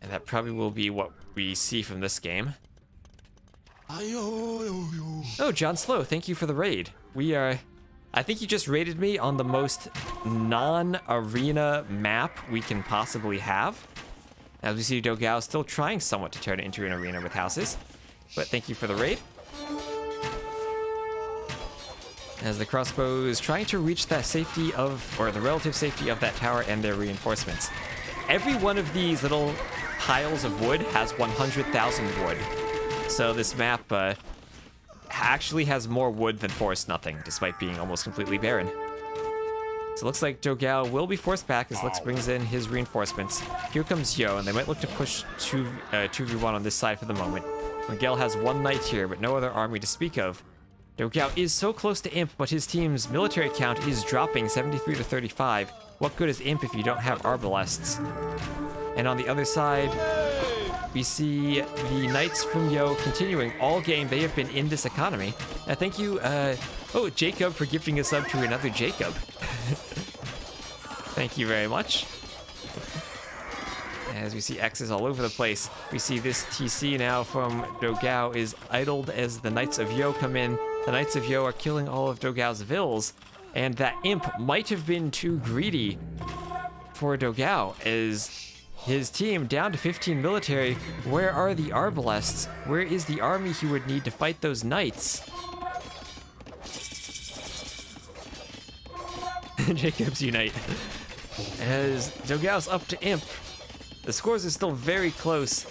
And that probably will be what we see from this game. Oh, John Slow, thank you for the raid. I think you just raided me on the most non-arena map we can possibly have. As we see, Dogel still trying somewhat to turn it into an arena with houses. But thank you for the raid. As the crossbow is trying to reach that safety of, or the relative safety of that tower and their reinforcements. Every one of these little piles of wood has 100,000 wood. So this map actually has more wood than forest nothing, despite being almost completely barren. So it looks like Dogel will be forced back as Lix brings in his reinforcements. Here comes Yo, and they might look to push 2v1 on this side for the moment. Miguel has one knight here, but no other army to speak of. Dogel is so close to imp, but his team's military count is dropping 73 to 35. What good is imp if you don't have arbalests? And on the other side, we see the knights from Yo continuing all game. They have been in this economy. Thank you, Jacob, for gifting us up to another Jacob. Thank you very much. As we see X's all over the place, we see this TC now from Dogel is idled as the Knights of Yo come in. The Knights of Yo are killing all of Dogel's Vils, and that imp might have been too greedy for Dogel, as his team down to 15 military. Where are the Arbalests? Where is the army he would need to fight those knights? Jacobs unite. As Dogel's up to imp. The scores are still very close,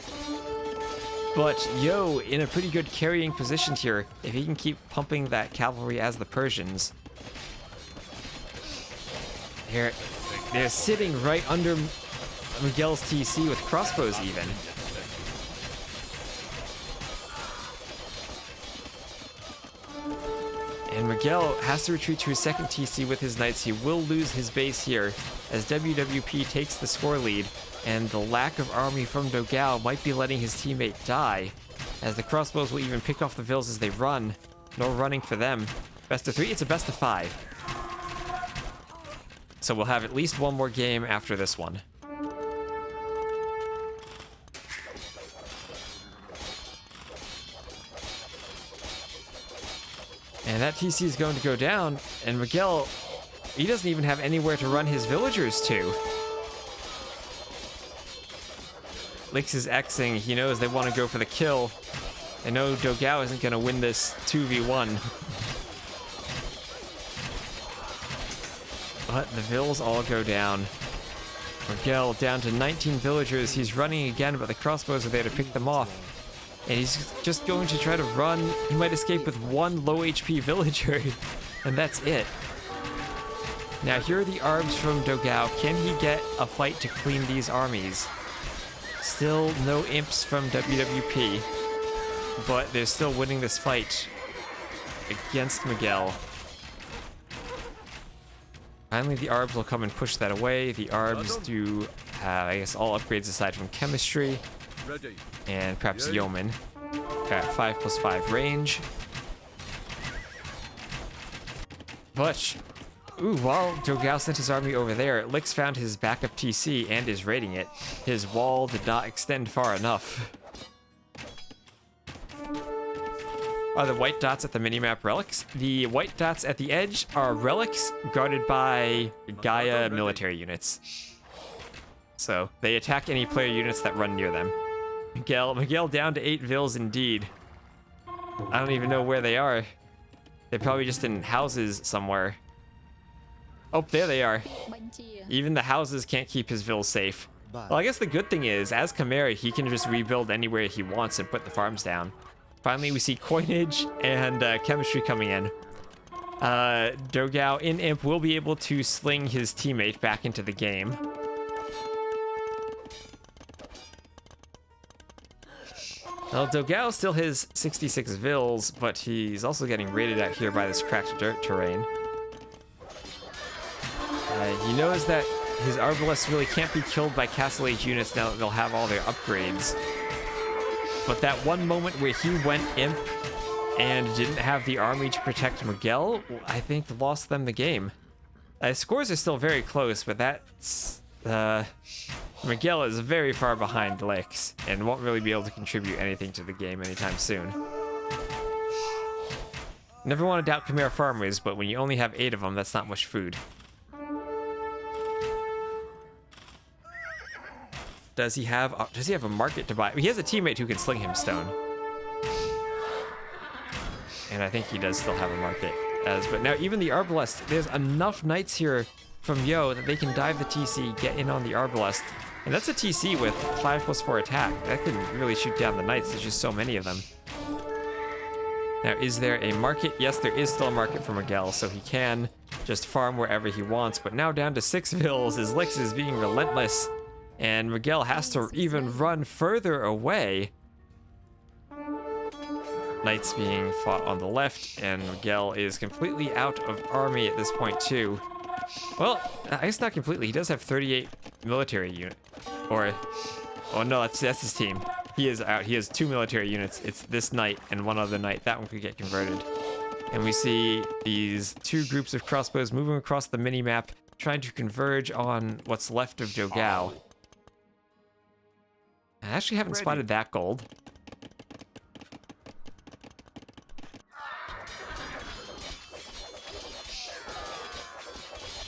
but Yo in a pretty good carrying position here if he can keep pumping that cavalry as the Persians. They're sitting right under Miguel's TC with crossbows even. And Miguel has to retreat to his second TC with his knights. He will lose his base here as WWP takes the score lead. And the lack of army from Dogel might be letting his teammate die, as the crossbows will even pick off the vills as they run. No running for them. Best of 3? It's a best of 5. So we'll have at least one more game after this one. And that TC is going to go down, and Miguel, he doesn't even have anywhere to run his villagers to. Lix is Xing, he knows they want to go for the kill. They know Dogel isn't going to win this 2v1. But the vills all go down. Miguel down to 19 villagers, he's running again, but the crossbows are there to pick them off. And he's just going to try to run. He might escape with one low HP villager, and that's it. Now here are the arbs from Dogel. Can he get a fight to clean these armies? Still no imps from WWP, but they're still winning this fight against Miguel. Finally, the arbs will come and push that away. The arbs do have, I guess, all upgrades aside from chemistry. Ready. And perhaps Yeoman. Got 5+5 range. But, while Dogel sent his army over there, Lix found his backup TC and is raiding it. His wall did not extend far enough. Are the white dots at the minimap relics? The white dots at the edge are relics guarded by Gaia military units. So, they attack any player units that run near them. Miguel down to 8 vills indeed. I don't even know where they are. They're probably just in houses somewhere. Oh, there they are. Even the houses can't keep his vills safe. Well, I guess the good thing is, as Chimera, he can just rebuild anywhere he wants and put the farms down. Finally, we see coinage and chemistry coming in. Dogel in Imp will be able to sling his teammate back into the game. Well, Dogel still has 66 vills, but he's also getting raided out here by this cracked dirt terrain. He knows that his Arbalists really can't be killed by Castle Age units now that they'll have all their upgrades. But that one moment where he went Imp and didn't have the army to protect Miguel, I think lost them the game. Scores are still very close, but that's... Miguel is very far behind Lix and won't really be able to contribute anything to the game anytime soon. Never want to doubt Chimera farmers, but when you only have 8 of them, that's not much food. Does he have a market to buy? He has a teammate who can sling him stone. And I think he does still have a market. But now even the Arbalest, there's enough knights here from Yo that they can dive the TC, get in on the Arbalest. And that's a TC with 5+4 attack. That could really shoot down the knights. There's just so many of them. Now, is there a market? Yes, there is still a market for Miguel, so he can just farm wherever he wants. But now down to 6 vills as Lix is being relentless. And Miguel has to even run further away. Knights being fought on the left, and Miguel is completely out of army at this point too. Well, I guess not completely. He does have 38 military units. Or, oh no, that's his team. He is out. He has 2 military units. It's this knight and one other knight. That one could get converted. And we see these 2 groups of crossbows moving across the mini-map, trying to converge on what's left of Dogel. I actually haven't spotted that gold.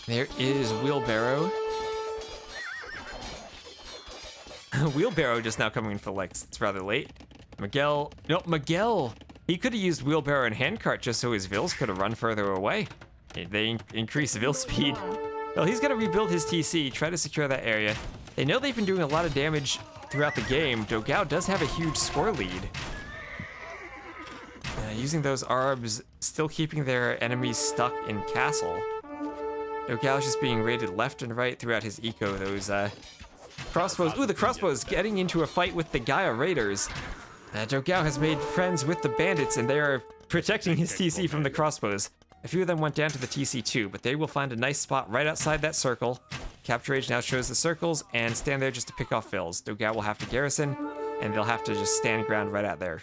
There is Wheelbarrow. Wheelbarrow just now coming in for Lix. It's rather late. Miguel. No, Miguel! He could have used Wheelbarrow and Handcart just so his vills could have run further away. They increase vill speed. Well, he's going to rebuild his TC, try to secure that area. They know they've been doing a lot of damage throughout the game. Dogel does have a huge score lead. Using those arbs, still keeping their enemies stuck in castle. Dogel is just being raided left and right throughout his eco. Those crossbows. Ooh, the crossbows getting into a fight with the Gaia raiders. Dogel has made friends with the bandits, and they are protecting his TC from the crossbows. A few of them went down to the TC too, but they will find a nice spot right outside that circle. Capture Age now shows the circles and stand there just to pick off fills. Dogel will have to garrison, and they'll have to just stand ground right out there.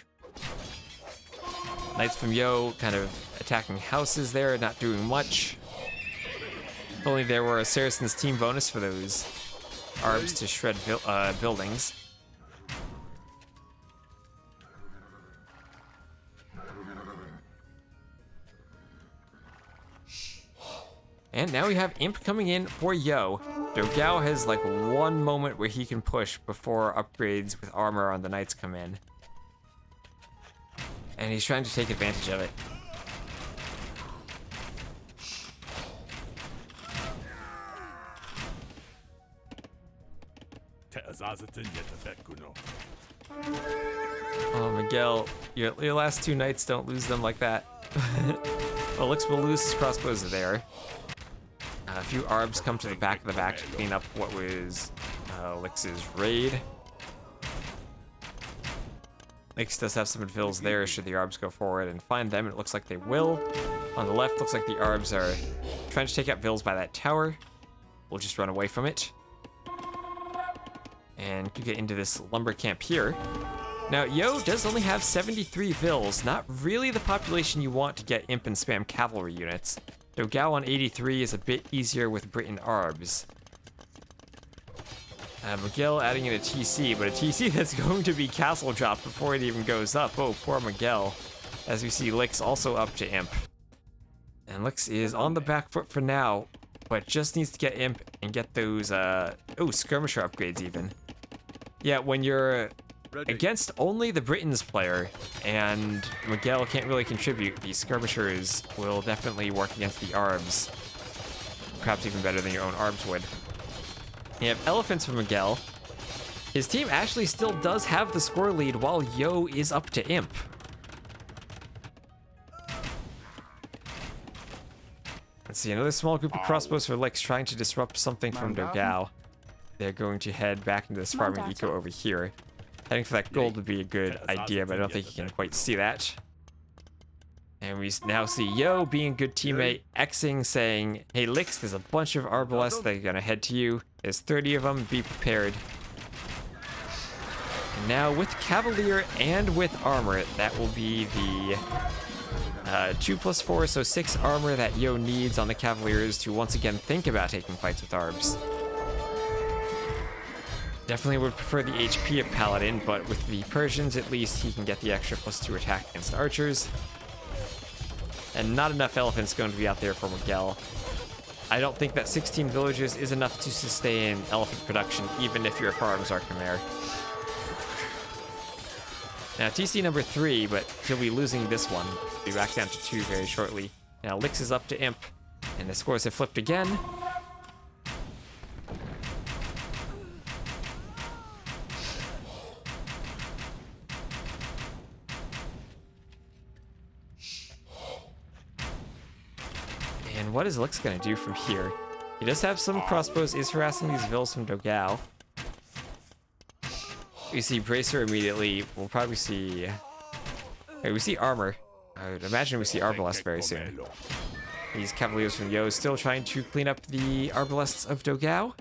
Knights from Yo kind of attacking houses there, not doing much. If only there were a Saracen's team bonus for those arbs to shred buildings. And now we have Imp coming in for Yo. Dogel has like one moment where he can push before upgrades with armor on the Knights come in. And he's trying to take advantage of it. Oh, Miguel, your last two Knights, don't lose them like that. Well, Lix will lose his crossbows there. A few arbs come to the back of the back to clean up what was Lix's raid. Lix does have some fills there should the arbs go forward and find them. It looks like they will. On the left, looks like the arbs are trying to take out vills by that tower. We'll just run away from it. And could get into this lumber camp here. Now, Yo does only have 73 vills, not really the population you want to get imp and spam cavalry units. Dogel on 83 is a bit easier with Britain arbs. Miguel adding in a TC, but a TC that's going to be castle dropped before it even goes up. Oh, poor Miguel. As we see Lix also up to imp. And Lix is on the back foot for now, but just needs to get imp and get those, skirmisher upgrades even. Yeah, when you're against only the Britons player and Miguel can't really contribute, the skirmishers will definitely work against the arbs. Perhaps even better than your own arbs would. You have elephants for Miguel. His team actually still does have the score lead while Yo is up to imp. Let's see, another small group of crossbows for Lix trying to disrupt something from Dogel. They're going to head back into this farming eco over here. Heading for that gold would be a good idea, but I don't think he can quite see that. And we now see Yo being a good teammate, Xing saying, hey Lix, there's a bunch of arbalests that are gonna head to you. There's 30 of them, be prepared. And now with Cavalier and with armor, that will be the 2+4, so 6 armor that Yo needs on the Cavaliers to once again think about taking fights with arbs. Definitely would prefer the HP of Paladin, but with the Persians at least he can get the extra +2 attack against archers. And not enough elephants going to be out there for Miguel. I don't think that 16 villagers is enough to sustain elephant production, even if your farms are Khmer. Now TC number 3, but he'll be losing this one. Be back down to 2 very shortly. Now Lix is up to imp, and the scores have flipped again. And what is Lix gonna do from here? He does have some crossbows, is harassing these vills from Dogel. We see Bracer immediately. We'll probably see... Hey, we see armor. I would imagine we see Arbalest very soon. These Cavaliers from Yo still trying to clean up the Arbalests of Dogel.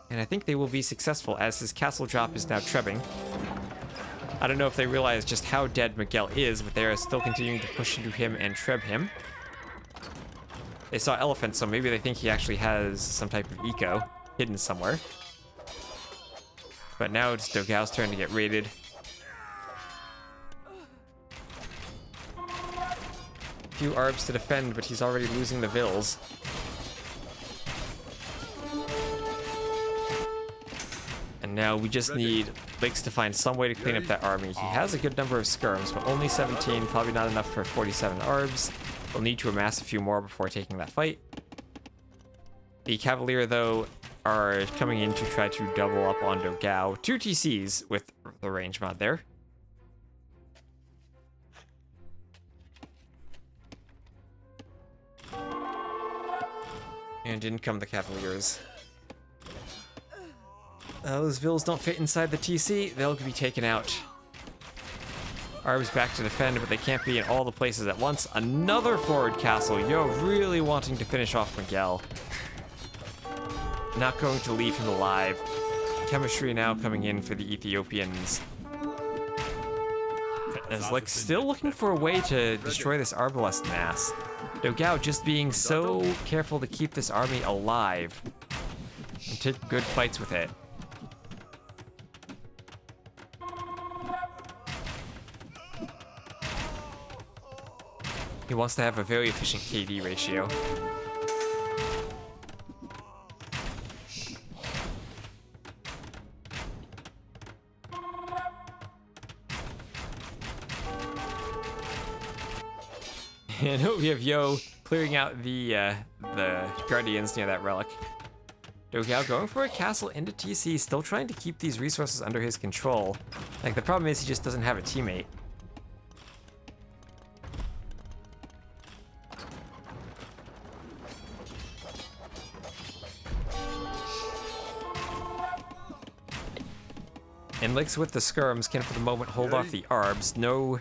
And I think they will be successful as his castle drop is now trebbing. I don't know if they realize just how dead Miguel is, but they are still continuing to push into him and treb him. They saw elephants, so maybe they think he actually has some type of eco hidden somewhere. But now it's Dogel's turn to get raided. Few arbs to defend, but he's already losing the vills. And now we just need Lix to find some way to clean up that army. He has a good number of skirms, but only 17, probably not enough for 47 arbs. We'll need to amass a few more before taking that fight. The Cavalier, though, are coming in to try to double up on Dogel. 2 TCs with the range mod there. And in come the Cavaliers. Those vills don't fit inside the TC. They'll be taken out. Arbs back to defend, but they can't be in all the places at once. Another forward castle. Yo, really wanting to finish off Miguel. Not going to leave him alive. Chemistry now coming in for the Ethiopians. As like still looking for a way to destroy this Arbalest mass. Dogel just being so careful to keep this army alive and take good fights with it. He wants to have a very efficient KD ratio. And we have Yo clearing out the Guardians near that relic. Dogel going for a castle into TC, still trying to keep these resources under his control. Like, the problem is he just doesn't have a teammate. And Lix with the skirms can for the moment hold off the Arbs. No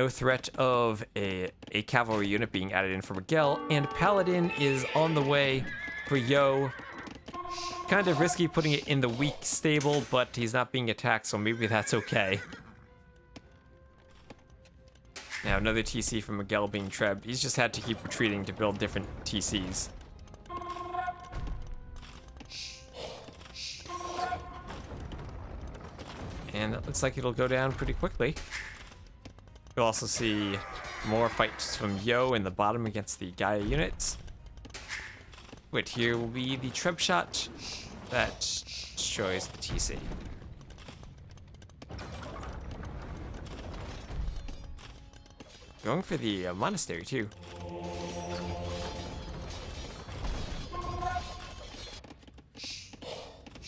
threat of a cavalry unit being added in for Miguel, and Paladin is on the way for Yo. Kind of risky putting it in the weak stable, but he's not being attacked, so maybe that's okay. Now another TC from Miguel being trebbed. He's just had to keep retreating to build different TCs. And it looks like it'll go down pretty quickly. You'll also see more fights from Yo in the bottom against the Gaia units. Wait, here will be the Treb shot that destroys the TC. Going for the monastery too.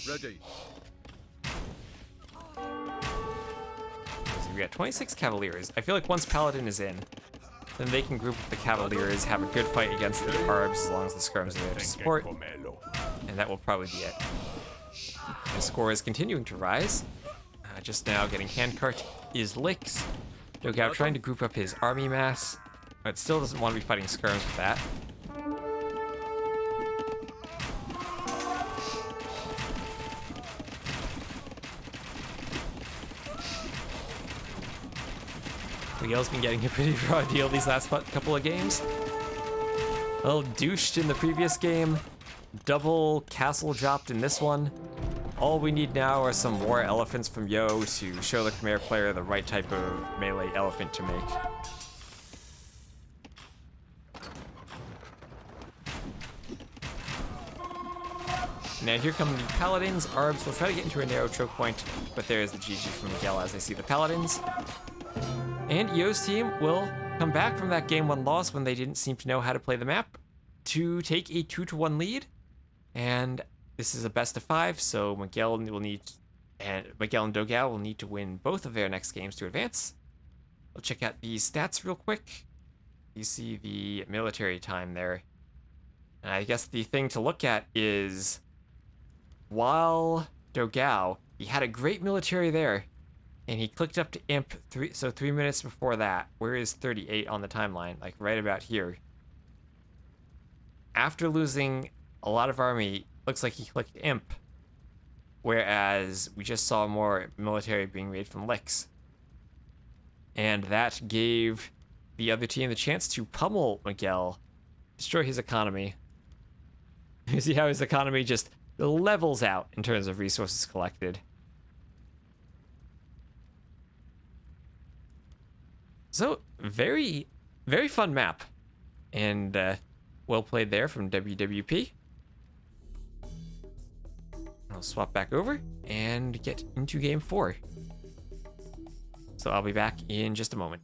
Ready. So we got 26 Cavaliers. I feel like once Paladin is in, then they can group with the Cavaliers, have a good fight against the Arbs as long as the skirms are there to support. And that will probably be it. The score is continuing to rise. Just now getting handcart is Lix. Dogel trying to group up his army mass, but still doesn't want to be fighting skirms with that. Miguel's been getting a pretty raw deal these last couple of games. A little douched in the previous game. Double castle dropped in this one. All we need now are some war elephants from Yo to show the Khmer player the right type of melee elephant to make. Now here come the Paladins. Arbs will try to get into a narrow choke point, but there is the GG from Miguel as they see the Paladins. And Yo's team will come back from that game 1 loss when they didn't seem to know how to play the map to take a 2-1 lead. And this is a best of 5, so Miguel and Dogel will need to win both of their next games to advance. We'll check out the stats real quick. You see the military time there. And I guess the thing to look at is while Dogel, he had a great military there, and he clicked up to imp 3 minutes before that. Where is 38 on the timeline? Like right about here. After losing a lot of army, looks like he clicked imp. Whereas we just saw more military being made from Lix. And that gave the other team the chance to pummel Miguel, destroy his economy. You see how his economy just levels out in terms of resources collected. So, very, very fun map. And well played there from WWP. I'll swap back over and get into game 4. So I'll be back in just a moment.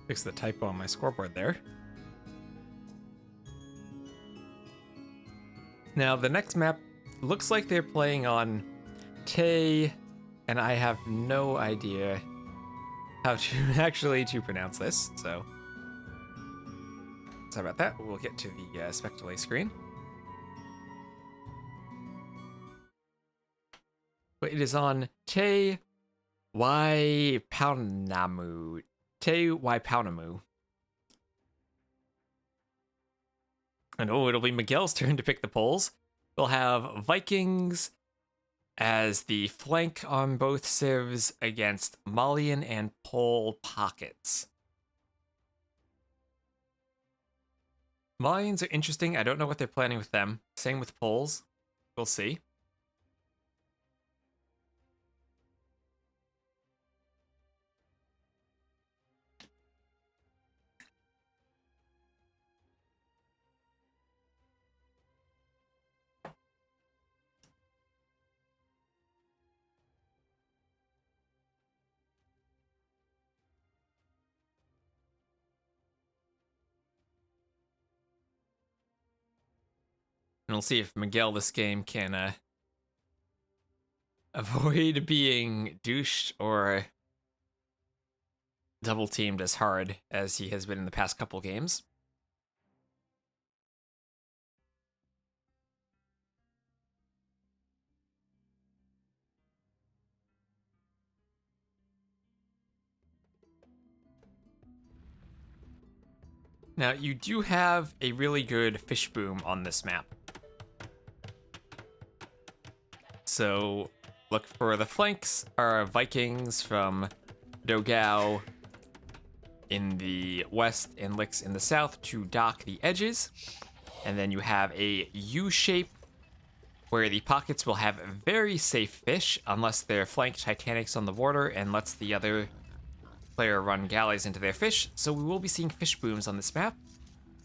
Fix the typo on my scoreboard there. Now, the next map looks like they're playing on Tay, and I have no idea how to actually pronounce this, so sorry about that. We'll get to the spec delay screen. But it is on Te Waipaunamu. Te Waipaunamu. And it'll be Miguel's turn to pick the poles. We'll have Vikings as the flank on both civs against Malian and Pole pockets. Malians are interesting. I don't know what they're planning with them. Same with Poles. We'll see. And we'll see if Miguel this game can avoid being douched or double teamed as hard as he has been in the past couple games. Now, you do have a really good fish boom on this map. So, look for the flanks are Vikings from Dogel in the west and Licks in the south to dock the edges. And then you have a U shape where the pockets will have very safe fish unless they're flanked Titanics on the border and lets the other player run galleys into their fish. So we will be seeing fish booms on this map.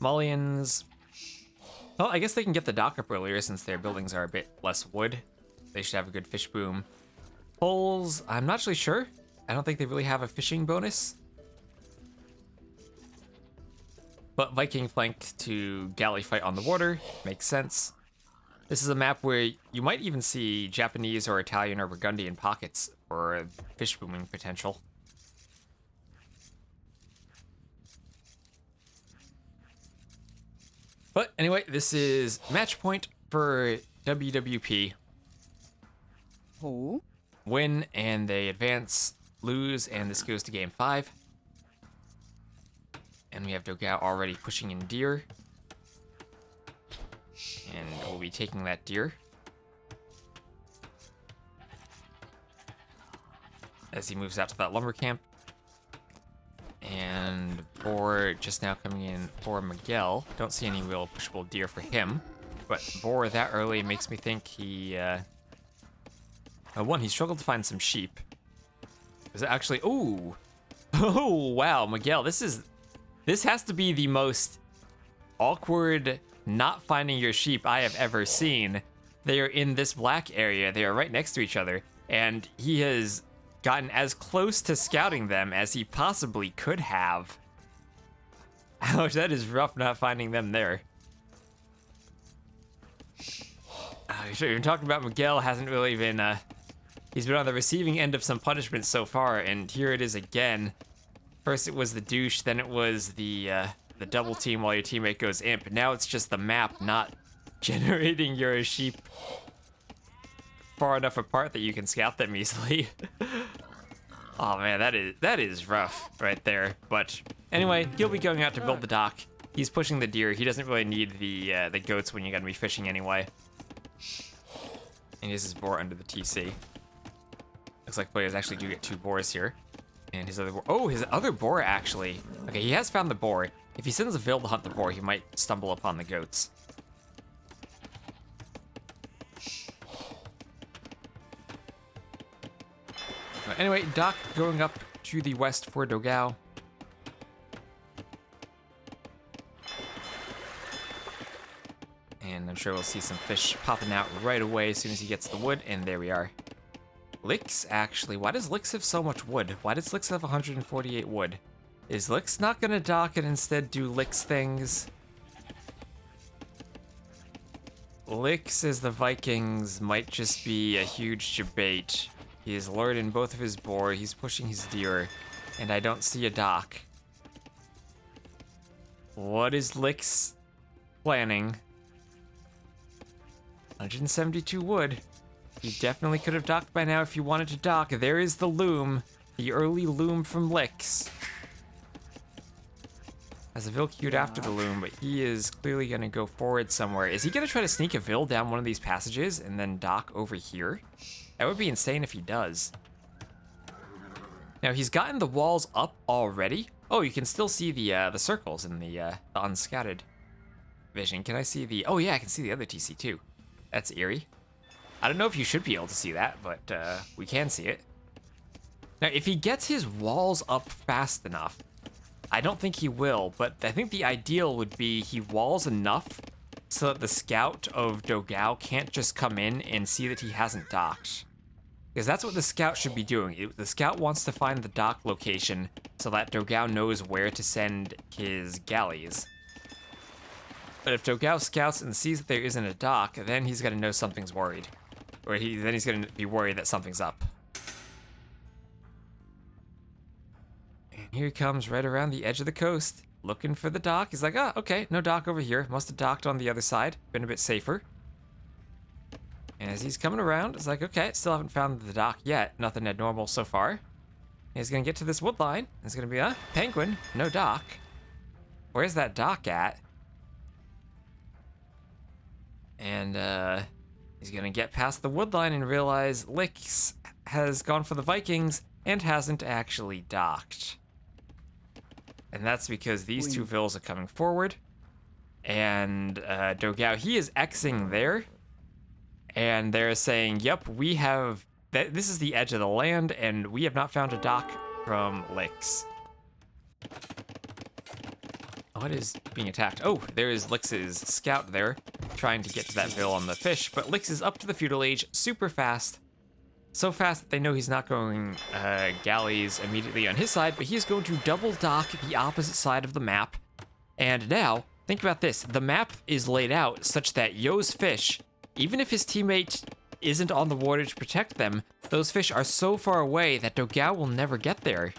Malians, well, I guess they can get the dock up earlier since their buildings are a bit less wood. They should have a good fish boom. Poles, I'm not really sure. I don't think they really have a fishing bonus. But Viking flank to galley fight on the water makes sense. This is a map where you might even see Japanese or Italian or Burgundian pockets for fish booming potential. But anyway, this is match point for WWP. Oh. Win and they advance, lose, and this goes to game 5. And we have Dogel already pushing in deer. And we'll be taking that deer. As he moves out to that lumber camp. And Boar just now coming in for Miguel. Don't see any real pushable deer for him. But Boar that early makes me think he... he struggled to find some sheep. Is it actually... Ooh! Oh, wow, Miguel, this has to be the most awkward not finding your sheep I have ever seen. They are in this black area. They are right next to each other. And he has gotten as close to scouting them as he possibly could have. Ouch, that is rough not finding them there. You're talking about Miguel hasn't really been... He's been on the receiving end of some punishment so far, and here it is again. First it was the douche, then it was the double team while your teammate goes imp. Now it's just the map not generating your sheep far enough apart that you can scout them easily. Oh man, that is rough right there. But anyway, he'll be going out to build the dock. He's pushing the deer. He doesn't really need the goats when you're gonna be fishing anyway. And here's his boar under the TC. Looks like players actually do get 2 boars here. And his other boar... Oh, his other boar, actually. Okay, he has found the boar. If he sends a Vil to hunt the boar, he might stumble upon the goats. But anyway, dock going up to the west for Dogel. And I'm sure we'll see some fish popping out right away as soon as he gets the wood. And there we are. Licks, actually. Why does Licks have so much wood? Why does Licks have 148 wood? Is Lix not gonna dock and instead do Lix things? Lix as the Vikings might just be a huge debate. He is lured in both of his boar, he's pushing his deer, and I don't see a dock. What is Lix planning? 172 wood. You definitely could have docked by now if you wanted to dock. There is the loom. The early loom from Lix. Has a Vil queued after the loom, but he is clearly going to go forward somewhere. Is he going to try to sneak a Vil down one of these passages and then dock over here? That would be insane if he does. Now, he's gotten the walls up already. Oh, you can still see the circles in the unscattered vision. Can I see the... Oh, yeah, I can see the other TC, too. That's eerie. I don't know if you should be able to see that, but we can see it. Now, if he gets his walls up fast enough, I don't think he will, but I think the ideal would be he walls enough so that the scout of Dogel can't just come in and see that he hasn't docked. Because that's what the scout should be doing. The scout wants to find the dock location so that Dogel knows where to send his galleys. But if Dogel scouts and sees that there isn't a dock, then he's going to know something's worried. Or then he's going to be worried that something's up. And here he comes right around the edge of the coast, looking for the dock. He's like, oh, okay, no dock over here. Must have docked on the other side. Been a bit safer. And as he's coming around, it's like, okay, still haven't found the dock yet. Nothing abnormal so far. He's going to get to this wood line. It's going to be, penguin, no dock. Where's that dock at? And, he's going to get past the wood line and realize Lix has gone for the Vikings and hasn't actually docked. And that's because these two Vils are coming forward. And Dogel, he is Xing there. And they're saying, yep, we have... This is the edge of the land, and we have not found a dock from Lix. What is being attacked? Oh, there is Lix's scout there, trying to get to that Vil on the fish, but Lix is up to the feudal age super fast. So fast that they know he's not going galleys immediately on his side, but he's going to double dock the opposite side of the map. And now, think about this. The map is laid out such that Yo's fish, even if his teammate isn't on the water to protect them, those fish are so far away that Dogel will never get there.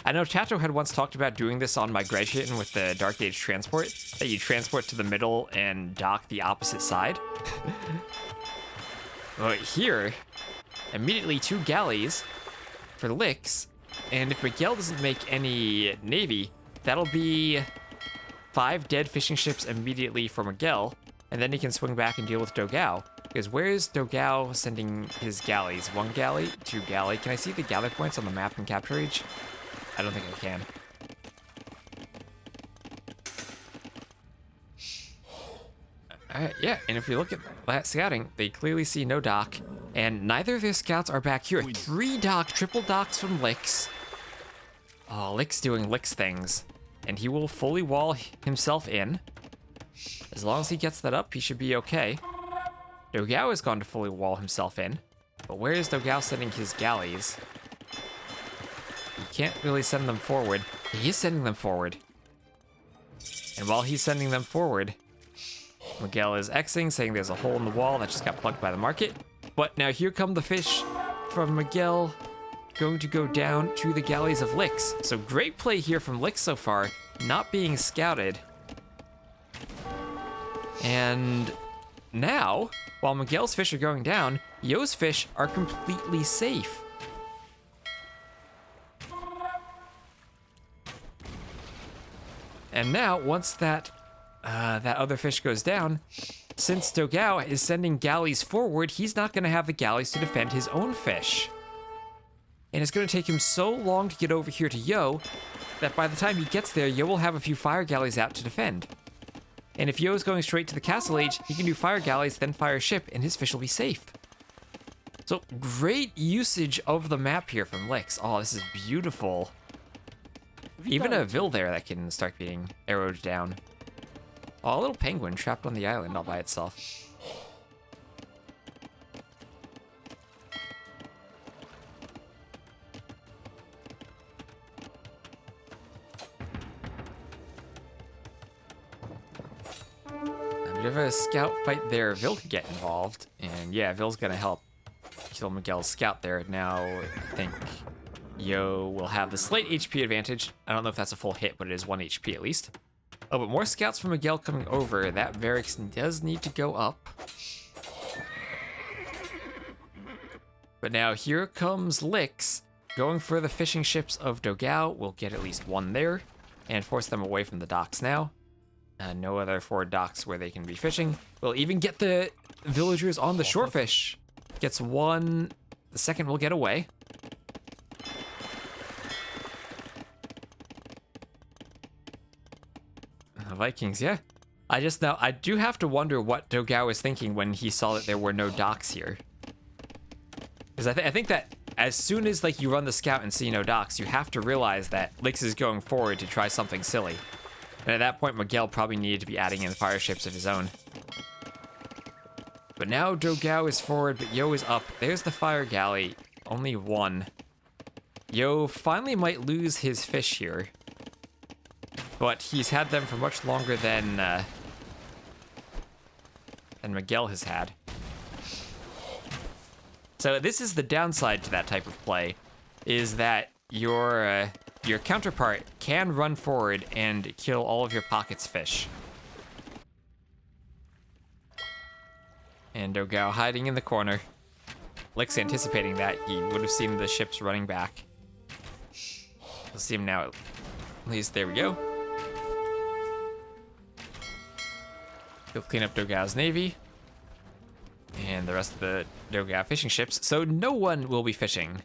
I know Tato had once talked about doing this on Migration with the Dark Age transport, that you transport to the middle and dock the opposite side. But here, immediately 2 galleys for Lix, and if Miguel doesn't make any navy, that'll be 5 dead fishing ships immediately for Miguel, and then he can swing back and deal with Dogel. Because where is Dogel sending his galleys? 1 galley, 2 galley. Can I see the galley points on the map in Capture Age? I don't think I can. Alright, yeah, and if you look at that scouting, they clearly see no dock, and neither of their scouts are back here. 3 dock, triple docks from Lix. Oh, Lix doing Lix things. And he will fully wall himself in. As long as he gets that up, he should be okay. Dogel has gone to fully wall himself in. But where is Dogel sending his galleys? He can't really send them forward. He is sending them forward. And while he's sending them forward, Miguel is Xing, saying there's a hole in the wall that just got plugged by the market. But now here come the fish from Miguel, going to go down to the galleys of Lix. So great play here from Lix so far, not being scouted. And now, while Miguel's fish are going down, Yo's fish are completely safe. And now, once that other fish goes down, since Dogel is sending galleys forward, he's not going to have the galleys to defend his own fish. And it's going to take him so long to get over here to Yo, that by the time he gets there, Yo will have a few fire galleys out to defend. And if Yo is going straight to the castle age, he can do fire galleys, then fire ship, and his fish will be safe. So, great usage of the map here from Lix. Oh, this is beautiful. Even a Vil there that can start being arrowed down. Oh, a little penguin trapped on the island all by itself. a scout fight there, Vil could get involved. And yeah, Vil's gonna help kill Miguel's scout there. Now, I think Yo will have the slight HP advantage. I don't know if that's a full hit, but it is 1 HP at least. Oh, but more scouts from Miguel coming over. That barracks does need to go up. But now here comes Lix, going for the fishing ships of Dogel. We'll get at least one there, and force them away from the docks now. No other forward docks where they can be fishing. We'll even get the villagers on the shorefish. Gets one, the second will get away. Vikings, yeah. I do have to wonder what Dogel was thinking when he saw that there were no docks here. Because I think that as soon as like you run the scout and see no docks, you have to realize that Lix is going forward to try something silly. And at that point, Miguel probably needed to be adding in fire ships of his own. But now Dogel is forward, but Yo is up. There's the fire galley, only one. Yo finally might lose his fish here. But he's had them for much longer than Miguel has had. So this is the downside to that type of play, is that your counterpart can run forward and kill all of your pocket's fish. And Dogel hiding in the corner. Lix anticipating that, he would have seen the ships running back. We'll see him now, at least. There we go. He'll clean up Dogel's navy. And the rest of the Dogel fishing ships. So no one will be fishing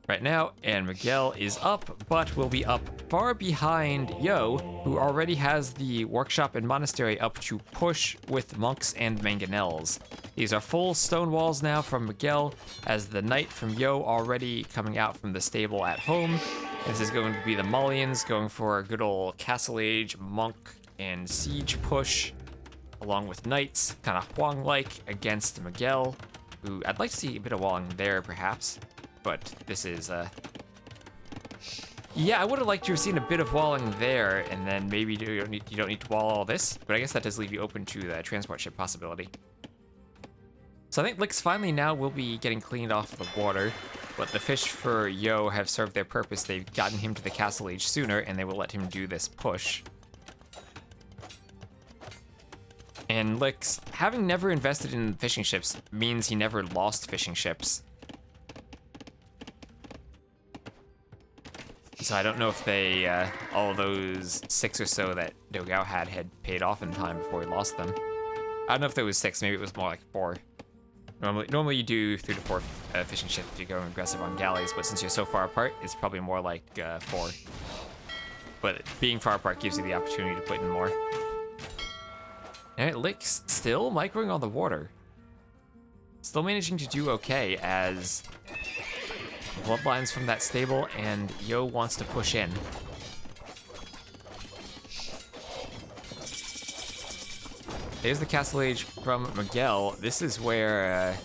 right now. And Miguel is up, but will be up far behind Yo, who already has the workshop and monastery up to push with monks and mangonels. These are full stone walls now from Miguel, as the knight from Yo already coming out from the stable at home. This is going to be the Mullions going for a good old Castle Age monk and siege push, along with knights, kind of Huang-like against Miguel, who I'd like to see a bit of Huang there, perhaps. But this is, yeah, I would have liked to have seen a bit of walling there, and then maybe you don't need to wall all this, but I guess that does leave you open to the transport ship possibility. So I think Lix finally now will be getting cleaned off the water, but the fish for Yo have served their purpose. They've gotten him to the Castle Age sooner, and they will let him do this push. And Lix, having never invested in fishing ships, means he never lost fishing ships. So I don't know if they, all those 6 or so that Dogel had paid off in time before he lost them. I don't know if there was 6, maybe it was more like 4. Normally you do 3 to 4 fishing ships if you go aggressive on galleys, but since you're so far apart, it's probably more like 4. But being far apart gives you the opportunity to put in more. Alright, Lix still microing on the water. Still managing to do okay as bloodlines from that stable, and Yo wants to push in. There's the Castle Age from Miguel. This is where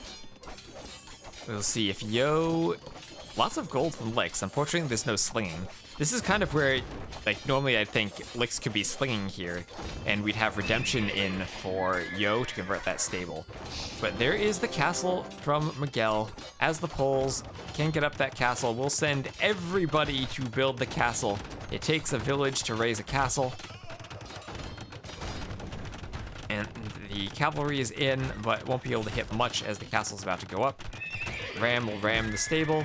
we'll see if Yo... Lots of gold from Lix. Unfortunately, there's no slinging. This is kind of where, like, normally I think Lix could be slinging here, and we'd have redemption in for Yo to convert that stable. But there is the castle from Miguel. As the Poles can get up that castle, we'll send everybody to build the castle. It takes a village to raise a castle. And the cavalry is in, but won't be able to hit much as the castle's about to go up. Ram will ram the stable.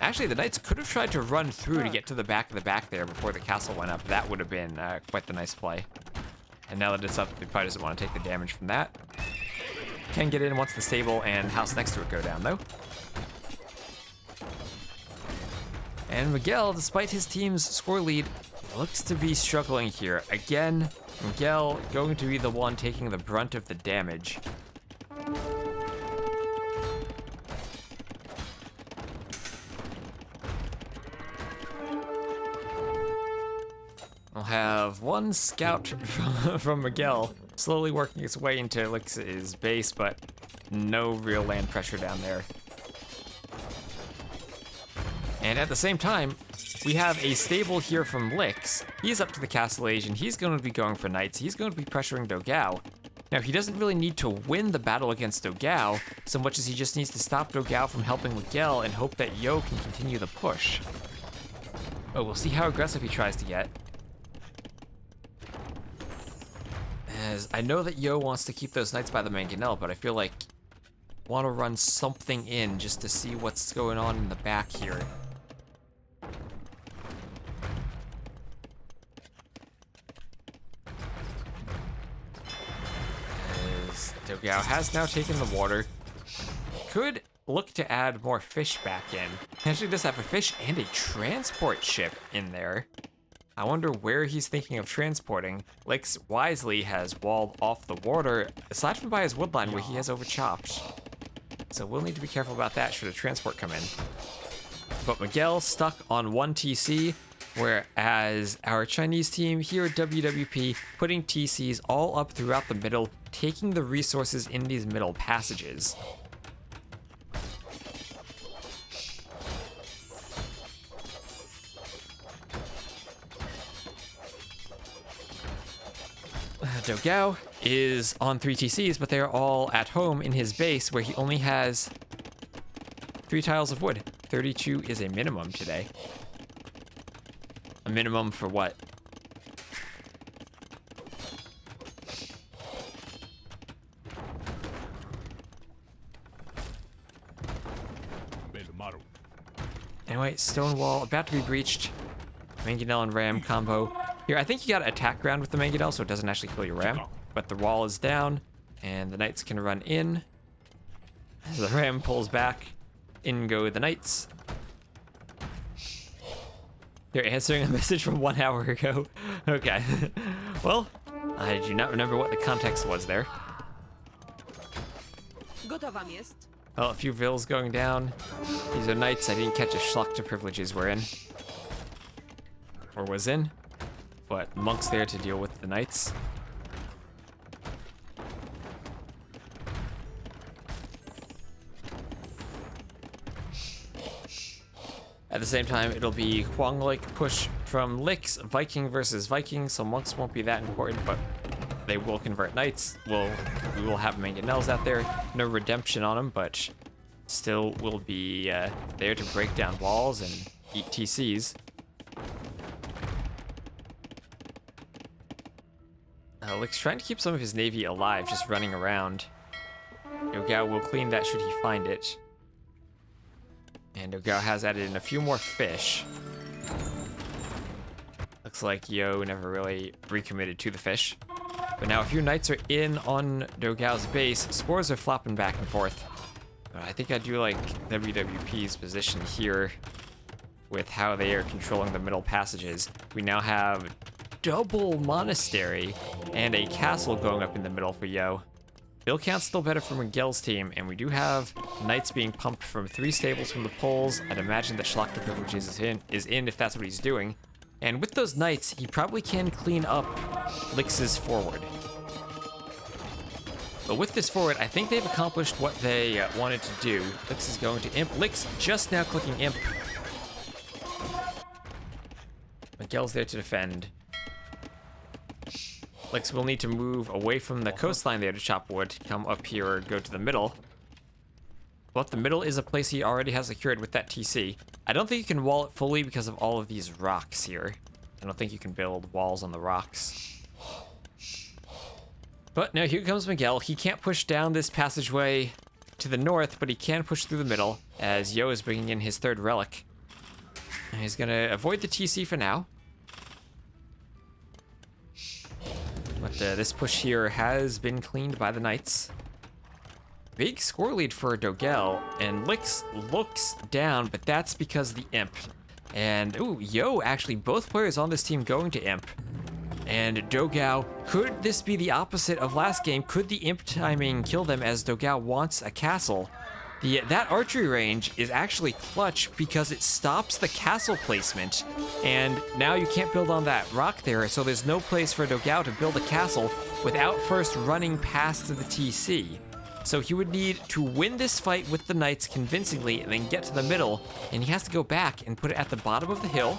Actually, the knights could have tried to run through to get to the back of the back there before the castle went up. That would have been quite the nice play. And now that it's up, he probably doesn't want to take the damage from that. Can get in once the stable and house next to it go down, though. And Miguel, despite his team's score lead, looks to be struggling here. Again, Miguel going to be the one taking the brunt of the damage. We'll have one scout from Miguel slowly working its way into Lix's base, but no real land pressure down there. And at the same time, we have a stable here from Lix. He's up to the castle age, and he's going to be going for knights. He's going to be pressuring Dogel. Now, he doesn't really need to win the battle against Dogel so much as he just needs to stop Dogel from helping Miguel and hope that Yo can continue the push. Oh, we'll see how aggressive he tries to get. As I know that Yo wants to keep those knights by the mangonel, but I feel like I want to run something in just to see what's going on in the back here. As Dogel has now taken the water. Could look to add more fish back in. Actually does have a fish and a transport ship in there. I wonder where he's thinking of transporting. Lix wisely has walled off the water, aside from by his woodline where he has overchopped. So we'll need to be careful about that should a transport come in. But Miguel stuck on 1 TC, whereas our Chinese team here at WWP putting TCs all up throughout the middle, taking the resources in these middle passages. Dogel is on 3 TCs, but they're all at home in his base where he only has 3 tiles of wood. 32 is a minimum today. A minimum for what? Anyway, stone wall about to be breached. Mangonel and Ram combo. Here, I think you gotta attack ground with the Mangonel so it doesn't actually kill your Ram. But the wall is down, and the Knights can run in. As the Ram pulls back, in go the Knights. They're answering a message from 1 hour ago. Okay. Well, I do not remember what the context was there. Gotowa jest. Well, a few vills going down. These are Knights I didn't catch a schluck to privileges were in. Or was in. But Monk's there to deal with the Knights. At the same time, it'll be Huang-like push from Lix, Viking versus Viking, so Monks won't be that important, but they will convert Knights. We will have Mangonels out there. No redemption on them, but still will be there to break down walls and eat TCs. Lix trying to keep some of his navy alive, just running around. Dogel will clean that should he find it. And Dogel has added in a few more fish. Looks like Yo never really recommitted to the fish. But now a few Knights are in on Dogel's base. Spores are flopping back and forth. I think I do like WWP's position here with how they are controlling the middle passages. We now have double monastery and a castle going up in the middle for Yo. Bill count's still better for Miguel's team, and we do have Knights being pumped from 3 stables from the poles. I'd imagine that Schlock the Privileges is in if that's what he's doing. And with those Knights, he probably can clean up Lix's forward. But with this forward, I think they've accomplished what they wanted to do. Lix is going to Imp. Lix just now clicking Imp. Miguel's there to defend. Lix will need to move away from the coastline there to chop wood, come up here or go to the middle. But the middle is a place he already has secured with that TC. I don't think you can wall it fully because of all of these rocks here. I don't think you can build walls on the rocks. But now here comes Miguel. He can't push down this passageway to the north, but he can push through the middle as Yo is bringing in his 3rd relic. And he's gonna avoid the TC for now. But this push here has been cleaned by the Knights. Big score lead for Dogel, and Lix looks down, but that's because of the Imp. And, ooh, Yo, actually, both players on this team going to Imp. And Dogel, could this be the opposite of last game? Could the Imp timing kill them as Dogel wants a castle? That archery range is actually clutch because it stops the castle placement. And now you can't build on that rock there, so there's no place for Dogel to build a castle without first running past the TC. So he would need to win this fight with the Knights convincingly and then get to the middle, and he has to go back and put it at the bottom of the hill.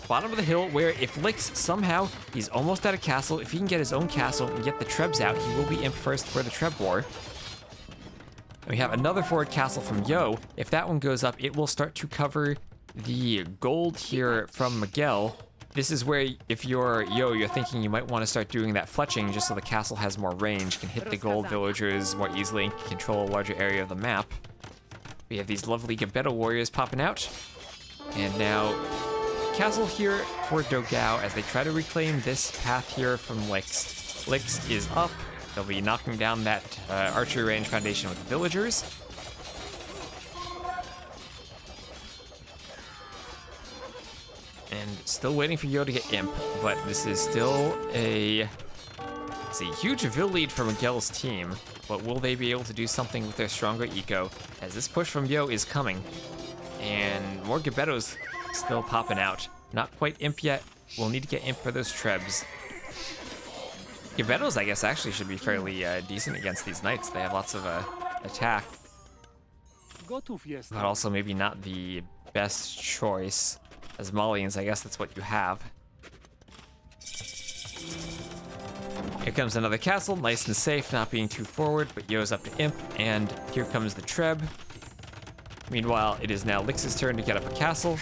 bottom of the hill where if Lix somehow, he's almost at a castle, if he can get his own castle and get the Trebs out, he will be imp first for the Treb war. And we have another forward castle from Yo. If that one goes up, it will start to cover the gold here from Miguel. This is where, if you're Yo, you're thinking you might want to start doing that fletching just so the castle has more range, can hit the gold villagers more easily, and can control a larger area of the map. We have these lovely Gebetto warriors popping out. And now, castle here for Dogel as they try to reclaim this path here from Lix. Lix is up. They'll be knocking down that archery range foundation with the villagers. And still waiting for Yo to get imp, but this is still a huge Vil lead for Miguel's team. But will they be able to do something with their stronger eco as this push from Yo is coming? And more Gebettos still popping out. Not quite imp yet. We'll need to get imp for those Trebs. Gebettos, I guess, actually should be fairly decent against these knights. They have lots of attack. Go to Fiesta. But also maybe not the best choice. As Malians, I guess that's what you have. Here comes another castle, nice and safe, not being too forward, but Yo's up to imp, and here comes the Treb. Meanwhile, it is now Lix's turn to get up a castle,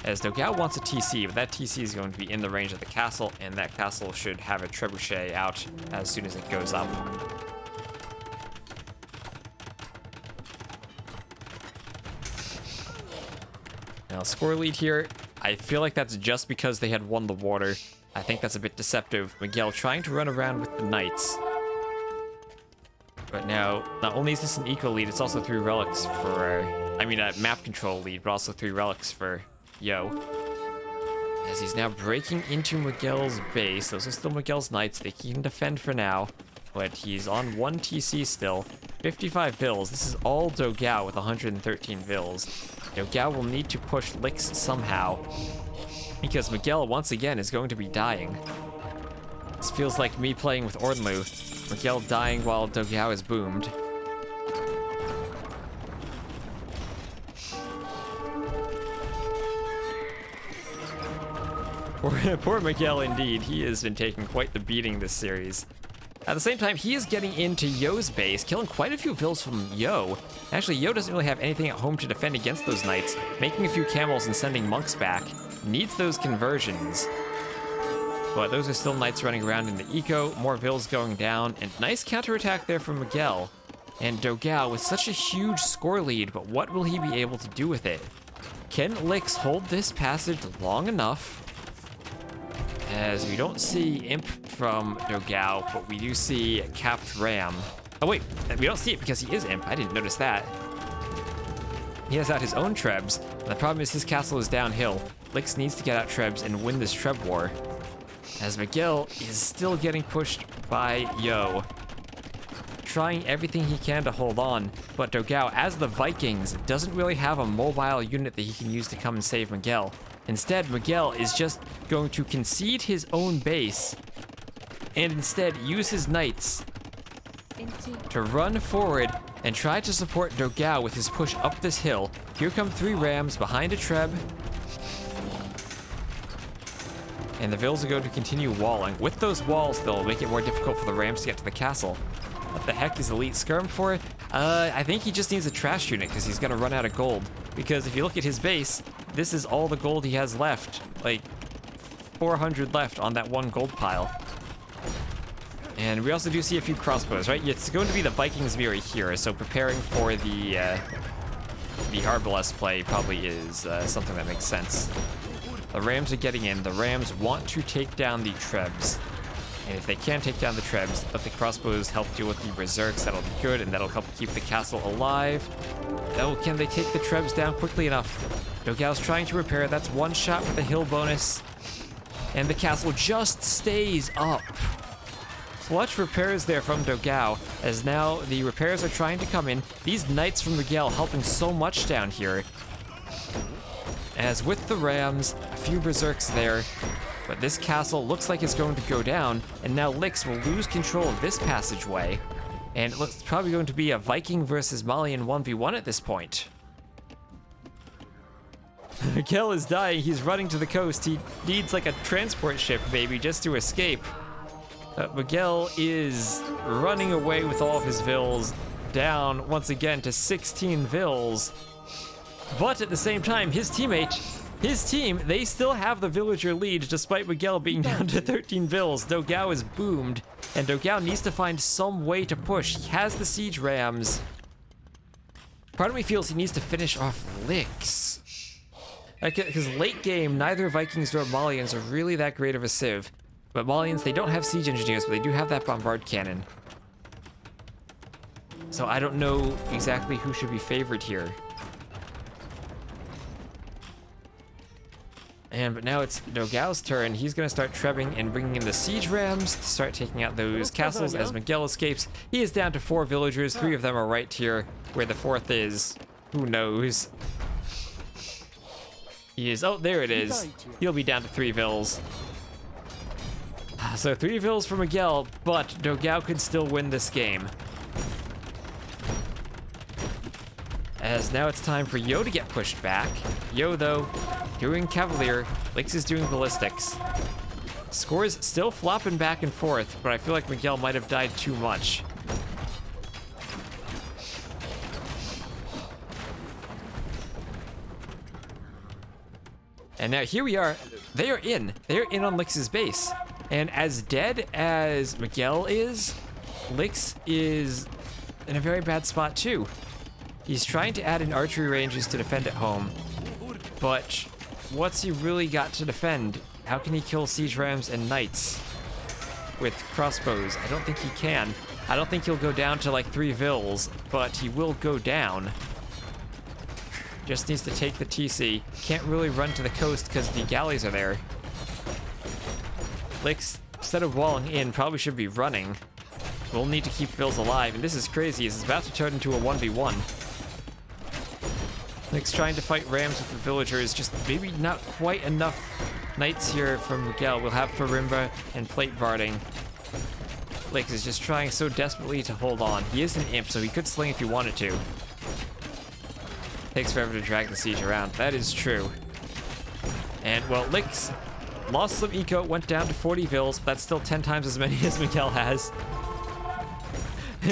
as Dogel wants a TC, but that TC is going to be in the range of the castle, and that castle should have a trebuchet out as soon as it goes up. Now, score lead here, I feel like that's just because they had won the water. I think that's a bit deceptive. Miguel trying to run around with the knights. But now, not only is this an eco lead, it's also 3 relics for, a map control lead, but also 3 relics for Yo. As he's now breaking into Miguel's base. Those are still Miguel's knights. They can defend for now, but he's on 1 TC still. 55 Vils. This is all Dogel with 113 Vils. Dogel will need to push Lix somehow, because Miguel, once again, is going to be dying. This feels like me playing with Ornlu. Miguel dying while Dogel is boomed. Poor Miguel indeed. He has been taking quite the beating this series. At the same time, he is getting into Yo's base, killing quite a few Vils from Yo. Actually, Yo doesn't really have anything at home to defend against those knights. Making a few camels and sending monks back. Needs those conversions. But those are still knights running around in the eco, more Vils going down, and nice counterattack there from Miguel. And Dogel with such a huge score lead, but what will he be able to do with it? Can Lix hold this passage long enough? As we don't see imp from Dogel, but we do see capped ram. Oh wait, we don't see it because he is imp. I didn't notice that. He has out his own Trebs, and the problem is his castle is downhill. Lix needs to get out Trebs and win this Treb war. As Miguel is still getting pushed by Yo. Trying everything he can to hold on, but Dogel, as the Vikings, doesn't really have a mobile unit that he can use to come and save Miguel. Instead, Miguel is just going to concede his own base and instead use his knights to run forward and try to support Dogel with his push up this hill. Here come 3 rams behind a Treb. And the Vils are going to continue walling. With those walls, they'll make it more difficult for the rams to get to the castle. What the heck is Elite Skirm for? I think he just needs a trash unit because he's going to run out of gold. Because if you look at his base, this is all the gold he has left. Like, 400 left on that 1 gold pile. And we also do see a few crossbows, right? It's going to be the Vikings mirror here, so preparing for the Harbalest play probably is something that makes sense. The Rams are getting in. The Rams want to take down the Trebs. And if they can take down the Trebs, let the crossbows help deal with the Berserks. That'll be good, and that'll help keep the castle alive. Oh, can they take the Trebs down quickly enough? Dogel's trying to repair. That's 1 shot with a hill bonus. And the castle just stays up. Clutch repairs there from Dogel, as now the repairs are trying to come in. These knights from Miguel helping so much down here. As with the Rams, a few Berserks there. But this castle looks like it's going to go down, and now Lix will lose control of this passageway. And it looks probably going to be a Viking versus Malian 1v1 at this point. Miguel is dying. He's running to the coast. He needs like a transport ship, maybe, just to escape. Miguel is running away with all of his vills, down once again to 16 vills. But at the same time, his team, they still have the villager lead despite Miguel being down to 13 vills. Dogel is boomed, and Dogel needs to find some way to push. He has the siege rams. Part of me feels he needs to finish off Licks. Because late game, neither Vikings nor Malians are really that great of a civ. But Malians, they don't have siege engineers, but they do have that bombard cannon. So I don't know exactly who should be favored here. But now it's Dogel's turn. He's going to start trebbing and bringing in the siege rams to start taking out those castles as Miguel escapes. He is down to 4 villagers. 3 of them are right here. Where the 4th is, who knows? He is, oh, there it is. He'll be down to 3 vills. So 3 vills for Miguel, but Dogel could still win this game. As now it's time for Yo to get pushed back. Yo, though, doing Cavalier. Licks is doing Ballistics. Scores still flopping back and forth, but I feel like Miguel might have died too much. And now here we are. They are in. They're in on Lix's base. And as dead as Miguel is, Lix is in a very bad spot too. He's trying to add in archery ranges to defend at home. But what's he really got to defend? How can he kill siege rams and knights with crossbows? I don't think he can. I don't think he'll go down to like 3 vills, but he will go down. Just needs to take the TC. Can't really run to the coast because the galleys are there. Lix, instead of walling in, probably should be running. We'll need to keep vills alive, and this is crazy. It's about to turn into a 1v1. Lix trying to fight rams with the villagers, just maybe not quite enough knights here from Miguel. We'll have Farimba and plate barding. Lix is just trying so desperately to hold on. He is an imp, so he could sling if he wanted to. Takes forever to drag the siege around. That is true. And, well, Lix lost some eco, went down to 40 vills, but that's still 10 times as many as Miguel has.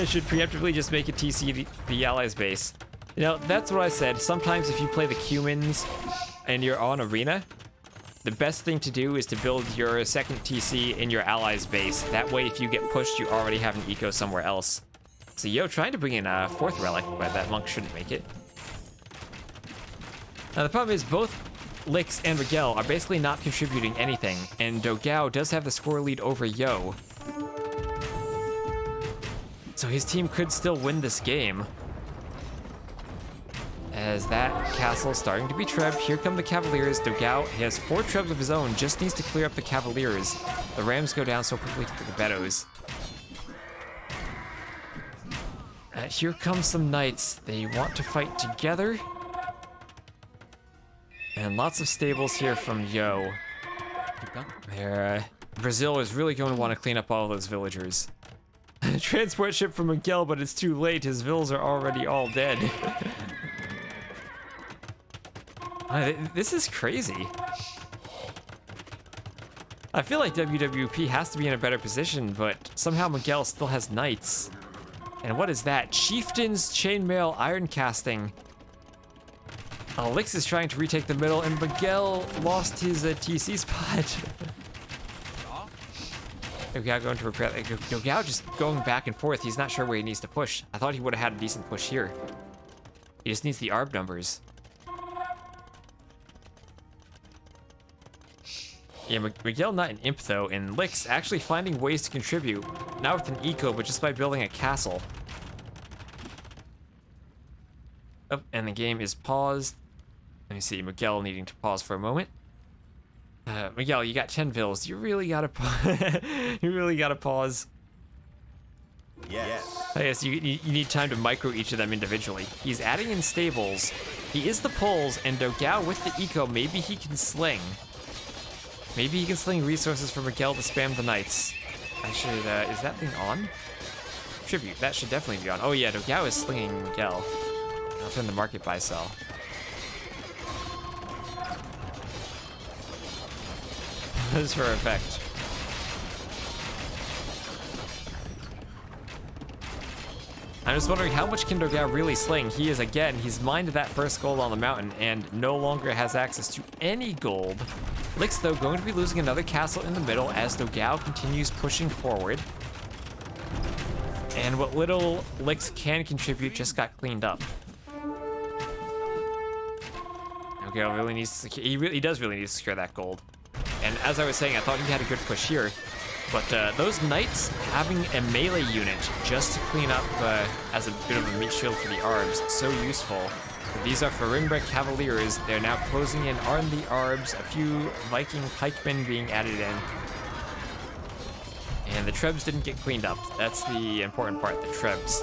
Should preemptively just make a TC the allies' base. You know, that's what I said. Sometimes if you play the Cumans and you're on Arena, the best thing to do is to build your second TC in your allies' base. That way, if you get pushed, you already have an eco somewhere else. So, Yo trying to bring in a 4th relic, but that monk shouldn't make it. Now, the problem is both Lix and Miguel are basically not contributing anything, and Dogel does have the score lead over Yo. So his team could still win this game. As that castle starting to be trebbed, here come the Cavaliers. Dogel, he has 4 trebs of his own, just needs to clear up the Cavaliers. The Rams go down so quickly to the Bedouins. Here come some knights. They want to fight together. And lots of stables here from Yo. Brazil is really going to want to clean up all those villagers. Transport ship from Miguel, but it's too late. His vills are already all dead. This is crazy. I feel like WWP has to be in a better position, but somehow Miguel still has knights. And what is that? Chieftain's chainmail iron casting. Lix is trying to retake the middle, and Miguel lost his TC spot. Dogel going to repair. Dogel just going back and forth. He's not sure where he needs to push. I thought he would have had a decent push here. He just needs the ARB numbers. Yeah, Miguel not an imp though, and Lix actually finding ways to contribute. Not with an eco, but just by building a castle. Oh, and the game is paused. Let me see, Miguel needing to pause for a moment. Miguel, you got 10 vills. You really gotta you really gotta pause. Yes. I guess you need time to micro each of them individually. He's adding in stables. He is the poles, and Dogel with the eco, maybe he can sling. Maybe he can sling resources for Miguel to spam the knights. I should, is that thing on? Tribute, that should definitely be on. Oh yeah, Dogel is slinging Miguel. I'll turn the market buy sell. just for effect. I'm just wondering how much can Dogel really sling? He is, again, he's mined that first gold on the mountain and no longer has access to any gold. Lix, though, going to be losing another castle in the middle as Dogel continues pushing forward. And what little Lix can contribute just got cleaned up. Dogel really needs to secure, he does really need to secure that gold. And as I was saying, I thought he had a good push here. But those knights having a melee unit just to clean up as a bit of a meat shield for the Arbs, so useful. But these are Farinbra Cavaliers. They're now closing in on the Arbs, a few Viking pikemen being added in. And the Trebs didn't get cleaned up. That's the important part, the Trebs.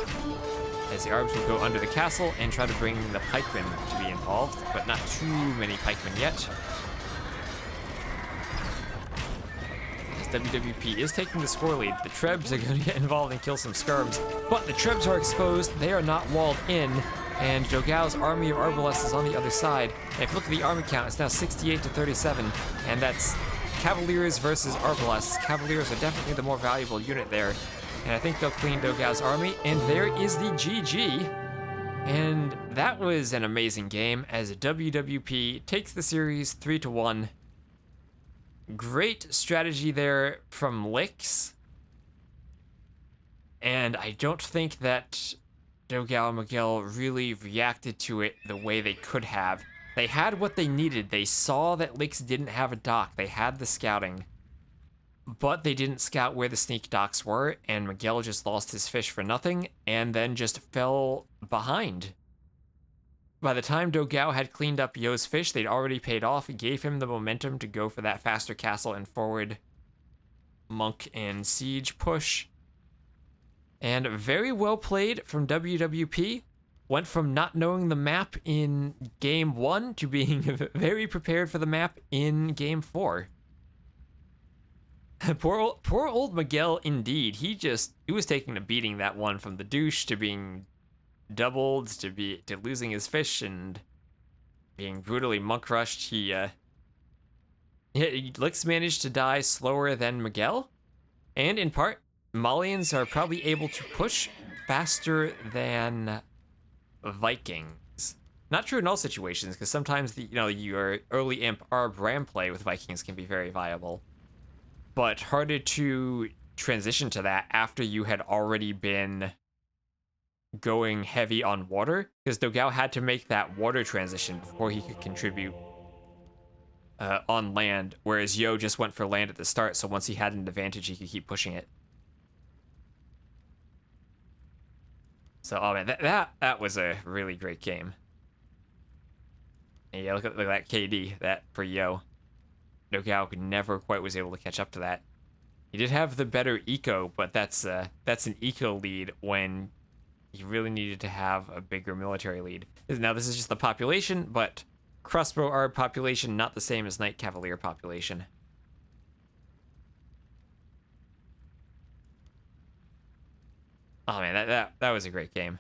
As the Arbs will go under the castle and try to bring the pikemen to be involved, but not too many pikemen yet. WWP is taking the score lead. The Trebs are going to get involved and kill some skirms, but the Trebs are exposed. They are not walled in, and Dogel's army of Arbalests is on the other side. And if you look at the army count, it's now 68 to 37, and that's Cavaliers versus Arbalests. Cavaliers are definitely the more valuable unit there, and I think they'll clean Dogel's army, and there is the GG. And that was an amazing game as WWP takes the series 3-1. Great strategy there from Lix. And I don't think that Dogel and Miguel really reacted to it the way they could have. They had what they needed. They saw that Lix didn't have a dock. They had the scouting. But they didn't scout where the sneak docks were, and Miguel just lost his fish for nothing, and then just fell behind. By the time Dogel had cleaned up Yo's fish, they'd already paid off. It gave him the momentum to go for that faster castle and forward monk and siege push. And very well played from WWP. Went from not knowing the map in game 1 to being very prepared for the map in game 4. poor old Miguel indeed. He was taking a beating that one, from the douche to being doubled to losing his fish and being brutally monk rushed. Lix managed to die slower than Miguel, and in part Malians are probably able to push faster than Vikings. Not true in all situations, because sometimes your early imp Arb ram play with Vikings can be very viable, but harder to transition to that after you had already been going heavy on water, because Dogel had to make that water transition before he could contribute on land, whereas Yo just went for land at the start, so once he had an advantage, he could keep pushing it. So, oh man, that was a really great game. And yeah, look at that KD, that for Yo. Dogel never quite was able to catch up to that. He did have the better eco, but that's an eco lead when he really needed to have a bigger military lead. Now, this is just the population, but crossbow Arb population not the same as Knight Cavalier population. Oh man, that was a great game.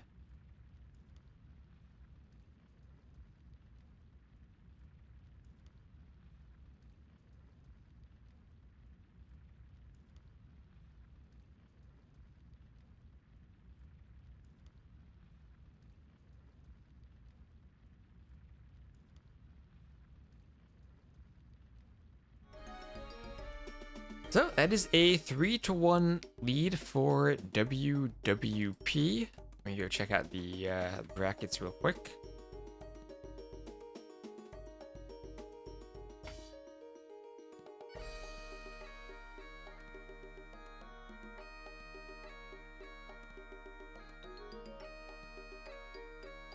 So that is a 3-1 lead for WWP. Let me go check out the brackets real quick.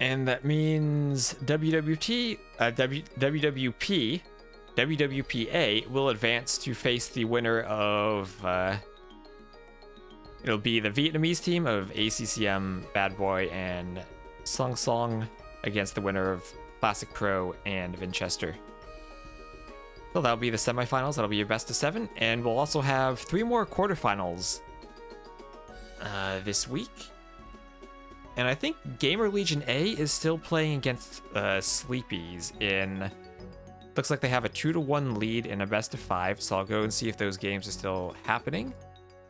And that means WWPA will advance to face the winner of, it'll be the Vietnamese team of ACCM, Bad Boy, and Song Song against the winner of Classic Pro and Winchester. So that'll be the semifinals. That'll be your best of 7. And we'll also have 3 more quarterfinals this week. And I think Gamer Legion A is still playing against Sleepies in Looks like they have a 2-1 lead in a best of 5, so I'll go and see if those games are still happening.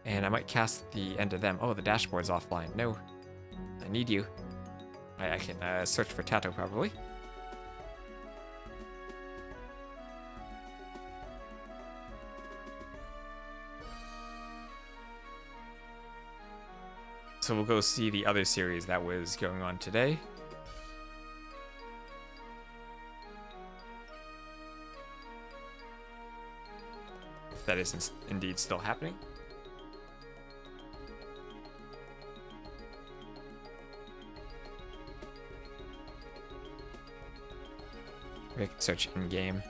And I might cast the end of them. Oh, the dashboard's offline. No, I need you. I can search for Tato probably. So we'll go see the other series that was going on today. If that is indeed still happening. We can search in-game.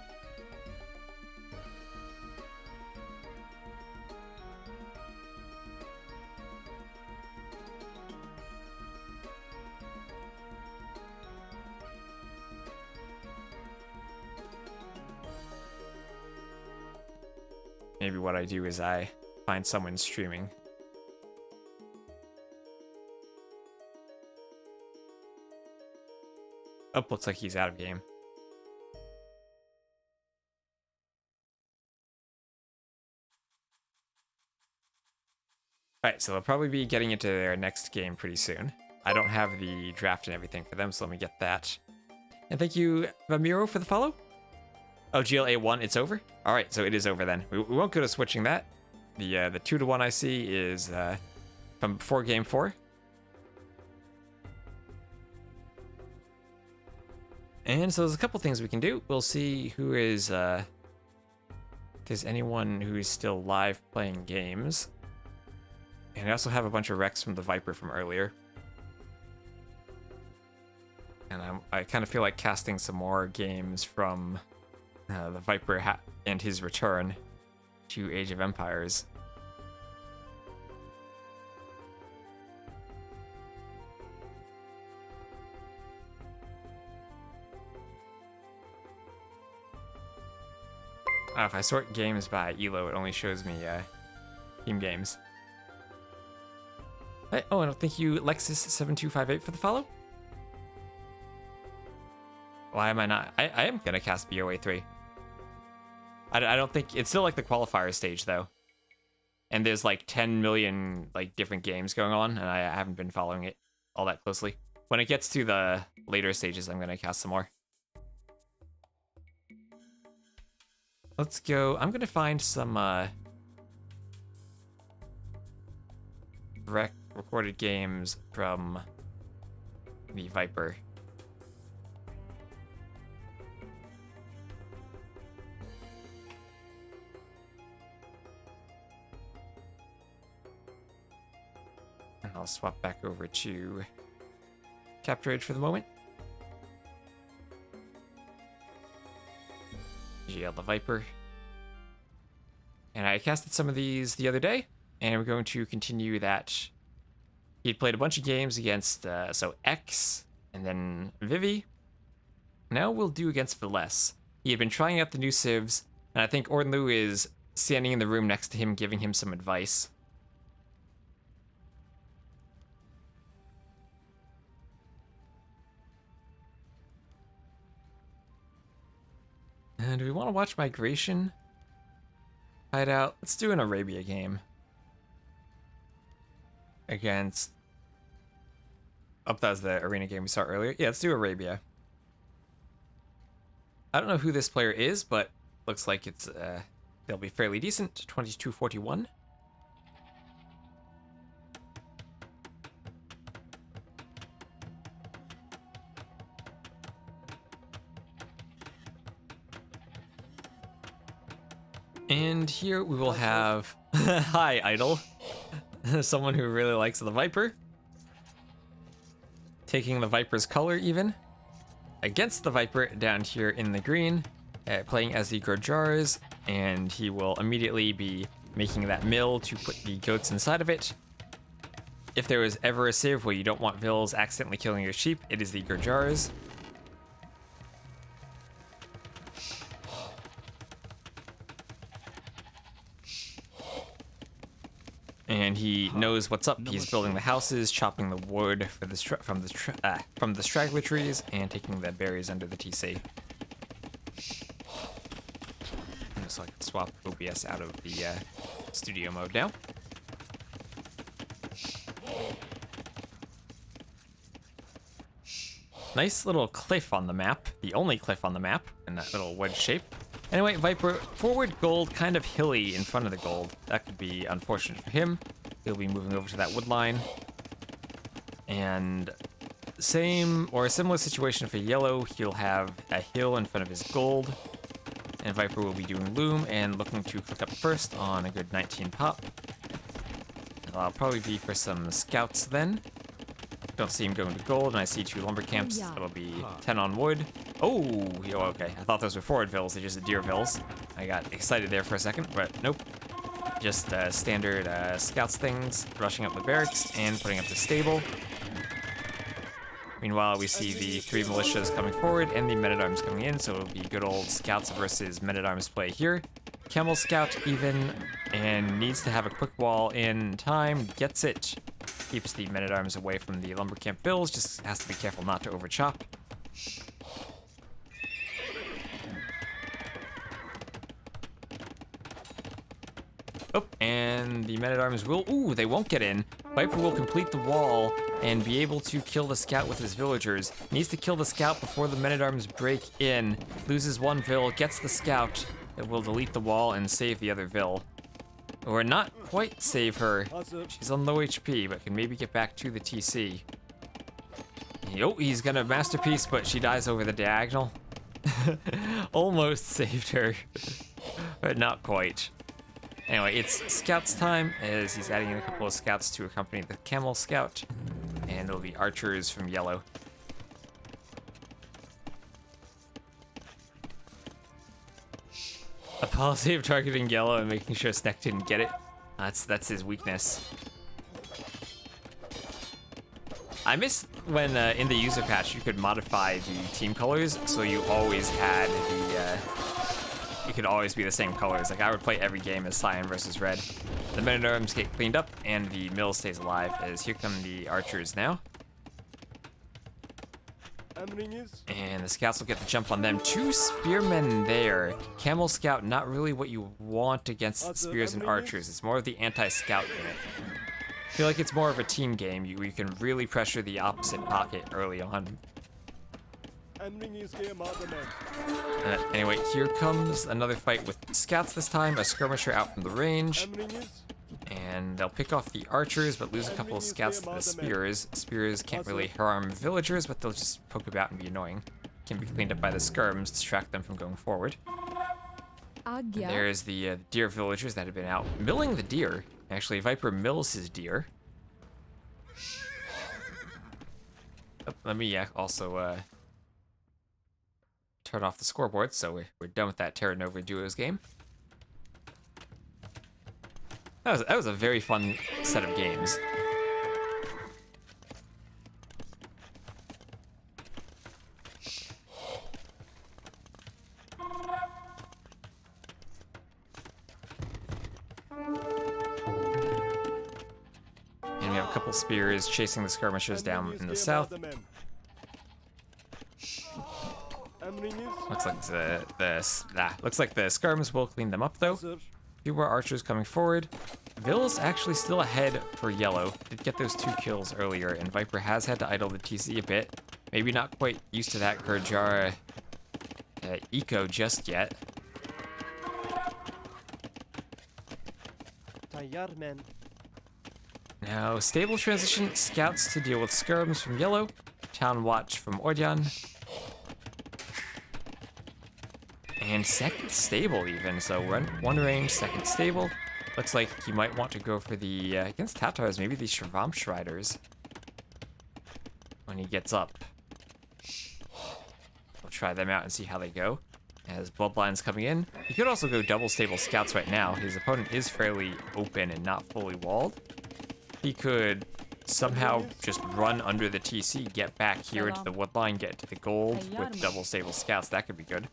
Maybe what I do is I find someone streaming. Oh, looks like he's out of game. Alright, so they'll probably be getting into their next game pretty soon. I don't have the draft and everything for them, so let me get that. And thank you, Vamiro, for the follow. Oh, GLA1, it's over? Alright, so it is over then. We won't go to switching that. The 2-1 I see is from before game 4. And so there's a couple things we can do. We'll see who is, if there's anyone who is still live playing games. And I also have a bunch of recs from the Viper from earlier. And I kind of feel like casting some more games from the Viper and his return to Age of Empires. If I sort games by ELO, it only shows me team games. Hey, oh, and thank you, Lexus7258, for the follow. Why am I not? I am going to cast BOA 3. I don't think... It's still like the qualifier stage, though. And there's like 10 million like different games going on, and I haven't been following it all that closely. When it gets to the later stages, I'm going to cast some more. Let's go. I'm going to find some recorded games from the Viper. And I'll swap back over to Capture Age for the moment. GL the Viper. And I casted some of these the other day, and we're going to continue that. He'd played a bunch of games against, so X, and then Vivi. Now we'll do against Veles. He had been trying out the new civs, and I think Ornlu is standing in the room next to him giving him some advice. Do we want to watch Migration? Hideout. Let's do an Arabia game. Against... Oh, that was the arena game we saw earlier. Yeah, let's do Arabia. I don't know who this player is, but looks like it's they'll be fairly decent. 2241. And here we will have... Hi, Idol. Someone who really likes the Viper. Taking the Viper's color, even. Against the Viper, down here in the green. Playing as the Gorjars. And he will immediately be making that mill to put the goats inside of it. If there was ever a civ where you don't want Vils accidentally killing your sheep, it is the Gorjars. And he knows what's up. He's building the houses, chopping the wood for the from the straggler trees, and taking the berries under the TC. so I can swap OBS out of the studio mode now. Nice little cliff on the map, the only cliff on the map in that little wedge shape. Anyway, Viper, forward gold, kind of hilly in front of the gold. That could be unfortunate for him. He'll be moving over to that wood line. And same or a similar situation for yellow, he'll have a hill in front of his gold. And Viper will be doing loom and looking to click up first on a good 19 pop. And I'll probably be for some scouts then. Don't see him going to gold, and I see 2 lumber camps. Yeah. That'll be 10 on wood. Oh, okay. I thought those were forward vills. They're just deer vills. I got excited there for a second, but nope. Just standard scouts things, rushing up the barracks and putting up the stable. Meanwhile, we see the 3 militias coming forward and the men-at-arms coming in, so it'll be good old scouts versus men-at-arms play here. Camel scout even, and needs to have a quick wall in time, gets it. Keeps the men-at-arms away from the lumber camp bills, just has to be careful not to overchop. Oh, and the men-at-arms will... Ooh, they won't get in. Viper will complete the wall and be able to kill the scout with his villagers. Needs to kill the scout before the men-at-arms break in. Loses 1 vill, gets the scout. It will delete the wall and save the other vill. Or not quite save her. She's on low HP, but can maybe get back to the TC. Oh, he's gonna masterpiece, but she dies over the diagonal. Almost saved her, but not quite. Anyway, it's scouts time, as he's adding in a couple of scouts to accompany the camel scout. And it'll be archers from yellow. A policy of targeting yellow and making sure Sneck didn't get it. That's his weakness. I miss when in the user patch you could modify the team colors, so you always had the you could always be the same colors. Like I would play every game as cyan versus red. The men-at-arms get cleaned up and the mill stays alive. As here come the archers now. And the scouts will get the jump on them. 2 spearmen there. Camel scout, not really what you want against spears and archers. It's more of the anti-scout unit. I feel like it's more of a team game. You can really pressure the opposite pocket early on. Anyway, here comes another fight with scouts this time. A skirmisher out from the range. And they'll pick off the archers, but lose a couple of scouts to the spears. Spears can't really harm villagers, but they'll just poke about and be annoying. Can be cleaned up by the skirms, distract them from going forward. And there's the deer villagers that have been out milling the deer. Actually, Viper mills his deer. Oh, let me also turn off the scoreboard, so we're done with that Terra Nova Duos game. That was a very fun set of games. And we have a couple spears chasing the skirmishers down in the south. Looks like the skirms will clean them up though. Few more archers coming forward. Vill's actually still ahead for yellow. Did get those 2 kills earlier, and Viper has had to idle the TC a bit. Maybe not quite used to that Gurjara eco just yet. Now, stable transition, scouts to deal with skirms from yellow, town watch from Ordian. And second stable even, so one range, second stable. Looks like you might want to go for the, against Tatars, maybe the Shravamsh Riders. When he gets up. We'll try them out and see how they go. As Bloodline's coming in. He could also go double stable scouts right now. His opponent is fairly open and not fully walled. He could somehow just run under the TC, get back here into the woodline, get to the gold with double stable scouts. That could be good.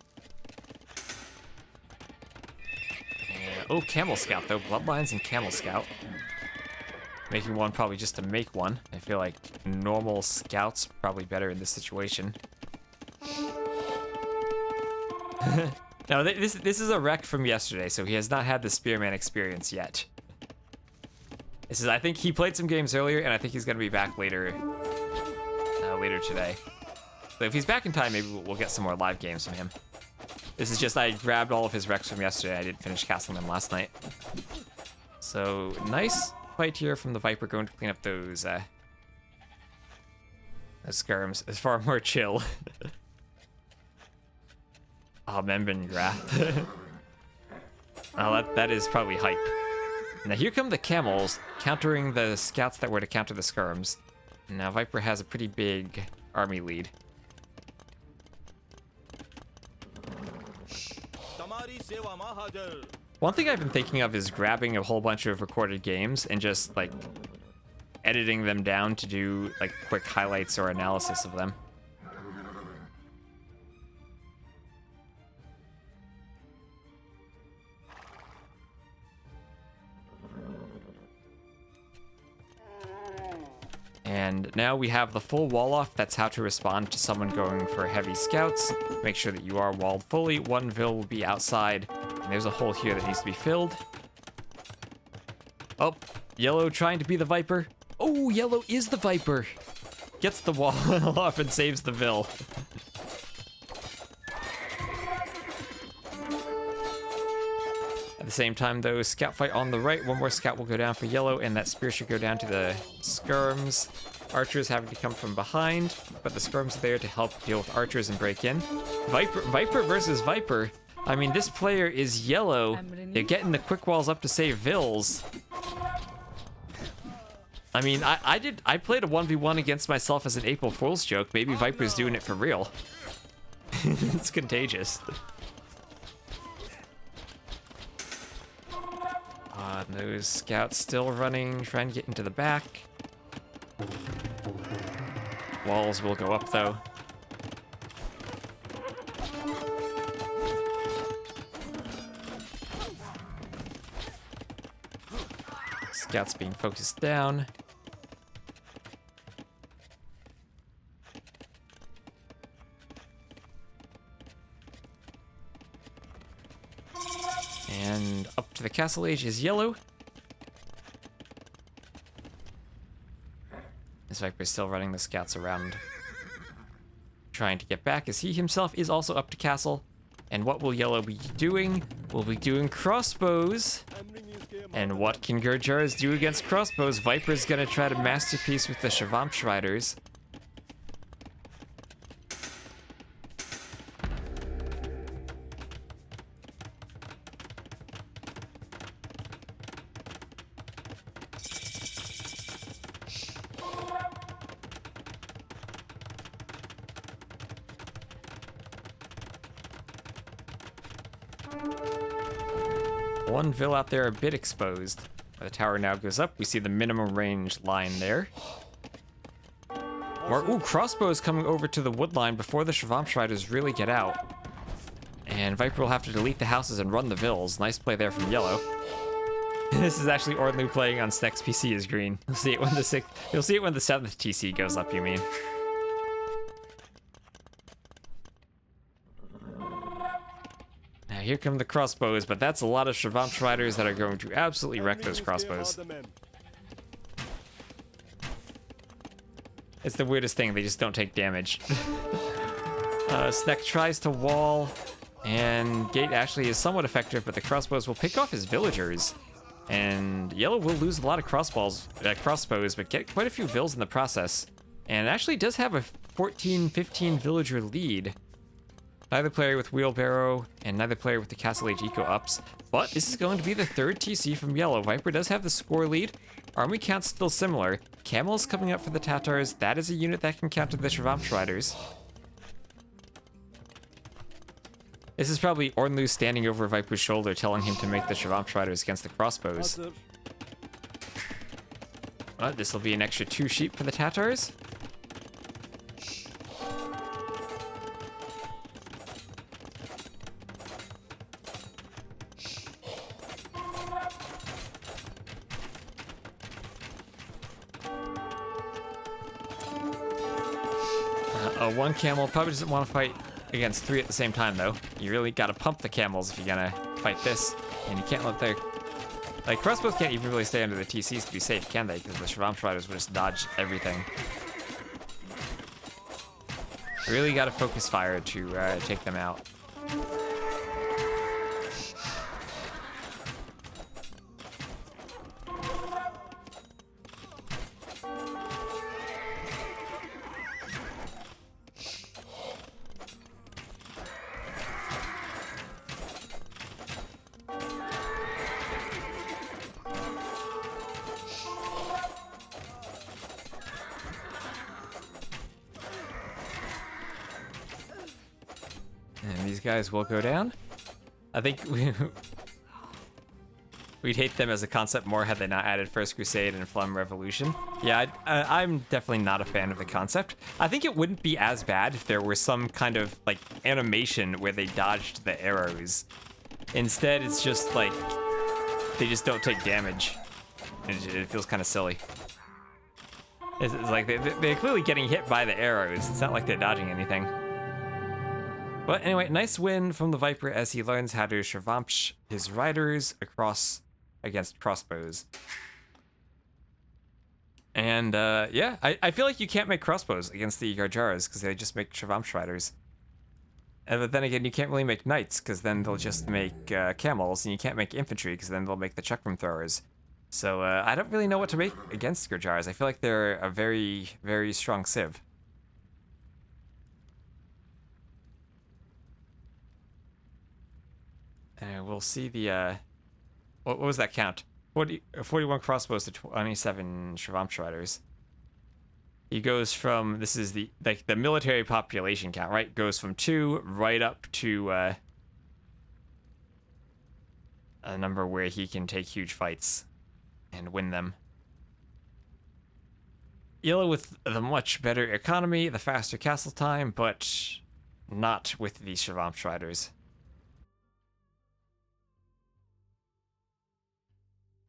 Oh, Camel Scout, though. Bloodlines and Camel Scout. Making one probably just to make one. I feel like normal Scout's probably better in this situation. No, this is a wreck from yesterday, so he has not had the Spearman experience yet. This is, I think he played some games earlier, and I think he's gonna be back later today. So if he's back in time, maybe we'll get some more live games from him. This is just, I grabbed all of his wrecks from yesterday. I didn't finish castling them last night. So, nice fight here from the Viper, going to clean up those skirms. It's far more chill. Oh, Membengrath. Oh, that is probably hype. Now here come the camels, countering the scouts that were to counter the skirms. Now Viper has a pretty big army lead. One thing I've been thinking of is grabbing a whole bunch of recorded games and just, like, editing them down to do, like, quick highlights or analysis of them. And now we have the full wall off. That's how to respond to someone going for heavy scouts. Make sure that you are walled fully. One Vil will be outside. And there's a hole here that needs to be filled. Oh, Yellow trying to be the Viper. Oh, Yellow is the Viper. Gets the wall off and saves the Vil. At the same time, though, scout fight on the right. One more scout will go down for Yellow, and that spear should go down to the skirms. Archers having to come from behind, but the skirms are there to help deal with archers and break in. Viper versus Viper. I mean, this player is Yellow. They're getting the quick walls up to save Vils. I mean, I played a 1v1 against myself as an April Fool's joke. Maybe Viper's doing it for real. It's contagious. Those scouts still running, trying to get into the back. Walls will go up, though. Scouts being focused down. And up to the castle age is Yellow. This Viper is still running the scouts around, trying to get back, as he himself is also up to castle. And what will Yellow be doing? We'll be doing crossbows. And what can Gurjars do against crossbows? Viper's gonna try to masterpiece with the Shravamshriders. One Vil out there a bit exposed. The tower now goes up. We see the minimum range line there. Ooh, crossbows coming over to the wood line before the Shravamshriders really get out. And Viper will have to delete the houses and run the Vils. Nice play there from Yellow. This is actually Ornlu playing on Sneck's PC is green. You'll see it when you'll see it when the 7th TC goes up, you mean. Here come the crossbows, but that's a lot of Shravamshriders that are going to absolutely wreck those crossbows. It's the weirdest thing, they just don't take damage. Sneck tries to wall, and Gate actually is somewhat effective, but the crossbows will pick off his villagers. And Yellow will lose a lot of crossbows, but get quite a few Vils in the process. And it actually does have a 14-15 villager lead. Neither player with Wheelbarrow, and neither player with the Castle Age Eco ups. But this is going to be the 3rd TC from Yellow. Viper does have the score lead. Army count's still similar. Camels coming up for the Tatars. That is a unit that can counter the Shravamshriders. This is probably Ornlu standing over Viper's shoulder, telling him to make the Shravamshriders against the crossbows. But this will be an extra 2 sheep for the Tatars. One camel probably doesn't want to fight against 3 at the same time, though. You really gotta pump the camels if you're gonna fight this. And you can't let their... Like, crossbows can't even really stay under the TCs to be safe, can they? Because the Shravamsh Riders will just dodge everything. You really gotta focus fire to take them out. And these guys will go down. I think we'd hate them as a concept more had they not added First Crusade and Flame Revolution. Yeah, I'm definitely not a fan of the concept. I think it wouldn't be as bad if there were some kind of like animation where they dodged the arrows. Instead, it's just like they just don't take damage. It feels kind of silly. It's like they're clearly getting hit by the arrows. It's not like they're dodging anything. But anyway, nice win from the Viper as he learns how to Shravamsh his riders against crossbows. And yeah, I feel like you can't make crossbows against the Garjaras because they just make Shravamsh riders. But then again, you can't really make knights because then they'll just make camels, and you can't make infantry because then they'll make the chakram throwers. So I don't really know what to make against Garjaras. I feel like they're a very, very strong civ. And we'll see the, what was that count? 41 crossbows to 27 Shravamsh Riders. He goes from, this is the military population count, right? Goes from 2 right up to a number where he can take huge fights and win them. Yellow with the much better economy, the faster castle time, but not with the Shravamsh Riders.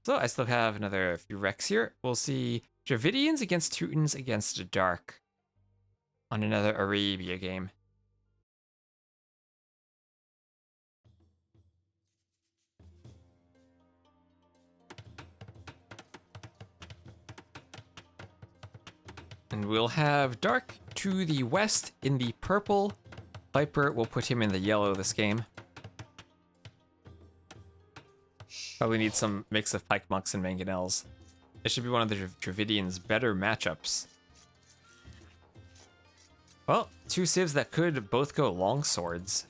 So I still have another few wrecks here. We'll see Dravidians against Teutons against Dark on another Arabia game. And we'll have Dark to the west in the purple. Viper will put him in the yellow this game. Probably need some mix of Pike Monks and Mangonels. It should be one of the Dravidians' better matchups. Well, 2 civs that could both go long swords.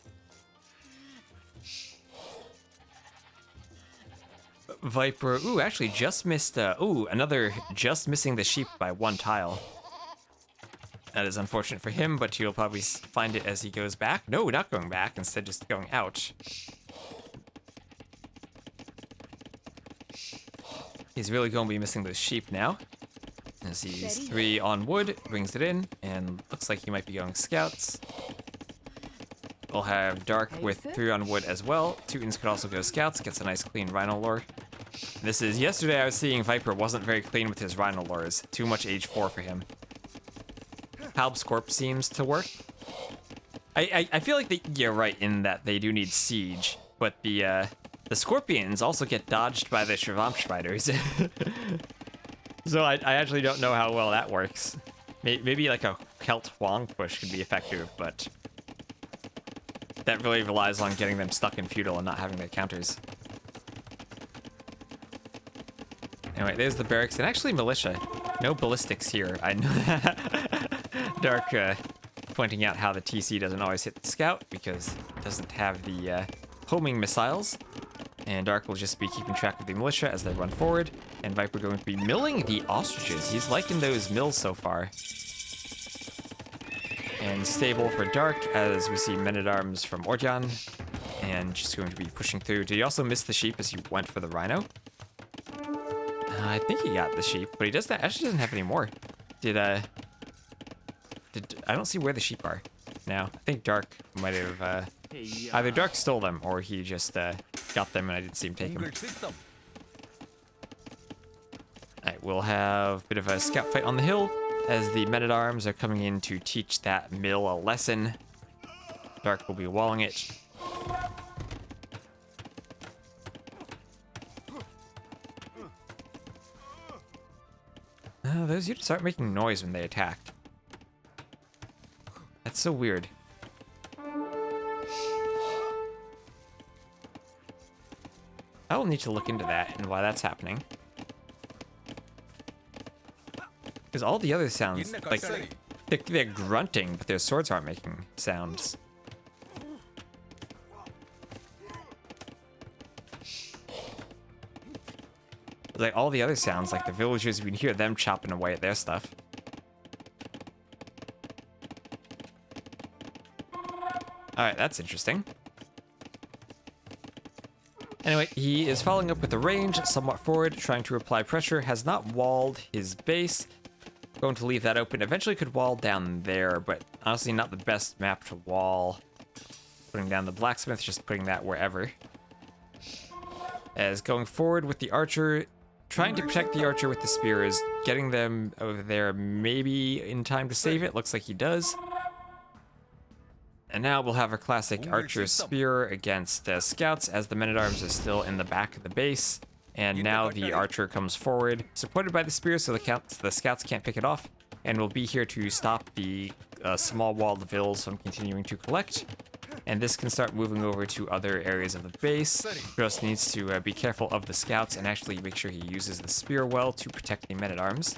Viper, ooh, actually just missed, another just missing the sheep by 1 tile. That is unfortunate for him, but he'll probably find it as he goes back. No, not going back, instead just going out. He's really going to be missing those sheep now. As he's 3 on wood, brings it in, and looks like he might be going scouts. We'll have Dark with 3 on wood as well. Teutons could also go scouts, gets a nice clean Rhino lore. This is, yesterday I was seeing Viper wasn't very clean with his Rhino lores. Too much age 4 for him. Halb's Corp seems to work. I feel like you're right in that they do need siege, but the Scorpions also get dodged by the Shravamsh Riders. So I actually don't know how well that works. Maybe like a Celt Huang push could be effective, but that really relies on getting them stuck in feudal and not having their counters. Anyway, there's the barracks, and actually militia. No ballistics here. I know that. Dark pointing out how the TC doesn't always hit the scout because it doesn't have the homing missiles. And Dark will just be keeping track of the militia as they run forward. And Viper going to be milling the ostriches. He's liking those mills so far. And stable for Dark as we see men-at-arms from Orjan. And just going to be pushing through. Did he also miss the sheep as he went for the rhino? I think he got the sheep, but he actually doesn't have any more. I don't see where the sheep are now. I think Dark might have, either Dark stole them or he just got them and I didn't see him take them. Alright, we'll have a bit of a scout fight on the hill as the men-at-arms are coming in to teach that mill a lesson. Dark will be walling it. Those units aren't making noise when they attack. That's so weird. I will need to look into that and why that's happening. Because all the other sounds, like, they're grunting, but their swords aren't making sounds. Like, all the other sounds, like the villagers, we can hear them chopping away at their stuff. Alright, that's interesting. Anyway, he is following up with the range, somewhat forward, trying to apply pressure, has not walled his base. Going to leave that open. Eventually could wall down there, but honestly not the best map to wall. Putting down the blacksmith, just putting that wherever. As going forward with the archer, trying to protect the archer with the spears, getting them over there maybe in time to save it. Looks like he does. And now we'll have a classic archer's spear against scouts, as the men-at-arms is still in the back of the base. And now the archer comes forward, supported by the spear, so the scouts can't pick it off. And will be here to stop the small walled vills from continuing to collect. And this can start moving over to other areas of the base. Just needs to be careful of the scouts and actually make sure he uses the spear well to protect the men-at-arms.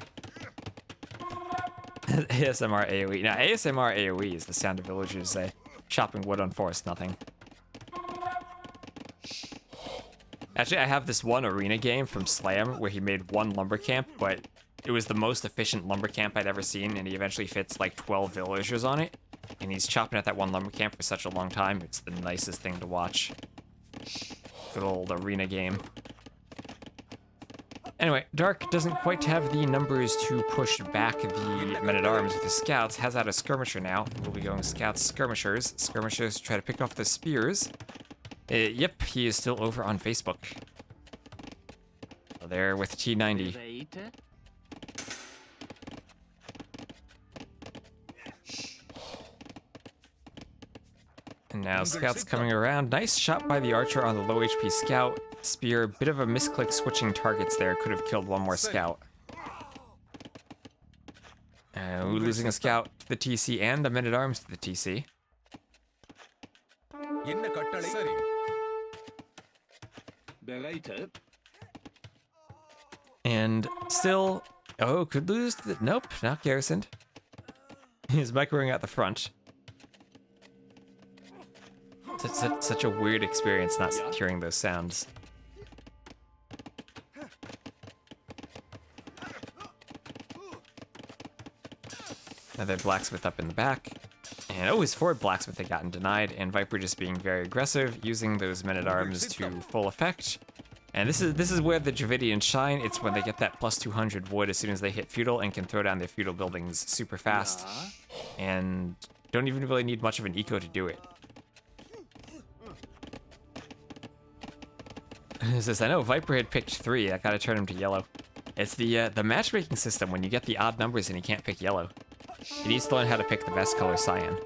ASMR AoE. Now, ASMR AoE is the sound of villagers chopping wood on forest, nothing. Actually, I have this one arena game from Slam where he made one lumber camp, but it was the most efficient lumber camp I'd ever seen, and he eventually fits like 12 villagers on it. And he's chopping at that one lumber camp for such a long time, it's the nicest thing to watch. Good old arena game. Anyway, Dark doesn't quite have the numbers to push back the men-at-arms with the scouts. Has out a skirmisher now. We'll be going scouts, skirmishers. Skirmishers try to pick off the spears. Yep, he is still over on Facebook. There with T90. And now scouts coming around. Nice shot by the archer on the low HP scout. Spear, bit of a misclick switching targets there. Could have killed one more scout. Losing a scout to the TC and a men-at-arms to the TC. And still, oh, could lose to the, nope, not garrisoned. He's microing out the front. Such a weird experience not hearing those sounds. Another blacksmith up in the back. And oh, his forward blacksmith had gotten denied, and Viper just being very aggressive, using those men-at-arms to full effect. And this is where the Dravidians shine. It's when they get that plus 200 wood as soon as they hit feudal and can throw down their feudal buildings super fast. And don't even really need much of an eco to do it. Says, I know Viper had picked 3. I gotta turn him to yellow. It's the matchmaking system when you get the odd numbers and you can't pick yellow. He needs to learn how to pick the best color, cyan.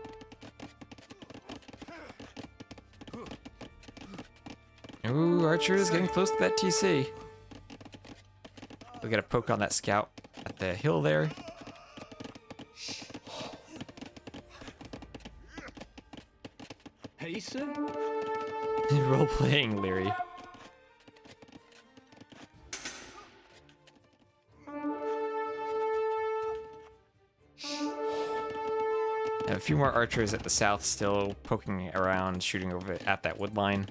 Ooh, Archer is getting close to that TC. We'll get a poke on that scout at the hill there. Hey, sir. Role-playing Leary. A few more archers at the south still poking around, shooting over at that wood line.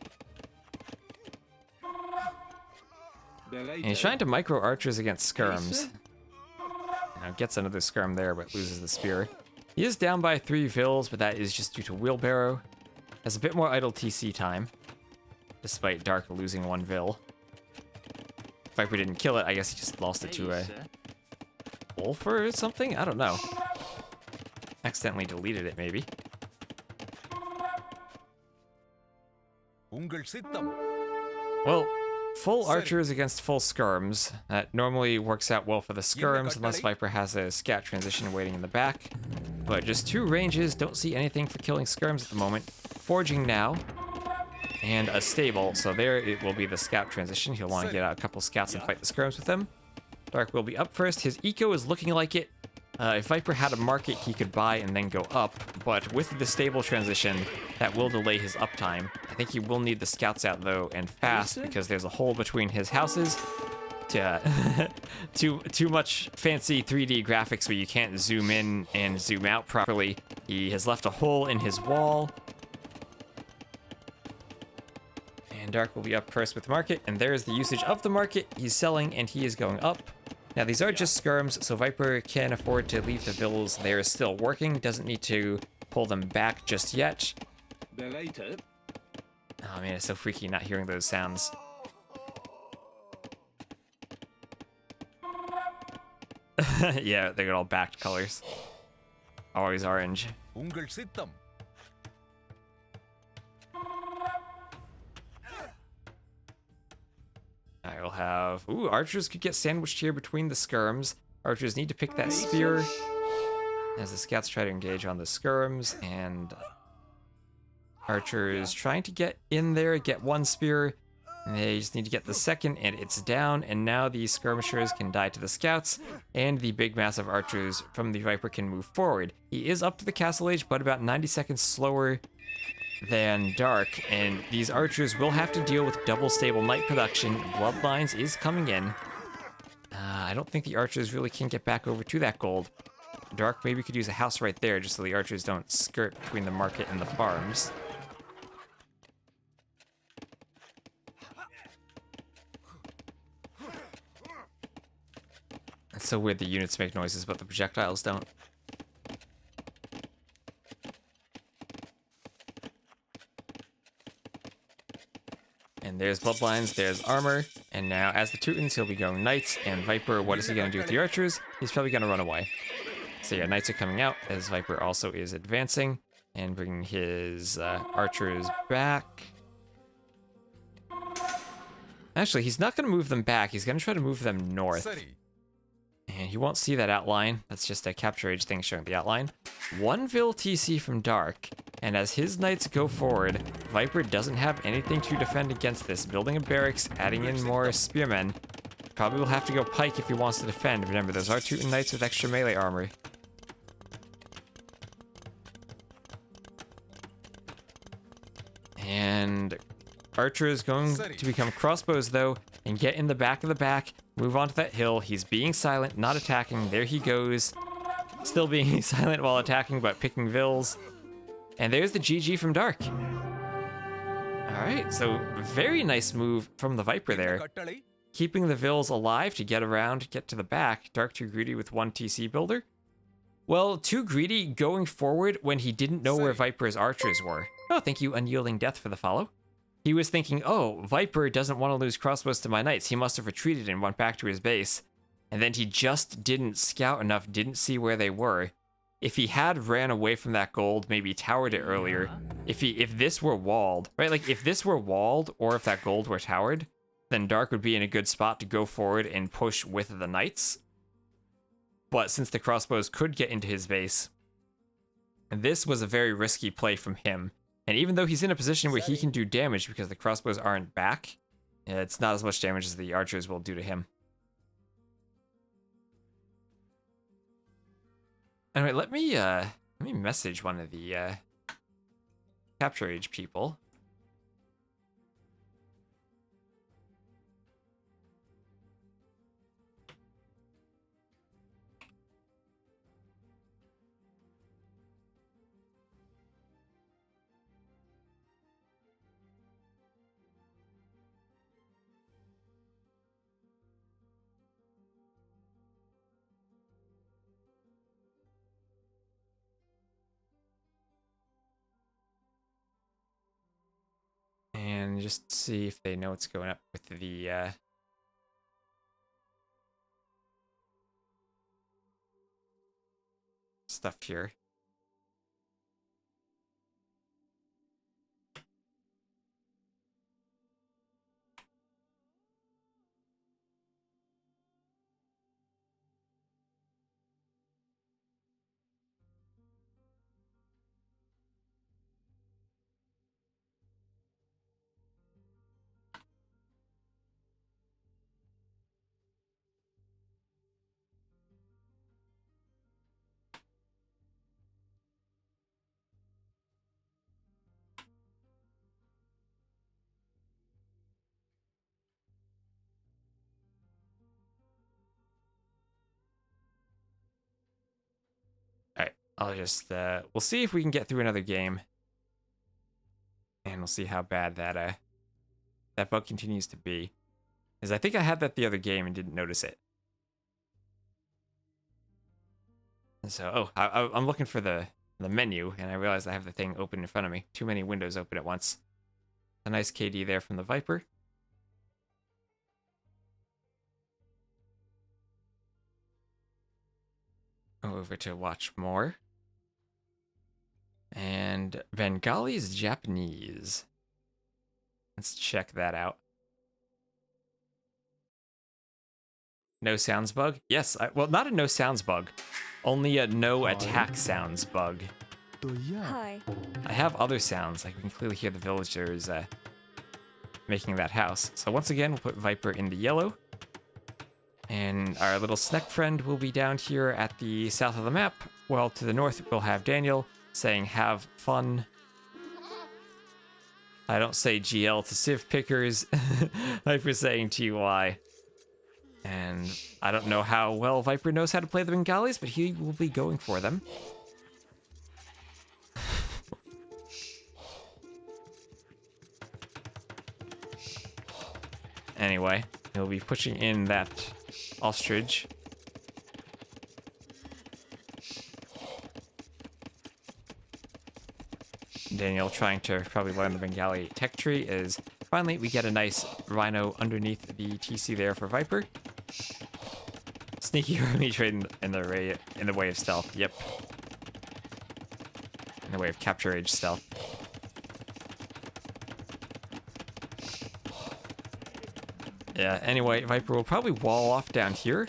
And he's trying to micro archers against skirms. Gets another skirm there, but loses the spear. He is down by 3 vills, but that is just due to wheelbarrow. Has a bit more idle TC time, despite Dark losing 1 vill. Viper didn't kill it, I guess he just lost it to a wolf or something? I don't know. Accidentally deleted it, maybe. Well, full archers against full skirms. That normally works out well for the skirms unless Viper has a scout transition waiting in the back. But just 2 ranges, don't see anything for killing skirms at the moment. Forging now, and a stable, so there it will be the scout transition. He'll want to get out a couple scouts and fight the skirms with them. Dark will be up first. His eco is looking like it. If Viper had a market, he could buy and then go up, but with the stable transition, that will delay his uptime. I think he will need the scouts out, though, and fast, because there's a hole between his houses. Too much fancy 3D graphics where you can't zoom in and zoom out properly. He has left a hole in his wall. And Dark will be up first with market, and there's the usage of the market. He's selling, and he is going up. Now, these are just skirms, so Viper can afford to leave the vills there still working. Doesn't need to pull them back just yet. Oh man, it's so freaky not hearing those sounds. Yeah, they got all backed colors. Always orange. I will have... Ooh, archers could get sandwiched here between the skirms. Archers need to pick that spear as the scouts try to engage on the skirms, and archers trying to get in there, get 1 spear. And they just need to get the second, and it's down, and now the skirmishers can die to the scouts, and the big massive archers from the Viper can move forward. He is up to the castle age, but about 90 seconds slower than Dark, and these archers will have to deal with double stable knight production. Bloodlines is coming in. I don't think the archers really can get back over to that gold. Dark maybe could use a house right there just so the archers don't skirt between the market and the farms. It's so weird the units make noises but the projectiles don't. And there's bloodlines, there's armor, and now as the Teutons, he'll be going knights, and Viper, what is he going to do with the archers? He's probably going to run away. So yeah, knights are coming out, as Viper also is advancing, and bringing his archers back. Actually, he's not going to move them back, he's going to try to move them north. And he won't see that outline, that's just a capture age thing showing the outline. 1 Vil TC from Dark, and as his knights go forward, Viper doesn't have anything to defend against this. Building a barracks, adding in more spearmen. Probably will have to go pike if he wants to defend. Remember, those are Teuton knights with extra melee armor. And archer is going to become crossbows, though, and get in the back of the back. Move on to that hill. He's being silent, not attacking. There he goes. Still being silent while attacking, but picking vills. And there's the GG from Dark. Alright, so very nice move from the Viper there. Keeping the vills alive to get around, get to the back. Dark too greedy with 1 TC builder. Well, too greedy going forward when he didn't know where Viper's archers were. Oh, thank you, Unyielding Death, for the follow. He was thinking, oh, Viper doesn't want to lose crossbows to my knights. He must have retreated and went back to his base. And then he just didn't scout enough, didn't see where they were. If he had ran away from that gold, maybe towered it earlier, if this were walled, right? Like, if this were walled, or if that gold were towered, then Dark would be in a good spot to go forward and push with the knights. But since the crossbows could get into his base, this was a very risky play from him. And even though he's in a position where he can do damage because the crossbows aren't back, it's not as much damage as the archers will do to him. Anyway, let me message one of the capture age people. And just see if they know what's going up with the stuff here. I'll just, we'll see if we can get through another game. And we'll see how bad that bug continues to be. Because I think I had that the other game and didn't notice it. And so, I'm looking for the menu, and I realized I have the thing open in front of me. Too many windows open at once. A nice KD there from the Viper. Over to watch more. And Bengali is Japanese. Let's check that out. No sounds bug? Yes, well, not a no sounds bug. Only a no attack sounds bug. Hi. I have other sounds, like we can clearly hear the villagers making that house. So once again, we'll put Viper in the yellow. And our little snack friend will be down here at the south of the map, while to the north we'll have Daniel saying have fun. I don't say GL to sieve pickers. Viper saying TY. And I don't know how well Viper knows how to play the Bengalis, but he will be going for them. Anyway, he'll be pushing in that ostrich. Daniel trying to probably learn the Bengali tech tree as finally we get a nice rhino underneath the TC there for Viper. Sneaky army trade in the way of stealth. Yep. In the way of capture age stealth. Yeah, anyway, Viper will probably wall off down here,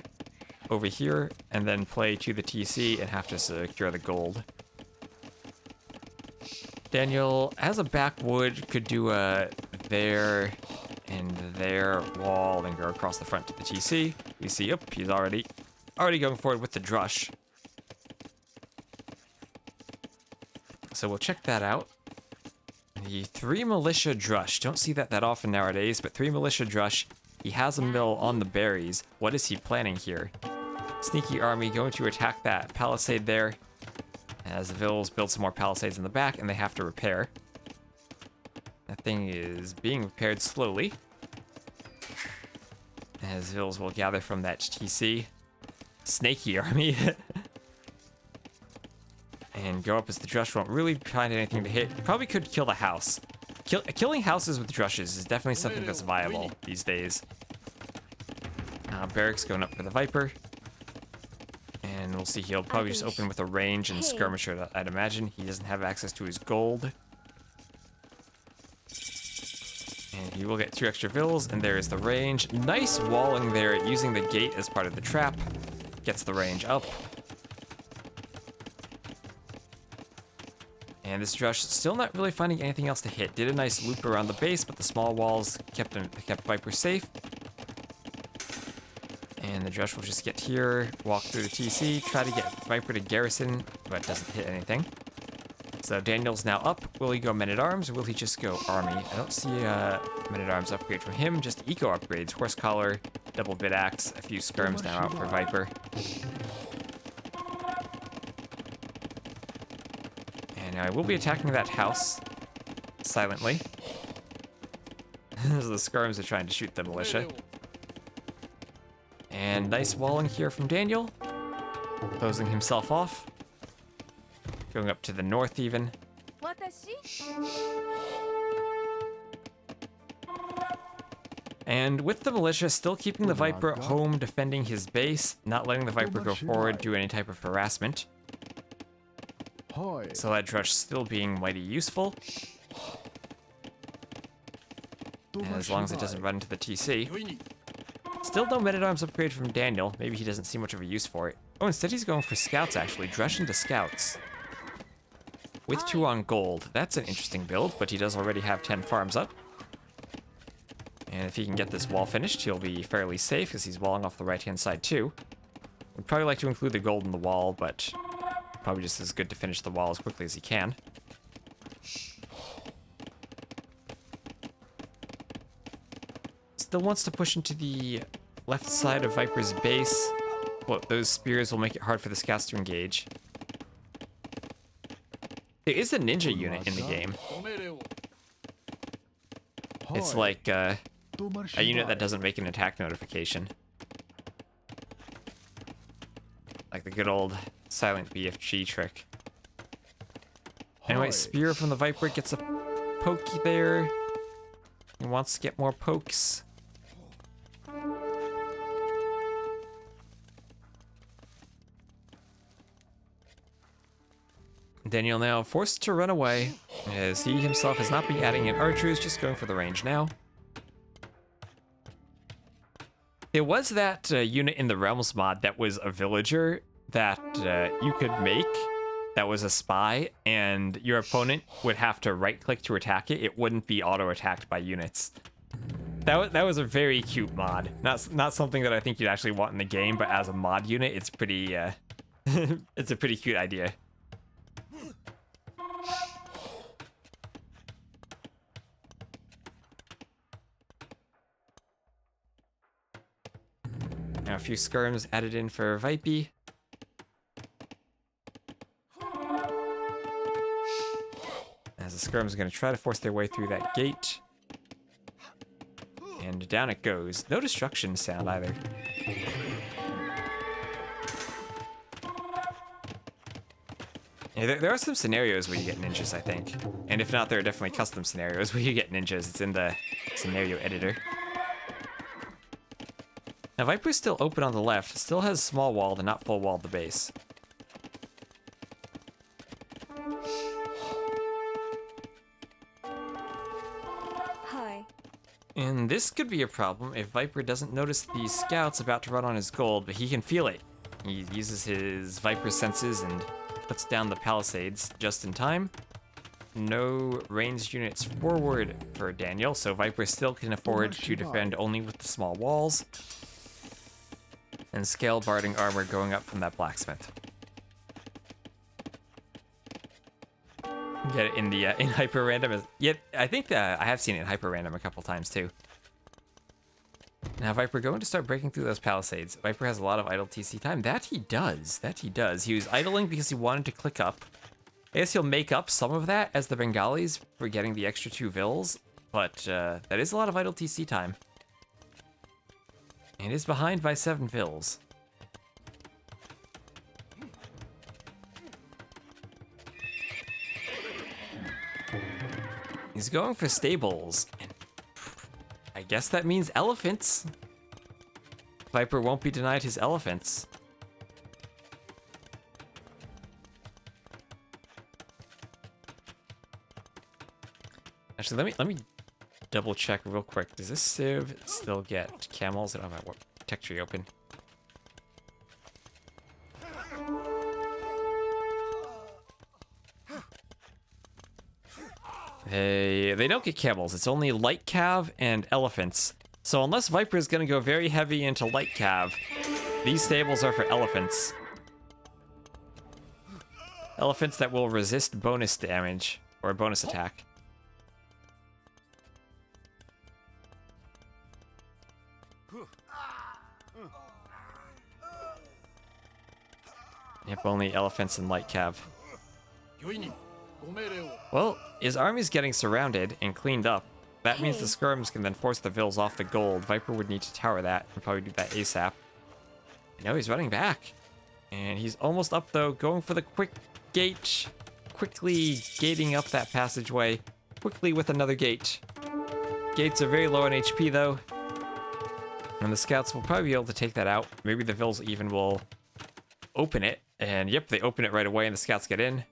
over here, and then play to the TC and have to secure the gold. Daniel, as a backwood, could do a there and there wall, then go across the front to the TC. You see, yep, he's already going forward with the drush. So we'll check that out. The 3 militia drush. Don't see that often nowadays, but 3 militia drush. He has a mill on the berries. What is he planning here? Sneaky army going to attack that palisade there. As the Vills build some more palisades in the back, and they have to repair. That thing is being repaired slowly. As Vills will gather from that TC. Snaky army. And go up as the drush won't really find anything to hit. Probably could kill the house. Killing houses with drushes is definitely something that's viable these days. Barracks going up for the Viper. And we'll see, he'll probably just open with a range and skirmisher, I'd imagine. He doesn't have access to his gold. And he will get 2 extra vills, and there is the range. Nice walling there, using the gate as part of the trap. Gets the range up. And this drush still not really finding anything else to hit. Did a nice loop around the base, but the small walls kept Viper safe. And the drush will just get here, walk through the TC, try to get Viper to garrison, but doesn't hit anything. So Daniel's now up. Will he go men-at-arms, or will he just go army? I don't see a men-at-arms upgrade from him, just eco upgrades. Horse collar, double bit axe, a few skirms now out for Viper. And I will be attacking that house silently. As the skirms are trying to shoot the militia. And nice walling here from Daniel. Closing himself off. Going up to the north even. And with the militia still keeping the Viper at home, defending his base, not letting the Viper go forward, do any type of harassment. So that drush still being mighty useful. And as long as it doesn't run into the TC. Still no men-at-arms upgrade from Daniel. Maybe he doesn't see much of a use for it. Oh, instead he's going for scouts, actually. Drush into scouts. With 2 on gold. That's an interesting build, but he does already have 10 farms up. And if he can get this wall finished, he'll be fairly safe, because he's walling off the right-hand side, too. Would probably like to include the gold in the wall, but probably just as good to finish the wall as quickly as he can. Still wants to push into the left side of Viper's base. Well, those spears will make it hard for the scouts to engage. There is a ninja unit in the game. It's like a unit that doesn't make an attack notification. Like the good old silent BFG trick. Anyway, Spear from the Viper gets a pokey there. He wants to get more pokes. Daniel now forced to run away, as he himself has not been adding in archers, just going for the range now. There was that unit in the Realms mod that was a villager that you could make, that was a spy, and your opponent would have to right-click to attack it. It wouldn't be auto-attacked by units. That was a very cute mod. Not something that I think you'd actually want in the game, but as a mod unit, it's pretty, it's a pretty cute idea. Now a few skirms added in for Vipey. As the skirms are going to try to force their way through that gate. And down it goes. No destruction sound either. Yeah, there are some scenarios where you get ninjas, I think. And if not, there are definitely custom scenarios where you get ninjas. It's in the scenario editor. Now, Viper's still open on the left. Still has small wall, but not full wall the base. Hi. And this could be a problem if Viper doesn't notice the scouts about to run on his gold, but he can feel it. He uses his Viper senses and puts down the palisades just in time. No ranged units forward for Daniel, so Viper still can afford to defend only with the small walls. And scale barding armor going up from that blacksmith. Get it in the in hyper random. Yep, I think that I have seen it in hyper random a couple times too. Now Viper going to start breaking through those palisades. Viper has a lot of idle TC time. That he does. That he does. He was idling because he wanted to click up. I guess he'll make up some of that as the Bengalis for getting the extra 2 vills, but that is a lot of idle TC time. And is behind by 7 vills. He's going for stables. And I guess that means elephants. Viper won't be denied his elephants. Actually, let me double check real quick. Does this Civ still get camels? I don't have my tech tree open. They don't get camels. It's only light cav and elephants. So unless Viper is going to go very heavy into light cav, these stables are for elephants. Elephants that will resist bonus damage or bonus attack. Yep, only elephants and light cav. Well, his army's getting surrounded and cleaned up. That means the skirms can then force the vills off the gold. Viper would need to tower that and probably do that ASAP. No, he's running back. And he's almost up though, going for the quick gate. Quickly gating up that passageway. Quickly with another gate. Gates are very low on HP though. And the scouts will probably be able to take that out. Maybe the vills even will open it. And yep, they open it right away and the scouts get in.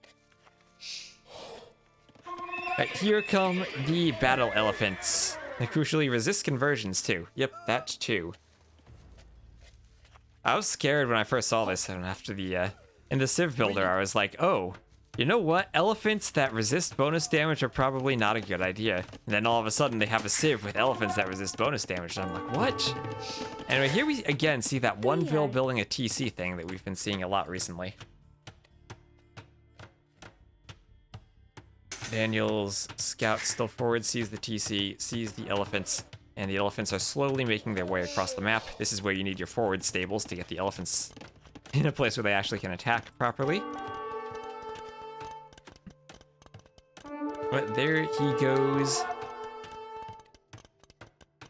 Right, here come the battle elephants. They crucially resist conversions too. Yep, that too. I was scared when I first saw this, and after the in the Civ builder, I was like, oh, you know what? Elephants that resist bonus damage are probably not a good idea. And then all of a sudden they have a Civ with elephants that resist bonus damage, and I'm like, what? Anyway, here we again see that one vill building a TC thing that we've been seeing a lot recently. Daniel's scout still forward, sees the TC, sees the elephants, and the elephants are slowly making their way across the map. This is where you need your forward stables to get the elephants in a place where they actually can attack properly. But there he goes.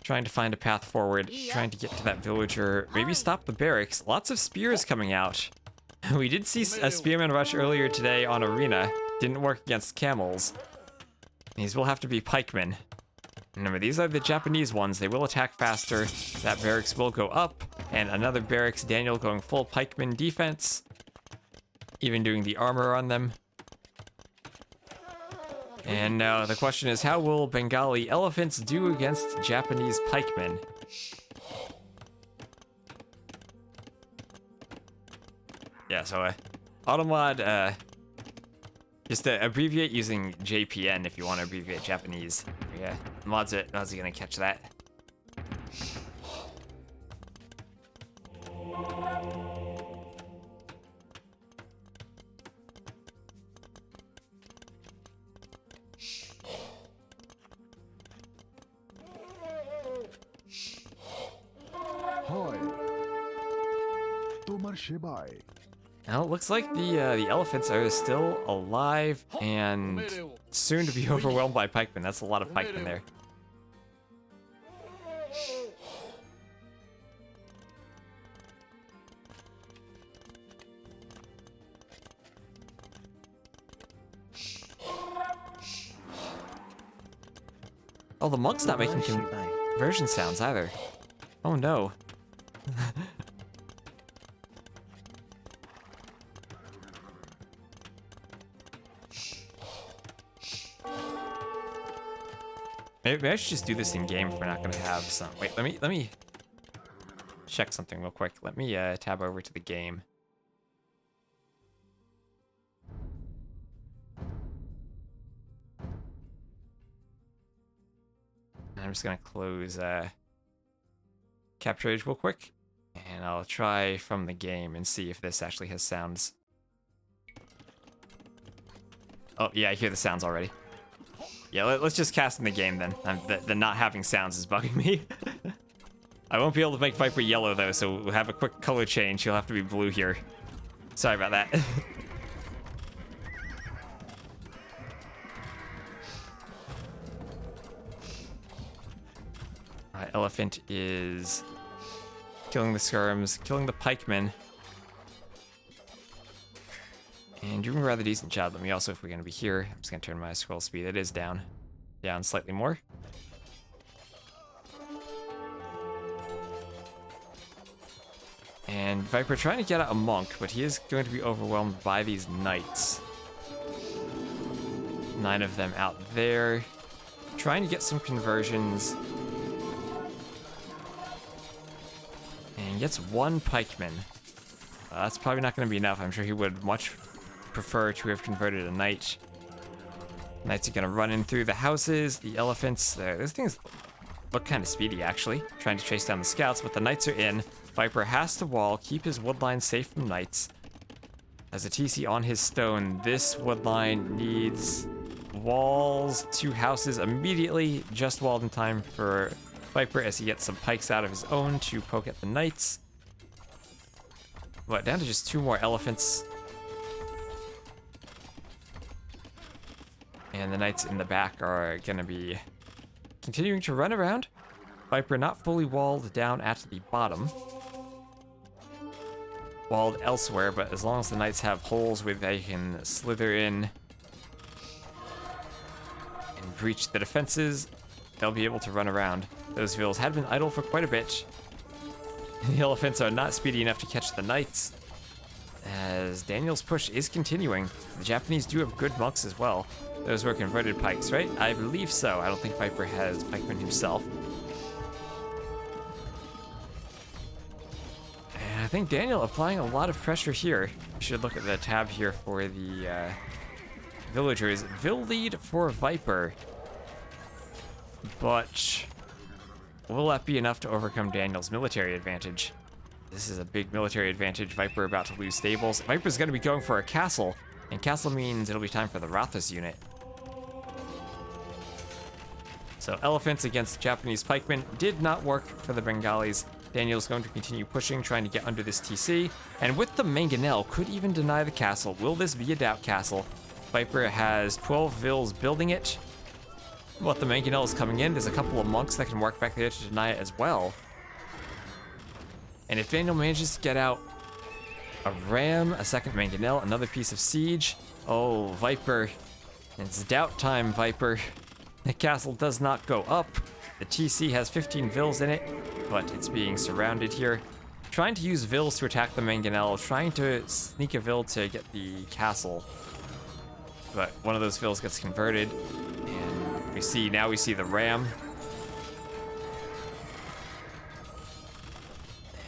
Trying to find a path forward, trying to get to that villager, maybe stop the barracks. Lots of spears coming out. We did see a spearman rush earlier today on Arena. Didn't work against camels. These will have to be pikemen. Remember, these are the Japanese ones. They will attack faster. That barracks will go up. And another barracks, Daniel going full pikeman defense. Even doing the armor on them. And now the question is, how will Bengali elephants do against Japanese pikemen? Yeah, so Automod, just to abbreviate using JPN if you want to abbreviate Japanese. Yeah, mods are gonna catch that. Now it looks like the elephants are still alive and soon to be overwhelmed by pikemen. That's a lot of pikemen there. Oh, the monk's not making conversion sounds either. Oh no. Maybe I should just do this in game if we're not gonna have some. Wait, let me check something real quick. Let me tab over to the game. I'm just gonna close Capture Age real quick, and I'll try from the game and see if this actually has sounds. Oh yeah, I hear the sounds already. Yeah, let's just cast in the game then. The not having sounds is bugging me. I won't be able to make Viper yellow though, so we'll have a quick color change. He'll have to be blue here. Sorry about that. Alright, Elephant is killing the skirms, killing the pikemen. And doing a rather decent job. Let me also, if we're going to be here, I'm just going to turn my scroll speed. It is down slightly more. And Viper trying to get out a monk, but he is going to be overwhelmed by these knights. 9 of them out there. Trying to get some conversions. And gets 1 pikeman. That's probably not going to be enough. I'm sure he would much prefer to have converted a knight. Knights are going to run in through the houses. The elephants, those things look kind of speedy actually. Trying to chase down the scouts, but the knights are in. Viper has to wall, keep his woodline safe from knights. As a TC on his stone, this woodline needs walls, 2 houses immediately. Just walled in time for Viper as he gets some pikes out of his own to poke at the knights. But down to just 2 more elephants. And the knights in the back are going to be continuing to run around. Viper not fully walled down at the bottom. Walled elsewhere, but as long as the knights have holes where they can slither in and breach the defenses, they'll be able to run around. Those vills had been idle for quite a bit. The elephants are not speedy enough to catch the knights, as Daniel's push is continuing. The Japanese do have good monks as well. Those were converted pikes, right? I believe so. I don't think Viper has pikeman himself. And I think Daniel applying a lot of pressure here. We should look at the tab here for the villagers. Vill lead for Viper. But will that be enough to overcome Daniel's military advantage? This is a big military advantage. Viper about to lose stables. Viper's going to be going for a castle, and castle means it'll be time for the Rathas unit. So elephants against Japanese pikemen did not work for the Bengalis. Daniel's going to continue pushing, trying to get under this TC, and with the mangonel, could even deny the castle. Will this be a doubt castle? Viper has 12 Vils building it. But the Mangonel is coming in. There's a couple of monks that can work back there to deny it as well. And if Daniel manages to get out a ram, a second Mangonel, another piece of siege. Oh, Viper. It's doubt time, Viper. The castle does not go up. The TC has 15 Vils in it, but it's being surrounded here. Trying to use Vils to attack the Mangonel, trying to sneak a Vil to get the castle. But one of those Vils gets converted, and we see the ram.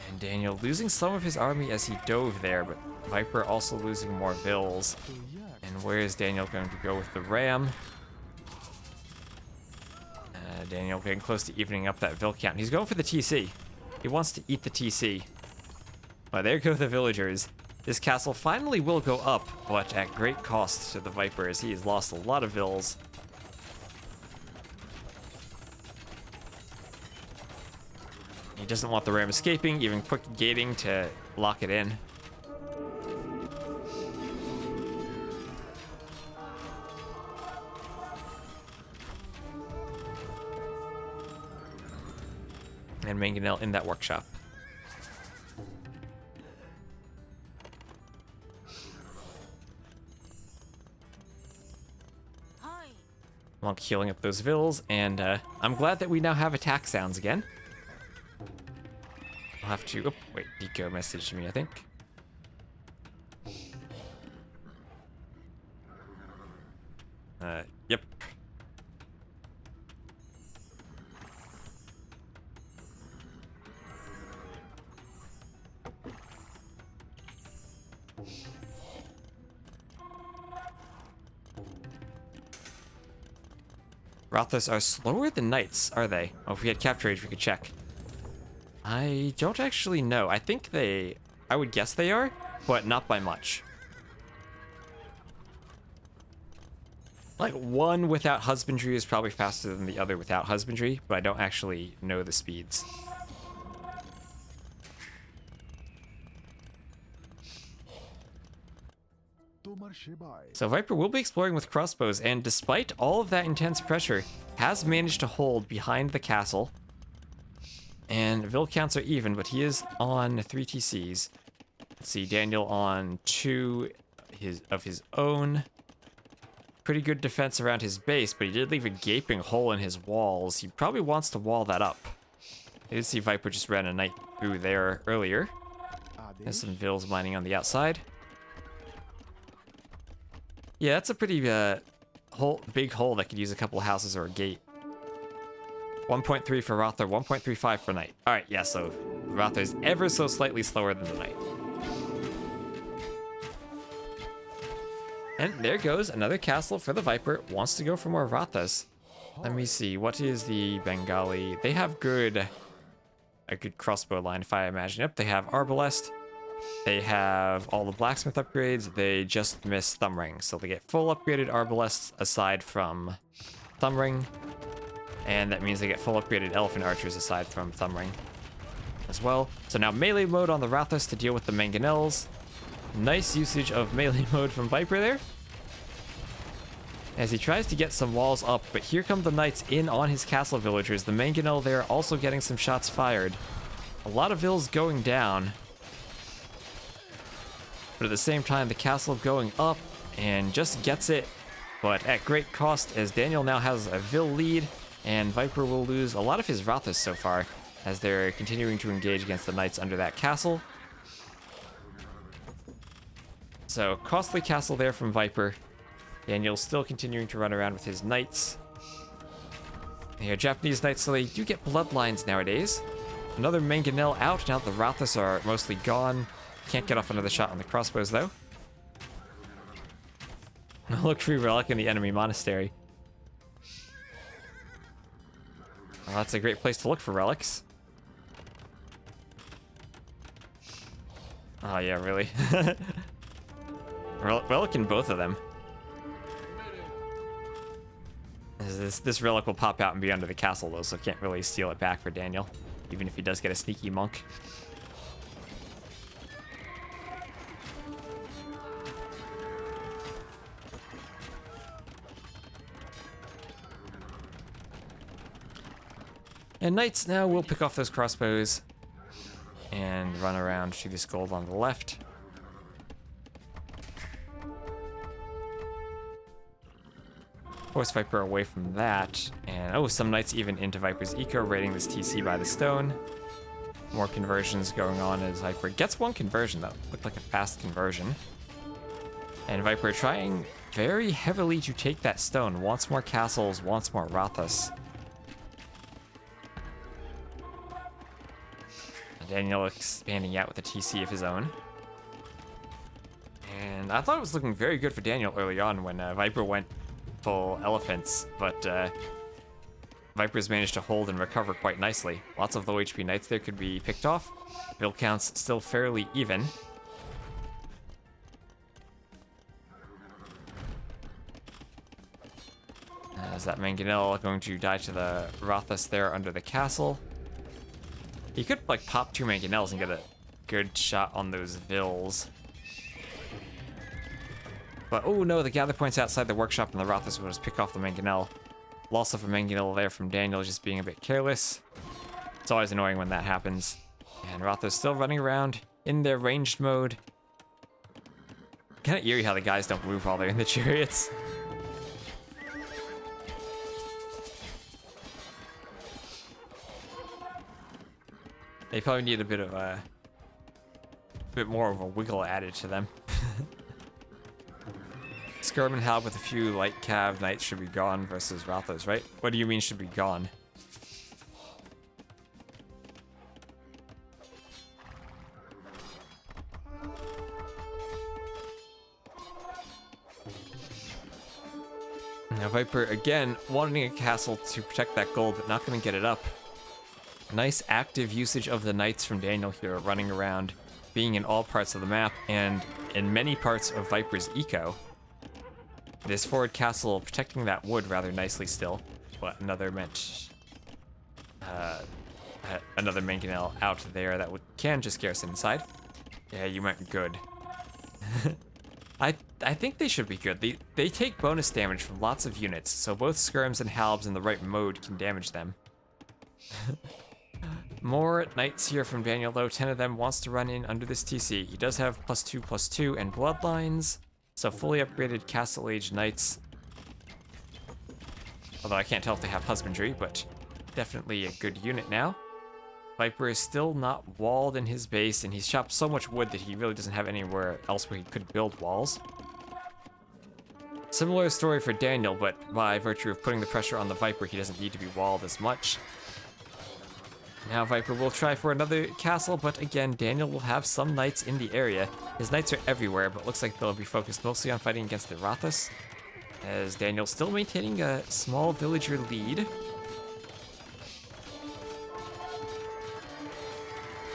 And Daniel losing some of his army as he dove there, but Viper also losing more Vils. And where is Daniel going to go with the ram? Daniel getting close to evening up that Vil count. He's going for the TC. He wants to eat the TC. Well, there go the villagers. This castle finally will go up, but at great cost to the Viper as he has lost a lot of Vils. He doesn't want the ram escaping, even quick gating to lock it in. And Mangonel in that workshop. Monk healing up those Vils, and I'm glad that we now have attack sounds again. I'll have to... Oh, wait, Deco messaged me, I think. Yep. Rothos are slower than knights, are they? Oh, if we had capture age, we could check. I don't actually know. I think they... I would guess they are, but not by much. Like, one without husbandry is probably faster than the other without husbandry, but I don't actually know the speeds. So Viper will be exploring with crossbows, and despite all of that intense pressure, has managed to hold behind the castle. And Vil counts are even, but he is on 3 TCs. Let's see, Daniel on 2 of his own. Pretty good defense around his base, but he did leave a gaping hole in his walls. He probably wants to wall that up. I did see Viper just ran a knight through there earlier. There's some Vils mining on the outside. Yeah, that's a pretty big hole that could use a couple of houses or a gate. 1.3 for Rother, 1.35 for Knight. Alright, yeah, so Rother is ever so slightly slower than the Knight. And there goes another castle for the Viper. Wants to go for more Rathas. Let me see, what is the Bengali? They have a good crossbow line, if I imagine. Yep, they have Arbalest. They have all the blacksmith upgrades. They just miss Thumb Ring, so they get full upgraded Arbalests aside from Thumb Ring. And that means they get full upgraded Elephant Archers aside from Thumb Ring as well. So now melee mode on the Rathas to deal with the Mangonels. Nice usage of melee mode from Viper there, as he tries to get some walls up, but here come the knights in on his castle villagers. The Mangonel there also getting some shots fired. A lot of Vils going down, but at the same time the castle going up and just gets it, but at great cost, as Daniel now has a Vil lead, and Viper will lose a lot of his Rathas so far as they're continuing to engage against the knights under that castle. So, costly castle there from Viper. Daniel's still continuing to run around with his knights. Here, Japanese knights, so they do get bloodlines nowadays. Another Mangonel out, now the Rathas are mostly gone. Can't get off another shot on the crossbows, though. Look for relic in the enemy monastery. Well, that's a great place to look for relics. Oh yeah, really? Relic in both of them. This relic will pop out and be under the castle though, so can't really steal it back for Daniel, even if he does get a sneaky monk. And knights now will pick off those crossbows and run around to this gold on the left. Force Viper away from that. And oh, some knights even into Viper's eco, raiding this TC by the stone. More conversions going on as Viper gets one conversion though. Looked like a fast conversion. And Viper trying very heavily to take that stone. Wants more castles, wants more Rathas. Daniel expanding out with a TC of his own. And I thought it was looking very good for Daniel early on when Viper went full elephants, but Viper's managed to hold and recover quite nicely. Lots of low HP knights there could be picked off. Build counts still fairly even. As that Mangonel going to die to the Rathas there under the castle. He could like pop 2 Mangonels and get a good shot on those Vills. But oh no, the gather point's outside the workshop and the Rathas will just pick off the Mangonel. Loss of a Mangonel there from Daniel just being a bit careless. It's always annoying when that happens. And Rathas still running around in their ranged mode. Kinda eerie how the guys don't move while they're in the chariots. They probably need a bit more of a wiggle added to them. Skirm and Hal with a few light cav knights should be gone versus Rathas, right? What do you mean should be gone? Now Viper again wanting a castle to protect that gold, but not going to get it up. Nice active usage of the knights from Daniel here, running around, being in all parts of the map, and in many parts of Viper's eco. This forward castle protecting that wood rather nicely still, but another another Mangonel out there that can just garrison inside. Yeah, you meant good. I think they should be good. They take bonus damage from lots of units, so both skirms and halbs in the right mode can damage them. More knights here from Daniel, though. 10 of them wants to run in under this TC. He does have +2/+2 and bloodlines, so fully upgraded castle age knights. Although I can't tell if they have husbandry, but definitely a good unit now. Viper is still not walled in his base, and he's chopped so much wood that he really doesn't have anywhere else where he could build walls. Similar story for Daniel, but by virtue of putting the pressure on the Viper, he doesn't need to be walled as much. Now Viper will try for another castle, but again, Daniel will have some knights in the area. His knights are everywhere, but looks like they'll be focused mostly on fighting against the Rathas, as Daniel's still maintaining a small villager lead.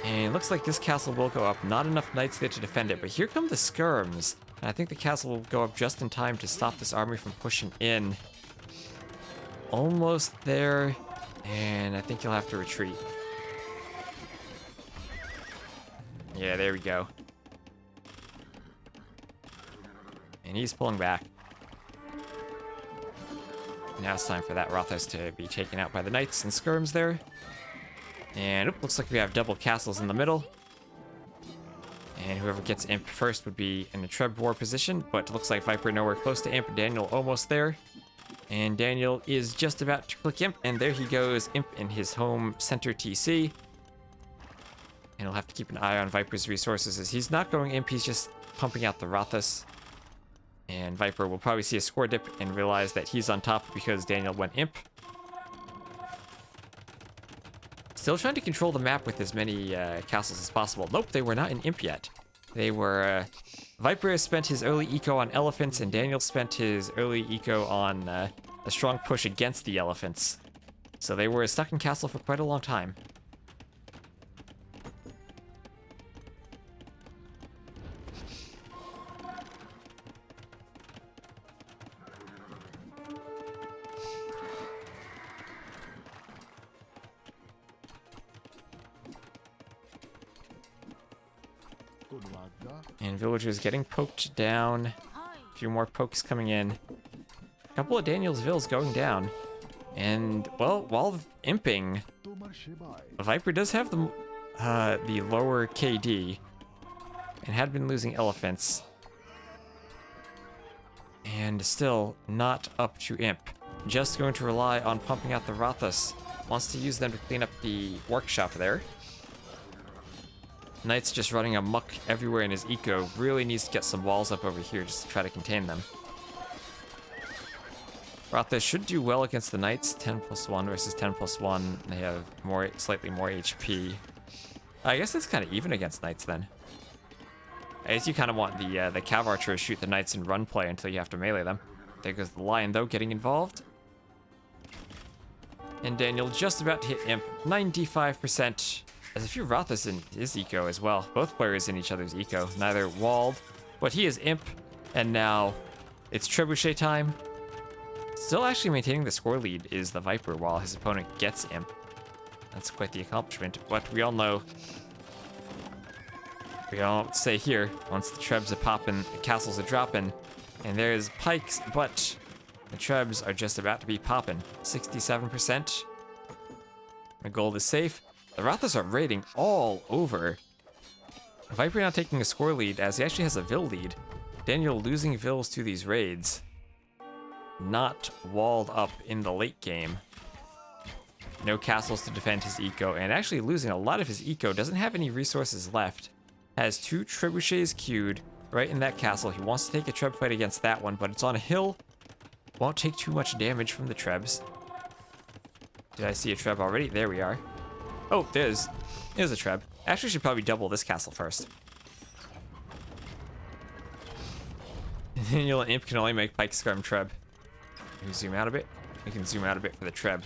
And it looks like this castle will go up. Not enough knights there to defend it, but here come the skirms. And I think the castle will go up just in time to stop this army from pushing in. Almost there, and I think he'll have to retreat. Yeah, there we go. And he's pulling back. Now it's time for that Rathas to be taken out by the knights and skirms there. And looks like we have double castles in the middle. And whoever gets Imp first would be in a Treb War position, but it looks like Viper nowhere close to Imp. Daniel almost there. And Daniel is just about to click Imp, and there he goes, Imp in his home center TC. And he'll have to keep an eye on Viper's resources as he's not going Imp, he's just pumping out the Rathas. And Viper will probably see a score dip and realize that he's on top because Daniel went Imp. Still trying to control the map with as many castles as possible. Nope, they were not in Imp yet. They were... Viper spent his early eco on elephants, and Daniel spent his early eco on a strong push against the elephants. So they were stuck in castle for quite a long time. And villagers getting poked down. A few more pokes coming in. A couple of Daniel's vills going down. And, well, while imping, Viper does have the lower KD and had been losing elephants. And still not up to Imp. Just going to rely on pumping out the Rathas. Wants to use them to clean up the workshop there. Knight's just running amok everywhere in his eco. Really needs to get some walls up over here just to try to contain them. Rathas should do well against the Knights. 10+1 versus 10+1. They have slightly more HP. I guess it's kind of even against Knights then. I guess you kind of want the Cav Archer to shoot the Knights in run play until you have to melee them. There goes the Lion, though, getting involved. And Daniel just about to hit Imp. 95%. There's a few Rathas in his eco as well. Both players in each other's eco. Neither walled, but he is Imp. And now it's Trebuchet time. Still actually maintaining the score lead is the Viper while his opponent gets Imp. That's quite the accomplishment. But we all know... We all say here, once the Trebs are popping, the castles are dropping. And there's Pikes, but the Trebs are just about to be popping. 67%. The gold is safe. The Rathas are raiding all over. Viper now taking a score lead as he actually has a Vil lead. Daniel losing Vils to these raids. Not walled up in the late game. No castles to defend his eco, and actually losing a lot of his eco. Doesn't have any resources left. Has 2 trebuchets queued right in that castle. He wants to take a Treb fight against that one, but it's on a hill. Won't take too much damage from the Trebs. Did I see a Treb already? There we are. Oh, there's a Treb. Actually, should probably double this castle first. Daniel and Imp can only make Pike Skirm Treb. Can we zoom out a bit? We can zoom out a bit for the Treb.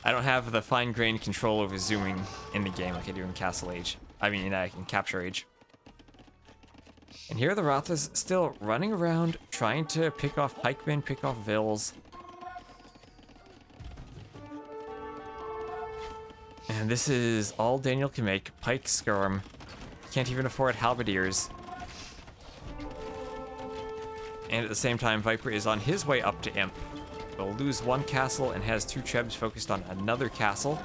I don't have the fine-grained control over zooming in the game like I do in Castle Age. I mean, in Capture Age. And here are the Rathas still running around, trying to pick off pikemen, pick off Vils. And this is all Daniel can make. Pike Skirm. Can't even afford Halberdiers. And at the same time, Viper is on his way up to Imp. Will lose 1 castle and has 2 Trebs focused on another castle.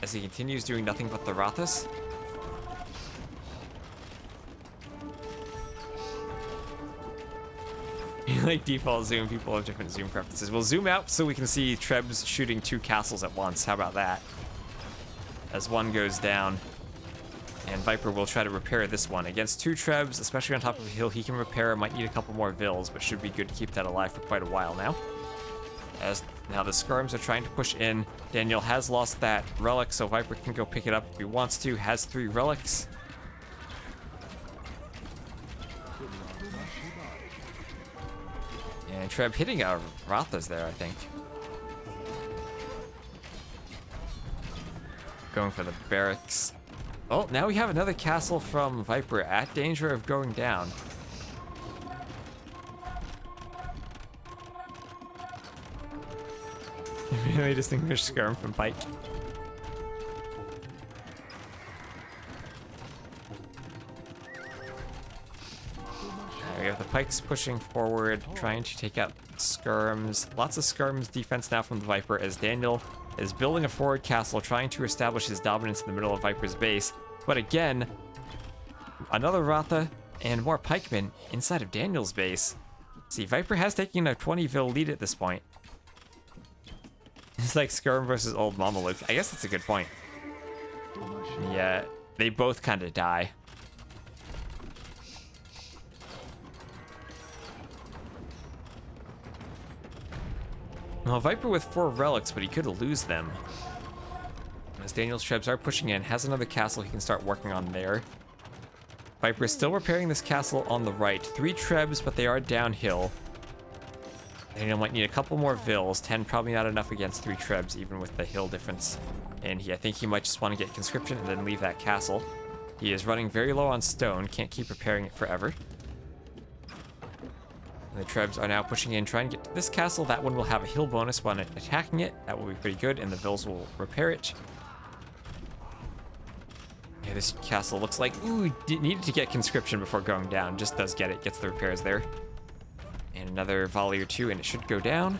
As he continues doing nothing but the Rathas. Like default zoom, people have different zoom preferences. We'll zoom out so we can see Trebs shooting 2 castles at once. How about that? As one goes down. And Viper will try to repair this one. Against 2 Trebs, especially on top of a hill, he can repair. Might need a couple more Vils, but should be good to keep that alive for quite a while now. As now the Skirms are trying to push in. Daniel has lost that relic, so Viper can go pick it up if he wants to. Has 3 relics. And Treb hitting our Rathas there, I think. Going for the barracks. Oh, now we have another castle from Viper at danger of going down. Really distinguish Skirm from Pike. We have the Pikes pushing forward, trying to take out Skirms. Lots of Skirms defense now from the Viper as Daniel is building a forward castle, trying to establish his dominance in the middle of Viper's base. But again, another Ratha and more pikemen inside of Daniel's base. See, Viper has taken a 20 Vil lead at this point. It's like Skirm versus old Mameluke. I guess that's a good point. Yeah, they both kind of die. Well, Viper with 4 relics, but he could lose them. As Daniel's Trebs are pushing in, has another castle he can start working on there. Viper is still repairing this castle on the right. 3 Trebs, but they are downhill. Daniel might need a couple more Vils. 10 probably not enough against 3 Trebs, even with the hill difference. And I think he might just want to get conscription and then leave that castle. He is running very low on stone, can't keep repairing it forever. And the Trebs are now pushing in, trying to get to this castle. That one will have a hill bonus when attacking it. That will be pretty good, and the Vils will repair it. Yeah, this castle looks like, ooh, needed to get conscription before going down. Just does get it, gets the repairs there. And another volley or 2, and it should go down.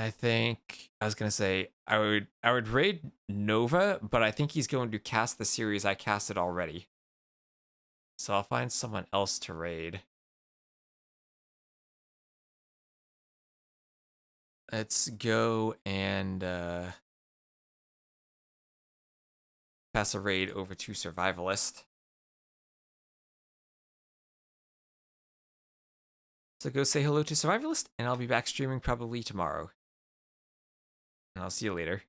I think I was gonna say I would raid Nova, but I think he's going to cast the series I casted already. So I'll find someone else to raid. Let's go and pass a raid over to Survivalist. So go say hello to Survivalist, and I'll be back streaming probably tomorrow. And I'll see you later.